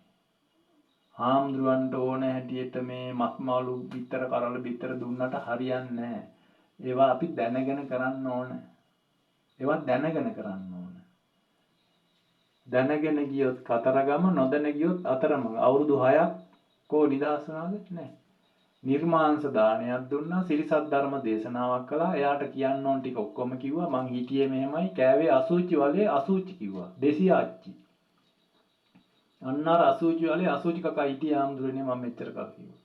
හාමුදුරන්ට ඕන හැටියට මේ මස් මාළු බිත්තර කරල බිත්තර දුන්නට හරියන්නේ නැහැ. ඒවා අපි දැනගෙන කරන්න ඕන. ඒවා දැනගෙන කරන්න ඕන. දැනගෙන ගියොත් කතරගම නොදැන ගියොත් අතරමඟ අවුරුදු 6ක් කෝ නිදහස් වුණාද නැහැ. නිර්මාංශ දානයක් දුන්නා සිරිසත් ධර්ම දේශනාවක් කළා. එයාට කියන්න ඕන ටික ඔක්කොම කිව්වා. මං හිටියේ මෙහෙමයි කෑවේ අසුචි වලේ අසුචි කිව්වා. දෙසි ආච්චි. අන්න අර අසුචි වලේ අසුචි කකා හිටියේ ආම්දුරනේ මම මෙච්චර කල් කිව්වා.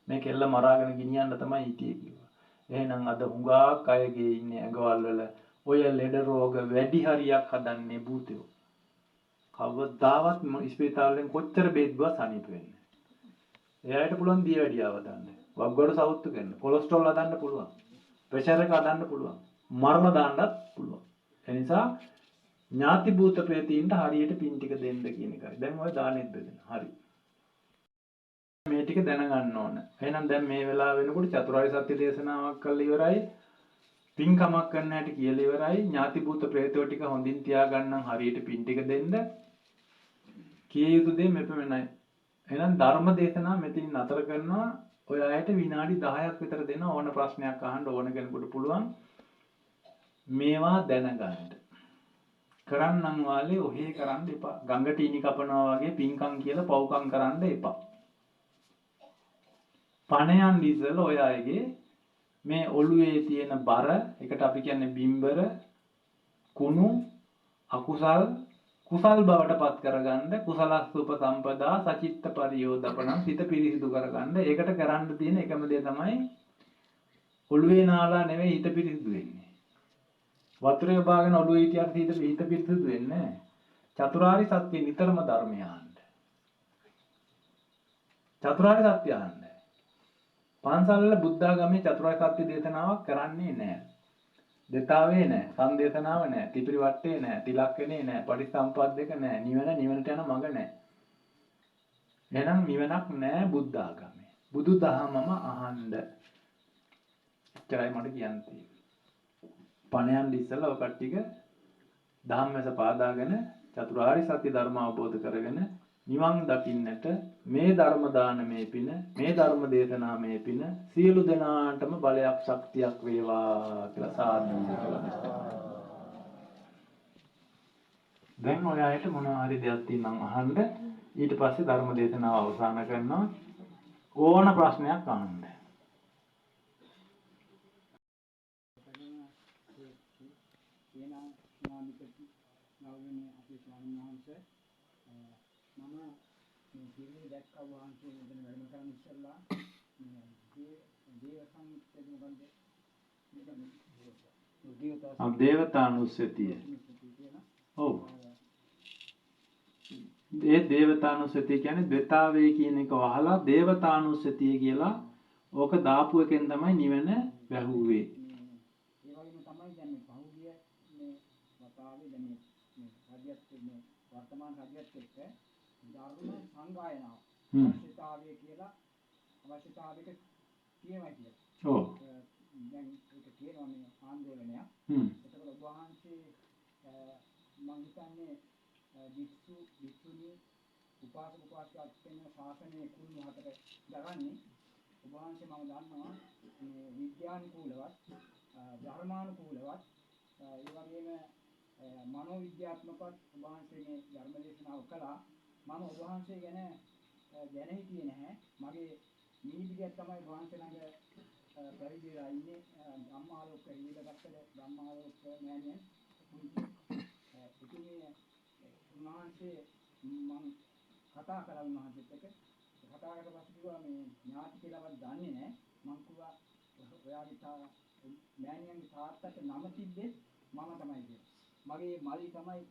මේ කෙල්ල මරාගෙන ගෙනියන්න තමයි හිටියේ කිව්වා. එහෙනම් අද හුඟක් අයගේ ඉන්නේ ඇඟවල් වල ඔය ලෙඩ රෝග වැඩි හරියක් හදන්නේ භූතයෝ. කවදාවත් ඉස්පිරිතාලෙන් කොච්චර බේත් ගුවා සනීප වෙන්නේ. එයාට පුළුවන් දියවැඩියාව දාන්න. වග්ගොඩ සවුත්තු ගන්න. කොලෙස්ටරෝල් හදන්න පුළුවන්. ප්‍රෙෂර් එක හදන්න පුළුවන්. මරණ දාන්නත් පුළුවන්. ඒ නිසා ඥාති භූත ප්‍රේතීන්ට හරියට පින් ටික දෙන්න කියන එකයි. දැන් ඔය දානෙත් බෙදෙන. හරි. මේ ටික දැනගන්න ඕන. එහෙනම් දැන් මේ වෙලාව වෙනකොට චතුරාර්ය සත්‍ය දේශනාවක් කරලා ඉවරයි. පින්කමක් කරන්න හැටි කියලා ඉවරයි. ඥාති භූත ප්‍රේතෝ ටික හොඳින් තියාගන්න හරියට පින් ටික දෙන්න. කිය යුතු දේ මෙපමණයි. එහෙනම් ධර්ම දේශනාව මෙතනින් නතර කරනවා. ඔය අයට විනාඩි 10ක් විතර දෙන ඕන ප්‍රශ්නයක් අහන්න ඕන කෙනෙකුට පුළුවන්. මේවා දැනගන්න. කරන්නම් වාලේ ඔහේ කරන්න එපා. ගඟට ඉනි කපනවා වගේ පින්කම් කියලා පව්කම් කරන්න එපා. පණයන් ඉස්සෙල්ල ඔය අයගේ මේ ඔළුවේ තියෙන බර එකට අපි කියන්නේ බිම්බර කුණු අකුසල් කුසල් බවට පත් කරගන්න කුසලස්තුප සම්පදා සචිත්ත පරියෝදපණං සිත පිරිසිදු කරගන්න. ඒකට කරන්න තියෙන එකම දේ තමයි ඔළුවේ නාලා නෙවෙයි හිත පිරිසිදු වෙන්නේ. වතුරේ බාගෙන ඔළුවේ හිටියට හිත පිරිසිදු වෙන්නේ නැහැ. චතුරාර්ය සත්‍ය නිතරම ධර්මය අහන්න. චතුරාර්ය සත්‍ය අහන්න. පන්සල් වල බුද්ධාගමේ චතුරාර්ය සත්‍ය දේශනාවක් කරන්නේ නැහැ. දෙතාවේ නැහැ. සංදේශනාව නැහැ. ත්‍රිපිරි වට්ටේ නැහැ. තිලක්කනේ නැහැ. පටිසම්පදක නැහැ. නිවනට යන මඟ නැහැ. එහෙනම් නිවනක් නැහැ බුද්ධාගමේ. බුදු දහමම අහන්න. එච්චරයි මට කියන්න තියෙන්නේ. පණයන් ඉස්සලා ඔය කට්ටියක ධම්මස පාදාගෙන චතුරාර්ය සත්‍ය ධර්ම අවබෝධ කරගෙන නිවන් දකින්නට මේ ධර්ම දානමේ පින මේ ධර්ම දේශනාමේ පින සියලු දෙනාටම බලයක් ශක්තියක් වේවා කියලා සාදු කරලා. දැන් ඔය අයට මොනවා හරි දෙයක් තියෙනම් අහන්න. ඊට පස්සේ ධර්ම දේශනාව අවසන් කරනවා. ඕන ප්‍රශ්නයක් අහන්න. දේවතානුස්සතිය. ඔව්. ඒ දේවතානුස්සතිය කියන්නේ ද්වේතාවේ කියන එක වහලා දේවතානුස්සතිය කියලා ඕක දාපු එකෙන් තමයි නිවන වැහුවේ. ඒ වගේම තමයි දැන් මේ පහුගිය මේ වතාවේ දැන් මේ රාජ්‍යත් මේ වර්තමාන රාජ්‍යත් එක්ක ධර්ම සංගායනාව අවශ්‍යතාවය කියලා අවශ්‍යතාවයක තියෙනවා කියලා. ඔව්. දැන් ඒක කියනවා මේ ආందోලනයක්. ඒකවල ඔබ වහන්සේ මම හිතන්නේ වික්ෂු වික්ෂුණී උපාසක උපාසිකාත් වෙන ශාසනයේ කුණු හතර දරන්නේ ඔබ වහන්සේ මම දන්නවා මේ විද්‍යානුකූලවත් ධර්මානුකූලවත් ඒ වගේම මනෝ විද්‍යාත්මකවත් ඔබ වහන්සේ මේ ධර්ම දේශනාව කළා. මම ඔබ වහන්සේ ගැන දැන හිටියේ නැහැ. මගේ නීතියක් තමයි ඔබ වහන්සේ ළඟ පැවිදිලා ඉන්නේ ධම්මාලෝක ඊළඟට ධම්මාලෝක මෑණියන් ඉතින් උන්වහන්සේ මම කතා කරා උන්වහන්සේත් එක්ක කතා කරලා පස්සේ කිව්වා මේ ඥාති කියලාවත් දන්නේ නැහැ මං කිව්වා ඔයාගේ මෑණියන්ගේ තාත්තට නම තිබ්බේ මම තමයි කියලා. මගේ මලි තමයි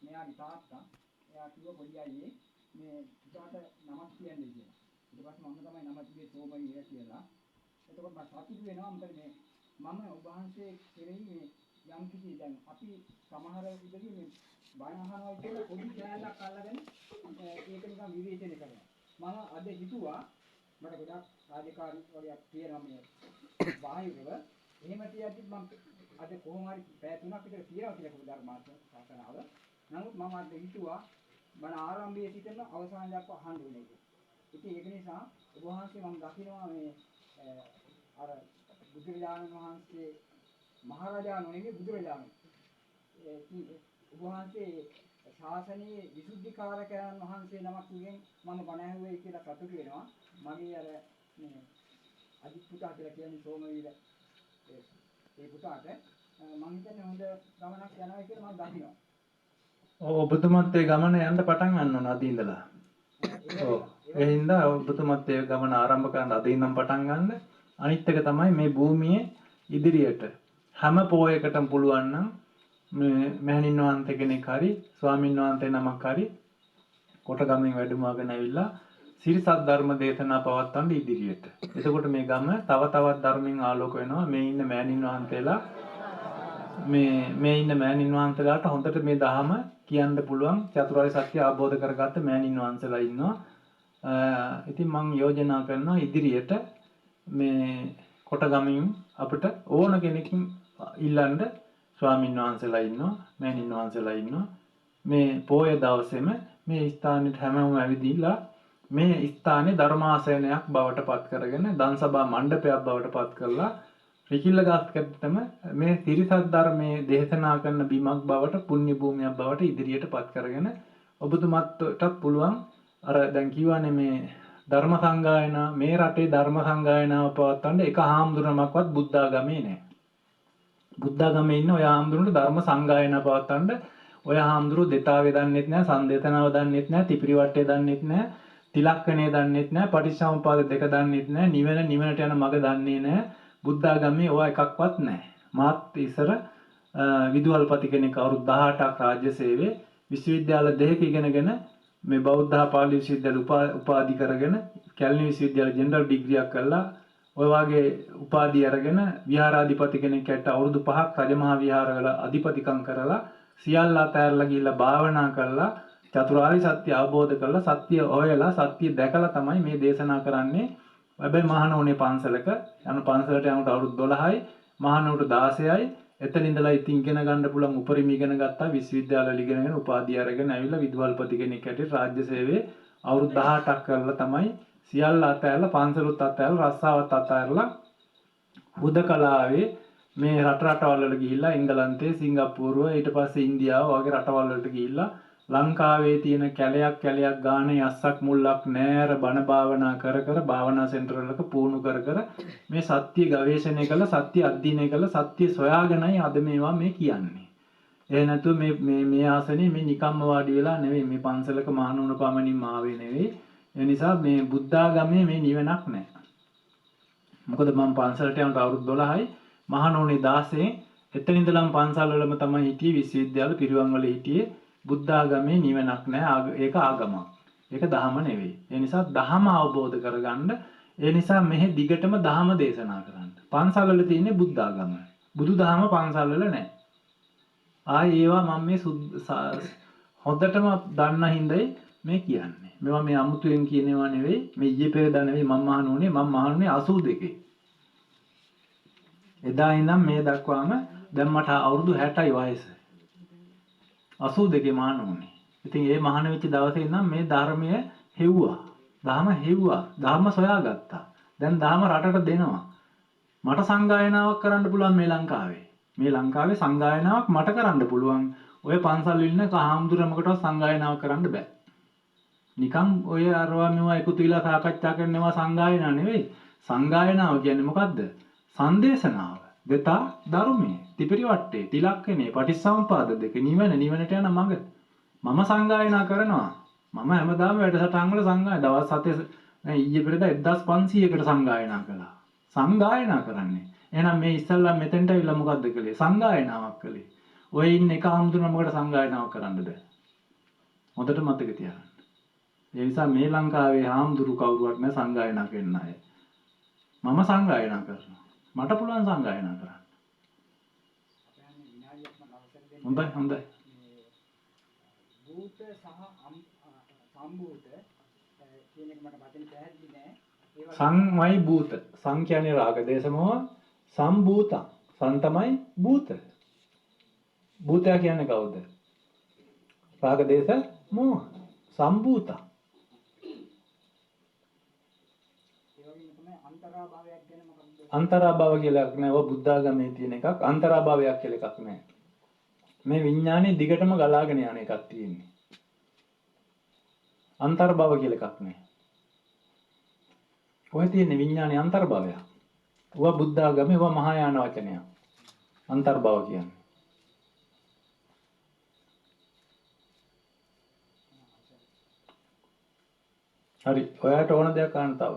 මෙයාගේ තාත්තා. එයා කිව්වා පොඩි අයියේ මේ පුතාට නමක් කියන්නේ කියලා. ඊට පස්සේ මම තමයි නම තිබ්බේ සෝමයිය කියලා. එතකොට මම සතුටු වෙනවා මොකද මේ මම ඔබ වහන්සේ කෙරෙහි මේ යම් කිසි දැන් අපි සමහර විදිහට මේ බණ අහනවා කියලා පොඩි කෑල්ලක් අල්ලගෙන ඒක නිකන් විවේචනය කරනවා. මම අද හිතුවා මට ගොඩක් රාජකාරී වගේ තියෙනවා මේ බාහිරව. එහෙම තියද්දි මම අද කොහොම හරි පැය 3ක් විතර තියනවා කියලා ධර්මාර්ථ සාකනාව. නමුත් මම අද හිතුවා බණ ආරම්භයේ සිටම අවසාන දක්වා අහන්න ඕනේ කියලා. ඉතින් ඒක නිසා ඔබ වහන්සේ මම දකිනවා මේ අර බුදුරජාණන් වහන්සේ මහරජාණන් නෙමෙයි බුදුරජාණන්. ඔබ වහන්සේ ශාසනයේ විසුද්ධිකාරකයන් වහන්සේ නමක් විසින් මම බණ ඇහුවේ කියලා සතුටු වෙනවා. මගේ අර මේ අජිත් පුතා කියලා කියන්නේ සෝමවීර ඒ පුතාට මම හිතන්නේ හොඳ ගමනක් යනවා කියලා මම දකිනවා. ඔබතුමත් ඒ ගමන යන්න පටන් ගන්න ඕන අද ඉඳලා. ඔව්. ඒ හින්දා ඔබතුමත් ඒ ගමන ආරම්භ කරන්න අද ඉඳන් පටන් ගන්න. අනිත් එක තමයි මේ භූමියේ ඉදිරියට හැම පොයකටම පුළුවන් නම් මේ මහණින් වහන්සේ කෙනෙක් හරි ස්වාමින් වහන්සේ නමක් හරි කොටගමෙන් වැඩමවගෙන ඇවිල්ලා සිරිසත් ධර්ම දේශනා පවත්වන්න ඉදිරියට. එතකොට මේ ගම තව තවත් ධර්මයෙන් ආලෝක වෙනවා. මේ ඉන්න මහණින් වහන්සේලා මේ ඉන්න මෑණින් වහන්සේලාට හොඳට මේ ධහම කියන්න පුළුවන් චතුරාර්ය සත්‍ය අවබෝධ කරගත්ත මෑණින් වහන්සේලා ඉන්නවා. ඉතින් මම යෝජනා කරනවා ඉදිරියට මේ කොටගමින් අපිට ඕන කෙනකින් ඉල්ලන්න ස්වාමින් වහන්සේලා ඉන්නවා, මෑණින් වහන්සේලා ඉන්නවා. මේ පොය දවසේම මේ ස්ථානෙට හැමෝම ඇවිදilla මේ ස්ථානේ ධර්මාසනයක් බවට පත් කරගෙන දන්සභා මණ්ඩපයක් බවට පත් කරලා රිකිල්ලගස්කටම මේ තිරිසත් ධර්මයේ දේශනා කරන බිමක් බවට පුණ්‍ය භූමියක් බවට ඉදිරියට පත් කරගෙන ඔබතුමත්ටත් පුළුවන් අර දැන් කියවනේ මේ ධර්ම සංගායනා මේ රටේ ධර්ම සංගායනාව පවත්වන්න එක හාමුදුරුවමක්වත් බුද්ධාගමේ නැහැ. බුද්ධාගමේ ඉන්න ඔය හාමුදුරුවන්ට ධර්ම සංගායනා පවත්වන්න ඔය හාමුදුරුවෝ දෙතාවේ දන්නෙත් නැහැ, සංදේශනාව දන්නෙත් නැහැ, ත්‍රිපිරිවට්ටය දන්නෙත් නැහැ, තිලක්කණය දන්නෙත් නැහැ, පටිච්චසමුපාද දෙක දන්නෙත් නැහැ, නිවනට යන මඟ දන්නේ නැහැ. බුද්ධාගමේ ඔය එකක්වත් නැහැ. මාත් ඉස්සර විදුහල්පති කෙනෙක් අවුරුදු 18ක් රාජ්‍ය සේවයේ විශ්වවිද්‍යාල දෙකක ඉගෙනගෙන මේ බෞද්ධ පාලි විශ්වවිද්‍යාල උපාධි කරගෙන කැලණි විශ්වවිද්‍යාල ජෙනරල් ඩිග්‍රියක් කරලා ඔය වගේ උපාධි අරගෙන විහාරාධිපති කෙනෙක් ඇට අවුරුදු 5ක් රජමහා විහාරවල අධිපතිකම් කරලා සියල්ල අතහැරලා ගිහිල්ලා භාවනා කරලා චතුරාර්ය සත්‍ය අවබෝධ කරලා සත්‍ය හොයලා සත්‍ය දැකලා තමයි මේ දේශනා කරන්නේ. හැබැයි මහානෝනේ පන්සලක යන පන්සලට යනකොට අවුරුදු 12යි මහානෝට 16යි එතන ඉඳලා ඉතින් ඉගෙන ගන්න පුළුවන් උපරිම ඉගෙන ගත්තා විශ්වවිද්‍යාලවල ඉගෙනගෙන උපාධිය අරගෙන ඇවිල්ලා විදුහල්පති කෙනෙක් හැටියට රාජ්‍ය සේවයේ අවුරුදු 18ක් කරලා තමයි සියල්ල අතහැරලා පන්සලුත් අතහැරලා රස්සාවත් අතහැරලා හුදකලාවේ මේ රටවල් වල ගිහිල්ලා එංගලන්තේ සිංගප්පූරුව ඊට පස්සේ ඉන්දියාව වගේ රටවල් වලට ගිහිල්ලා ලංකාවේ තියෙන කැලයක් ගානේ අස්සක් මුල්ලක් නෑර බණ භාවනා කර භාවනා සෙන්ටර් වලක පුහුණු කර මේ සත්‍ය ගවේෂණය කළ සත්‍ය අධ්‍යයනය කළ සත්‍ය සොයාගෙනයි අද මේවා මේ කියන්නේ. ඒ නැතුව මේ ආසනේ මේ නිකම්ම වාඩි වෙලා නෙවෙයි මේ පන්සලක මහානුවර පමණින්ම ආවේ නෙවෙයි. ඒ නිසා මේ බුද්ධාගමේ මේ නිවනක් නෑ. මොකද මම පන්සලට යනට අවුරුදු 12යි මහානුවරේ 16 එතන ඉඳලම පන්සල් වලම තමයි හිටියේ විශ්වවිද්‍යාල පිරිවන් වල හිටියේ. බුද්ධාගමේ නිවනක් නැහැ. ඒක ආගමක්. ඒක දහම නෙවෙයි. ඒ නිසා දහම අවබෝධ කරගන්න ඒ නිසා මෙහි දිගටම දහම දේශනා කරන්න. පන්සල් වල තියෙන්නේ බුද්ධාගම. බුදු දහම පන්සල් වල නැහැ. ඒවා මම මේ හොඳටම දන්න හින්දායි මේ කියන්නේ. මේවා මේ අමුතුවෙන් කියනවා නෙවෙයි. මේ ඊයේ පෙරදා නෙවෙයි මම මහණුනේ 82. එදා ඉඳන් මේ දක්වාම දැන් මට අවුරුදු 60යි වයස. 82 මහණුනේ. ඉතින් ඒ මහාන වෙච්ච දවසේ ඉඳන් මේ ධර්මය හෙව්වා. ධර්ම හෙව්වා. ධර්ම සොයාගත්තා. දැන් ධර්ම රටට දෙනවා. මට සංගායනාවක් කරන්න පුළුවන් මේ ලංකාවේ. මේ ලංකාවේ සංගායනාවක් මට කරන්න පුළුවන්. ඔය පන්සල් ඉන්න කහාමුදුරමකටවත් සංගායනාවක් කරන්න බෑ. නිකම් ඔය අරවා මේවා එකතු වෙලා සාකච්ඡා කරනවා සංගායනා නෙවෙයි. සංගායනාව කියන්නේ මොකද්ද? සංදේශනාව. දෙතා ධර්මයේ, ත්‍රිපිරිවට්ටේ, තිලක්කනේ, පටිච්චසමුපාද දෙක, නිවනට යන මඟ. මම සංගායනා කරනවා. මම හැමදාම වැඩසටහන් වල දවස් 7 ඊයේ පෙරේදා 1500කට සංගායනා කළා. සංගායනා කරන්නේ. එහෙනම් මේ ඉස්සල්ලා මෙතෙන්ට ඇවිල්ලා මොකද්ද කළේ? සංගායනාවක් කළේ. ඔය ඉන්න එක හම්දුන මොකට සංගායනාවක් කරන්නද? හොඳට මතක තියාගන්න. ඒ නිසා මේ ලංකාවේ හාමුදුරු කවුරුවත් නැහැ සංගායනා කරන්න අය. මම සංගායනා කරනවා. මට පුළුවන් සංගායනා කරන්න. අපේ විනාඩියක්ම අවසර දෙන්න. හොඳයි. භූත සහ සම්භූත කියන එක මට වචන පැහැදිලි නෑ. ඒ වගේ සංමයි භූත. සං කියන්නේ රාග දේශ මොහ, සම්භූතං. සං තමයි භූත. භූතය කියන්නේ කවුද? රාග දේශ මොහ. සම්භූතං. ඒ වගේම තමයි අන්තරාභාවයක් ගැන මොකක්ද? අන්තරාභාව කියලා එකක් නෑ. ඔය බුද්ධ ආගමේ තියෙන එකක්. අන්තරාභාවයක් කියලා එකක් නෑ. මේ විඥානේ දිගටම ගලාගෙන යන එකක් තියෙන්නේ. අන්තර්භව කියලා එකක් නෑ. ඔය තියෙන්නේ විඥානේ අන්තර්භවයක්. ඔය බුද්ධ ආගමේ ඔය මහායාන වචනයක්. අන්තර්භව කියන්නේ. හරි. ඔයාට ඕන දෙයක් අහන්න තව.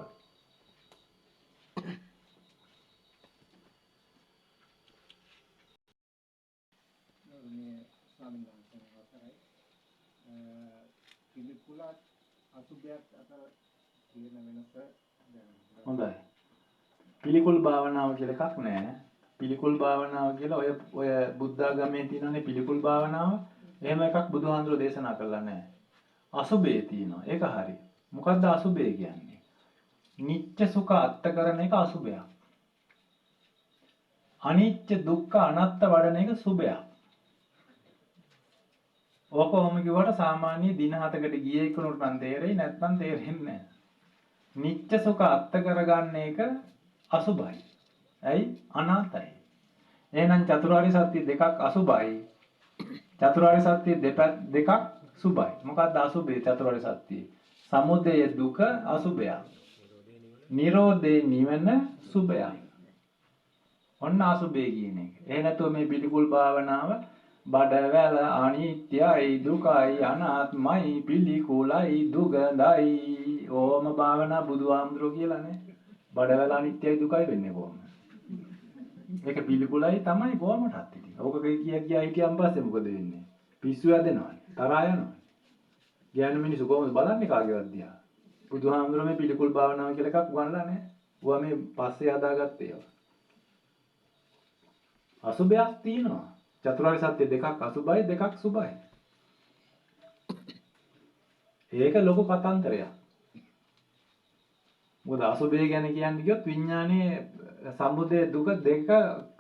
මේ ස්වාමීන් වහන්සේ අවසරයි. පිළිකුලත් අසුභයක් අතර තියෙන වෙනස දැන් හොඳයි. පිළිකුල් භාවනාව කියලා එකක් නෑ. පිළිකුල් භාවනාව කියලා ඔය බුද්ධ ආගමේ තියෙනනේ පිළිකුල් භාවනාව. එහෙම එකක් බුදුහාඳුරෝ දේශනා කළා නෑ. අසුභේ තියෙනවා. ඒක හරි. මොකද්ද අසුභේ කියන්නේ? නිත්‍ය සුඛ අත්ත කරන එක අසුභයක්. අනිත්‍ය දුක්ඛ අනාත්ත වඩන එක සුභයක්. ඔකොම කිව්වට සාමාන්‍ය දින 7කට ගියේ කෙනෙකුට නම් තේරෙයි නැත්නම් තේරෙන්නේ නැහැ. නිත්‍ය සුඛ අත්ත කරගන්න එක අසුභයි. ඇයි? අනාතයි. එහෙනම් චතුරාර්ය සත්‍ය දෙකක් අසුභයි. චතුරාර්ය සත්‍ය දෙකක් සුභයි. මොකක්ද අසුභේ චතුරාර්ය සත්‍ය? සමුදය දුක අසුභයක්. නිරෝධේ නිවන සුභයක්. ඔන්න අසුභේ කියන එක. එහෙ නැතුව මේ පිළිකුල් භාවනාව බඩවැල අනිත්‍යයි දුකයි අනාත්මයි පිළිකුලයි දුගඳයි ඕම භාවනා බුදුහාමුදුරුවෝ කියලානේ. බඩවැල අනිත්‍යයි දුකයි වෙන්නේ කොහොමද? ඒක පිළිකුලයි තමයි කොහොමදත් ඉතින්. ඕක කියා හිටියන් පස්සේ මොකද වෙන්නේ? පිස්සු හැදෙනවනේ. තරහා යනවා. ඥාන මිනිස්සු කොහොමද බලන්නේ කාගේවත් දිහා? බුදුහාමුදුරුවෝ මේ පිළිකුල් භාවනාව කියලා එකක් උගන්වලා නැහැ. ඌවා මේ පස්සේ හදාගත්තේ ඒවා. අසුභයක් තියෙනවා. චතුරාර්ය සත්‍ය දෙකක් අසුභයි දෙකක් සුභයි. ඒක ලොකු කතන්දරයක්. මොකද අසුභය ගැන කියන්නේ කිව්වොත් විඥානයේ සම්බුදේ දුක දෙක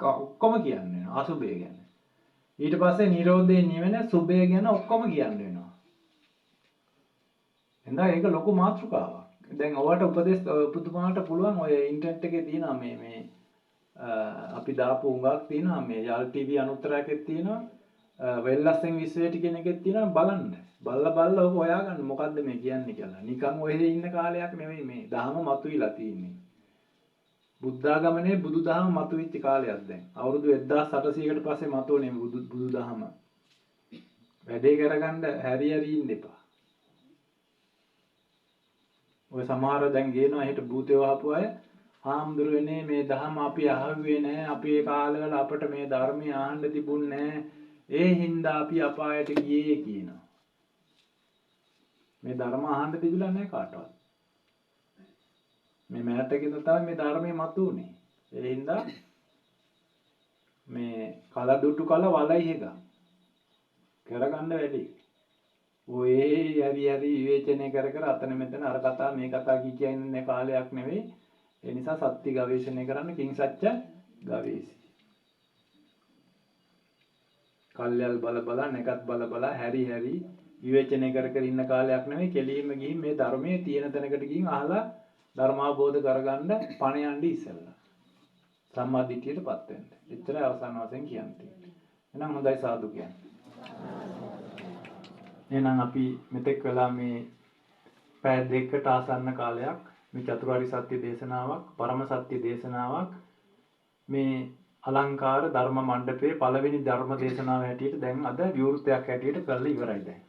ඔක්කොම කියන්නේ වෙනවා අසුභය ගැන. ඊට පස්සේ නිරෝධේ නිවන සුභය ගැන ඔක්කොම කියන්න වෙනවා. එහෙනම් ඒක ලොකු මාතෘකාවක්. දැන් ඔයාලට උපදේශ පුදුමාට පුළුවන් ඔය ඉන්ටර්නෙට් එකේ තියෙනවා මේ අපි දාපු උඟක් තියෙනවා මේ යල් ටීවී අනුත්තරයකෙත් තියෙනවා වෙල්ලස්සෙන් විශ්වයට කියන එකෙත් තියෙනවා බලන්න. බලලා ඔක හොයාගන්න මොකද්ද මේ කියන්නේ කියලා. නිකන් ඔය ඉන්න කාලයක් නෙවෙයි මේ දහම මතුවිලා තියෙන්නේ. බුද්ධාගමනේ බුදුදහම මතුවෙච්ච කාලයක් දැන්. අවුරුදු 1800කට පස්සේ මතුවනේ බුදුදහම. වැඩේ කරගන්න හැරි ඉන්න එපා. ඔය සමහර දැන් ගේනවා එහෙට භූතය වහපු අය හාමුදුරුවනේ මේ දහම අපි අහුවේ නැහැ. අපි ඒ කාලවල අපට මේ ධර්මය අහන්න තිබුණේ නැහැ. ඒ හින්දා අපි අපායට ගියේ කියනවා. මේ ධර්ම අහන්න තිබිලා නැහැ කාටවත්. මේ මෑතකින් තමයි මේ ධර්මයේ මතුනේ. ඒ හින්දා මේ කල දුටු කල වලයි එක. කරගන්න වැඩි. ඔය හරි විවේචනය කර අතන මෙතන අර කතා මේ කතා කියන්නේ කාලයක් නෙවෙයි. ඒ නිසා සත්‍ය ගවේෂණය කරන්න කිං සත්‍ය ගවේෂි. කල්යල් බල නැකත් බල හැරි විවේචනය කර ඉන්න කාලයක් නෙවෙයි. කෙලීම ගිහින් මේ ධර්මයේ තියෙන තැනකට ගිහින් අහලා ධර්මාවබෝධ කරගන්න පණ යන්න ඉස්සෙල්ලා. සම්මාදිටියටපත් වෙන්න. එච්චරයි අවසාන වශයෙන් කියන්නේ. එහෙනම් හොඳයි සාදු කියන්නේ. එහෙනම් අපි මෙතෙක් වෙලා මේ පැය දෙකකට ආසන්න කාලයක් මේ චතුරාර්ය සත්‍ය දේශනාවක්, පරම සත්‍ය දේශනාවක් මේ අලංකාර ධර්ම මණ්ඩපයේ පළවෙනි ධර්ම දේශනාව හැටියට දැන් අද විවෘතයක් හැටියට කරලා ඉවරයි දැන්.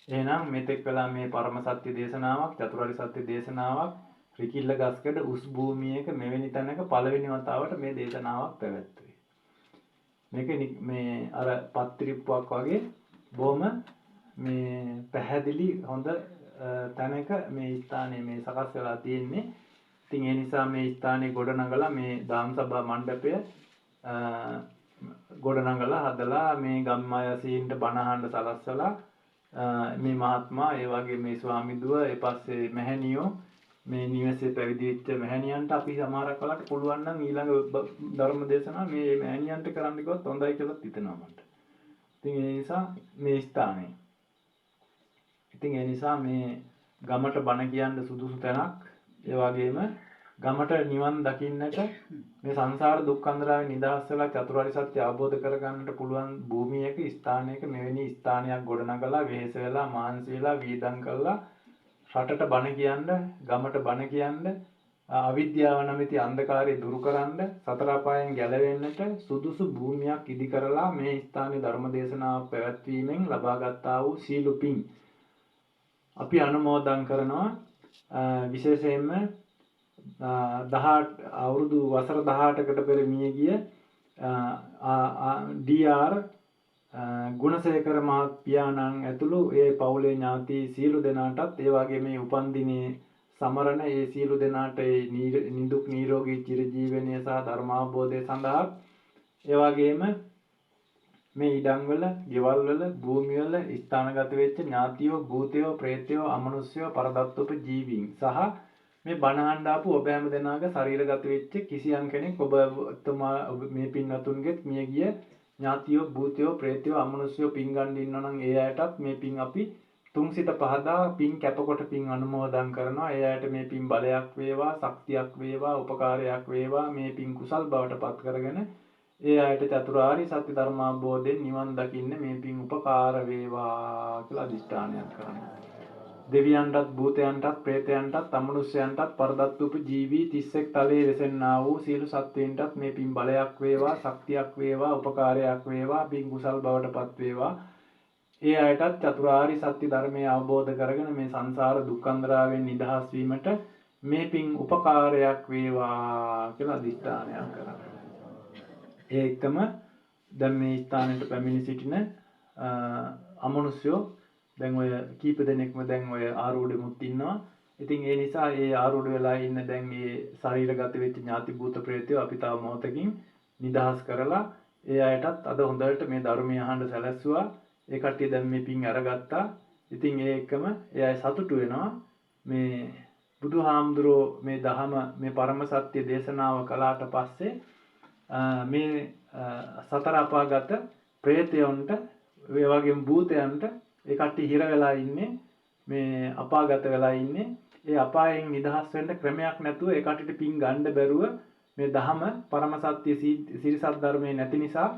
එහෙනම් මෙතෙක් වෙලා මේ පරම සත්‍ය දේශනාවක්, චතුරාර්ය සත්‍ය දේශනාවක් රිකිල්ල ගස්කඩ උස් භූමියක මෙවැනි තැනක පළවෙනි වතාවට මේ දේශනාවක් පැවැත්වුවේ. මේක මේ අර පත්‍රිප්පුවක් වගේ බොහොම මේ පැහැදිලි හොඳ තැනක මේ ස්ථානයේ මේ සකස් වෙලා තියෙන්නේ. ඉතින් ඒ නිසා මේ ස්ථානයේ ගොඩනගලා මේ දාම්සභා මණ්ඩපය ගොඩනගලා හදලා මේ ගම්මායසීන්ට බණ අහන්න සලස්සලා මේ මහත්මයා ඒ වගේ මේ ස්වාමිදුව ඒ පස්සේ මැහැණියෝ මේ නිවසේ පැවිදි වෙච්ච මැහැණියන්ට අපි සමහරක් වෙලාවට පුළුවන් නම් ඊළඟ ධර්ම දේශනාව මේ මැහැණියන්ට කරන්න කිව්වොත් හොඳයි කියලා හිතෙනවා මට. ඉතින් ඒ නිසා මේ ස්ථානේ. ඉතින් ඒ නිසා මේ ගමට බණ කියන්න සුදුසු තැනක්. ඒ වගේම ගමට නිවන් දකින්නට මේ සංසාර දුක් අන්දරාවේ නිදහස් වෙලා චතුරාර්ය සත්‍ය අවබෝධ කරගන්නට පුළුවන් භූමියක ස්ථානයක මෙවැනි ස්ථානයක් ගොඩනගලා වෙහෙස වෙලා මහන්සි වෙලා වීදම් කළා රටට බණ කියන්න, ගමට බණ කියන්න, අවිද්‍යාව නැමැති අන්ධකාරය දුරු කරන්න, සතර අපායන් ගැලවෙන්නට සුදුසු භූමියක් ඉදි කරලා මේ ස්ථානයේ ධර්ම දේශනාවක් පැවැත්වීමෙන් ලබාගත්තා වූ සීල පිං අපි අනුමෝදන් කරනවා. විශේෂයෙන්ම 18 අවුරුදු වසර 18කට පෙර මිය ගිය ඩී.ආර්. ගුණසේකර මහත්මයාණන් ඇතුළු ඒ පවුලේ ඥාති සියලු දෙනාටත් ඒ වගේ මේ උපන්දිනේ සමරන ඒ සියලු දෙනාට නිදුක් නිරෝගී චිරජීවනයේ සහ ධර්මාවබෝධය සඳහා ඒ වගේම මේ ඉඩම්වල, ගෙවල්වල, භූමිවල ස්ථානගත වෙච්ච ඥාතියෝ, භූතයෝ, ප්‍රේතයෝ, අමනුෂ්‍යයෝ, පරදත්තෝප ජීවීන් සහ මේ බණහන් දාපු ඔබ හැම දෙනාගේ ශරීරගත වෙච්ච කිසියම් කෙනෙක් ඔබතුමා මේ පින්වතුන්ගෙත් මිය ගිය ඥාතියෝ, භූතයෝ, ප්‍රේතයෝ, අමනුෂ්‍යයෝ පින් ගන්න ඉන්නවා නම් ඒ අයටත් මේ පින් අපි තුන්සිත පහදා පින් කැපකොට පින් අනුමෝදන් කරනවා. ඒ අයට මේ පින් බලයක් වේවා, ශක්තියක් වේවා, උපකාරයක් වේවා. මේ පින් කුසල් බවට පත් කරගෙන ඒ අයට චතුරාර්ය සත්‍ය ධර්මාවබෝධයෙන් නිවන් දකින්න මේ පින් උපකාර වේවා කියලා අදිෂ්ඨානයක් කරනවා. දෙවියන්ටත්, භූතයන්ටත්, ප්‍රේතයන්ටත්, අමනුෂ්‍යයන්ටත්, පරදත්තූප ජීවී 31 තලයේ වෙසෙන්නා වූ සියලු සත්වයන්ටත් මේ පින් බලයක් වේවා, ශක්තියක් වේවා, උපකාරයක් වේවා, පින් කුසල් බවට පත් වේවා. ඒ අයටත් චතුරාර්ය සත්‍ය ධර්මය අවබෝධ කරගෙන මේ සංසාර දුක් අන්දරාවෙන් නිදහස් වීමට මේ පින් උපකාරයක් වේවා කියලා අදිෂ්ඨානයක් කරනවා. ඒ එකම දැන් මේ ස්ථානෙට පැමිණ සිටින අමනුෂ්‍යෝ දැන් ඔය කීප දෙනෙක්ම දැන් ඔය ආරූඪෙමුත් ඉන්නවා. ඉතින් ඒ නිසා ඒ ආරූඪ වෙලා ඉන්න දැන් මේ ශරීරගත වෙච්ච ඥාති භූත ප්‍රේතයෝ අපි තව මොහොතකින් නිදහස් කරලා ඒ අයටත් අද හොඳට මේ ධර්මය අහන්න සැලැස්සුවා. ඒ කට්ටිය දැන් මේ පින් අරගත්තා. ඉතින් ඒ එකම ඒ අය සතුටු වෙනවා. මේ බුදුහාමුදුරෝ මේ දහම මේ පරම සත්‍ය දේශනාව කළාට පස්සේ මේ සතර අපාගත ප්‍රේතයන්ට ඒ වගේම භූතයන්ට ඒ කට්ටිය හිර වෙලා ඉන්නේ මේ අපාගත වෙලා ඉන්නේ ඒ අපායෙන් නිදහස් වෙන්න ක්‍රමයක් නැතුව ඒ කට්ටියට පින් ගන්න බැරුව මේ දහම පරම සත්‍ය සිරිසත් ධර්මයේ නැති නිසා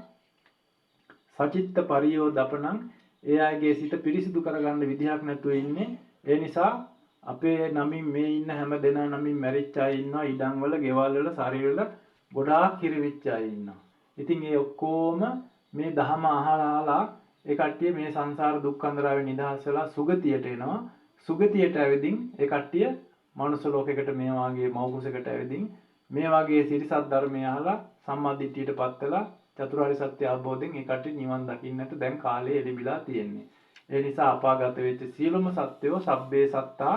සචිත්ත පරියෝදපණං ඒ අයගේ සිත පිරිසිදු කරගන්න විදිහක් නැතුව ඉන්නේ. ඒ නිසා අපේ නමින් මේ ඉන්න හැම දෙනා නමින් මැරිච්ච අය ඉන්නවා. ඉඩම් වල, ගෙවල් වල, ශරීරවල ගොඩාක් කිරිවිච්ච අය ඉන්නවා. ඉතින් ඒ ඔක්කොම මේ දහම අහලා ඒ කට්ටිය මේ සංසාර දුක් අන්දරාවේ නිදහස් වෙලා සුගතියට එනවා. සුගතියට ඇවිදින් ඒ කට්ටිය මනුස්ස ලෝකයකට මේ වාගේ මෞකුසයකට ඇවිදින් මේ වාගේ සිරිසත් ධර්මය අහලා සම්මාදිට්ඨියටපත් වෙලා චතුරාර්ය සත්‍ය අවබෝධයෙන් ඒ කට්ටිය නිවන් දකින්නට දැන් කාලය එළිබිලා තියෙන්නේ. ඒ නිසා අපාගත වෙච්ච සියලුම සත්වයෝ සබ්බේ සත්තා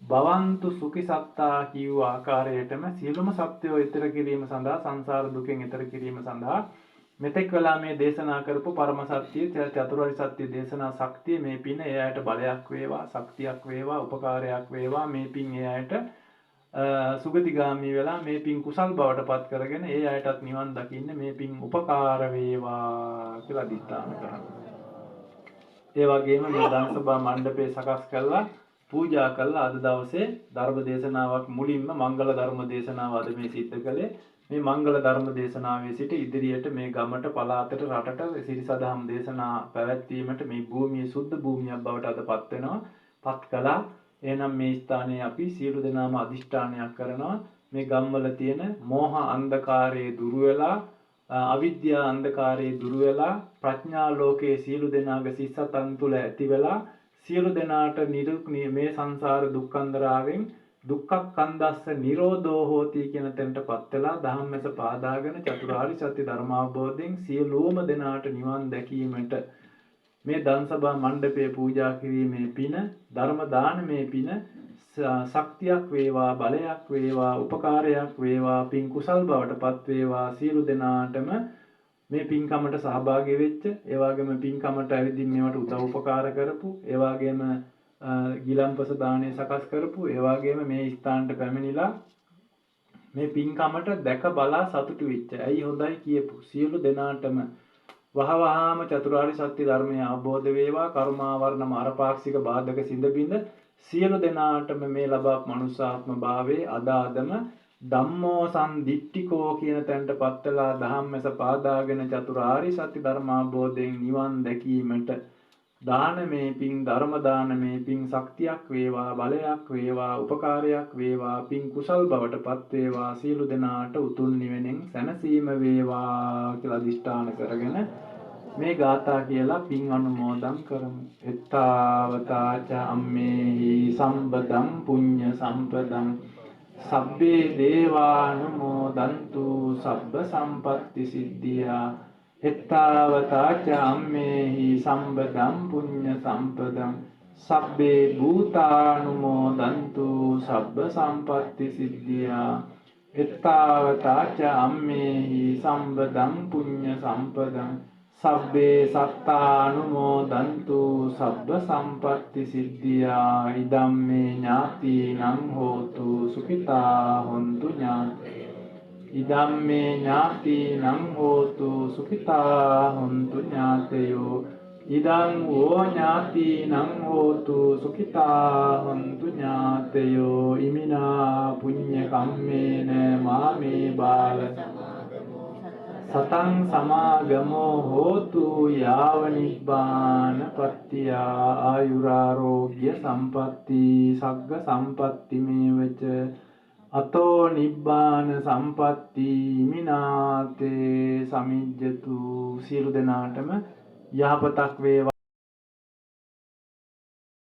භවන්තු සුඛි සත්තා කියු ආකාරයටම සියලුම සත්වයෝ ඊතර කිරීම සඳහා සංසාර දුකෙන් ඊතර කිරීම සඳහා මෙතෙක් වෙලා මේ දේශනා කරපු පරම සත්‍ය චතුරාර්ය සත්‍ය දේශනා ශක්තිය මේ පින ඒ අයට බලයක් වේවා, ශක්තියක් වේවා, උපකාරයක් වේවා. මේ පින් ඒ අයට සුගතිගාමී වෙලා මේ පින් කුසල් බවට පත් කරගෙන ඒ අයටත් නිවන් දකින්න මේ පින් උපකාර වේවා කියලා අදිස්ථාන කරනවා. ඒ වගේම මේ ධම්සභා මණ්ඩපේ සකස් කළා පූජා කළා. අද දවසේ ධර්ම දේශනාවක් මුලින්ම මංගල ධර්ම දේශනාව අද මේ සිද්ධ කළේ. මේ මංගල ධර්ම දේශනාවේ සිට ඉදිරියට මේ ගමට, පළාතට, රටට සිරිසදහම් දේශනා පැවැත්වීමට මේ භූමිය සුද්ධ භූමියක් බවට අදපත් වෙනවා. පත් කළා. එහෙනම් මේ ස්ථානයේ අපි සියලු දෙනාම අදිෂ්ඨානයක් කරනවා මේ ගම්වල තියෙන මෝහ අන්ධකාරයේ දුරු වෙලා අවිද්‍යා අන්ධකාරයේ දුරු වෙලා ප්‍රඥා ලෝකයේ සියලු දෙනාගේ සිස්සතන් තුළ ඇති වෙලා සියලු දෙනාට මේ සංසාර දුක්ඛන්දරාවෙන් දුක්ඛක්ඛන්දස්ස නිරෝධෝ හෝති කියන තැනටපත් වෙලා ධම්මස පාදාගෙන චතුරාර්ය සත්‍ය ධර්මාවබෝධයෙන් සියලුම දෙනාට නිවන් දැකීමට මේ දන්සභා මණ්ඩපයේ පූජා කිරීමේ පින ධර්ම දානමේ පින ශක්තියක් වේවා බලයක් වේවා උපකාරයක් වේවා පින් කුසල් බවටපත් වේවා සියලු දෙනාටම මේ පින්කමට සහභාගී වෙච්ච ඒ වගේම පින්කමට ඇවිදින් මේවට උදව් උපකාර කරපු ඒ වගේම ගිලම්පස දාණය සකස් කරපු ඒ වගේම මේ ස්ථානට පැමිණිලා මේ පින්කමට දැක බලා සතුටු වෙච්ච ඇයි හොඳයි කියපු සියලු දෙනාටම වහවහාම චතුරාර්ය සත්‍ය ධර්මය අවබෝධ වේවා කර්මාවරණ මාරපාක්ෂික බාධක සිඳ බිඳ සියලු දෙනාටම මේ ලබා මනුෂ්‍යාත්ම භාවයේ අදාදම ධම්මෝ සම්දිට්ඨිකෝ කියන තැනටපත් වෙලා ධම්මස පාදාගෙන චතුරාර්ය සත්‍ය ධර්මාබෝධයෙන් නිවන් දැකීමට දානමේ පිං ධර්ම දානමේ පිං ශක්තියක් වේවා බලයක් වේවා උපකාරයක් වේවා පිං කුසල් බවටපත් වේවා සියලු දෙනාට උතුම් නිවෙනින් සැනසීම වේවා කියලා අදිෂ්ඨාන කරගෙන මේ ගාථා කියලා පිං අනුමෝදන් කරමු. එත්තාවතාච අම්මේහි සම්බදම් පුඤ්ඤ සම්පදම් සබ්බේ දේවානුමෝදන්තු සබ්බ සම්පත්ති සිද්ධියා එත්තාවතාච අම්මේහි සම්බදම් පුඤ්ඤ සම්පදම් සබ්බේ භූතානුමෝදන්තු සබ්බ සම්පත්ති සිද්ධියා එත්තාවතාච අම්මේහි සම්බදම් පුඤ්ඤ සම්පදම් සබ්බේ සත්තානුමෝදන්තු සබ්බ සම්පත්ති සිද්ධියා ඉදම්මේ ඥාතිනං හෝතු සුඛිතා හොන්තු ඥාතේ ඉදම්මේ ඥාතිනං හෝතු සුඛිතා හොන්තු ඥාතයෝ ඉදං වෝ ඥාතිනං හෝතු සුඛිතා හොන්තු ඥාතයෝ ඉමිනා පුඤ්ඤ කම්මේන මාමේ බාල සතං සමාගමෝ හෝතු යාව නිබ්බාන පත්තිය ආයුරාරෝග්‍ය සම්පatti සග්ග සම්පatti මේවච අතෝ නිබ්බාන සම්පatti මිනාතේ සමිජ්ජතු සියලු දෙනාටම යහපතක් වේවා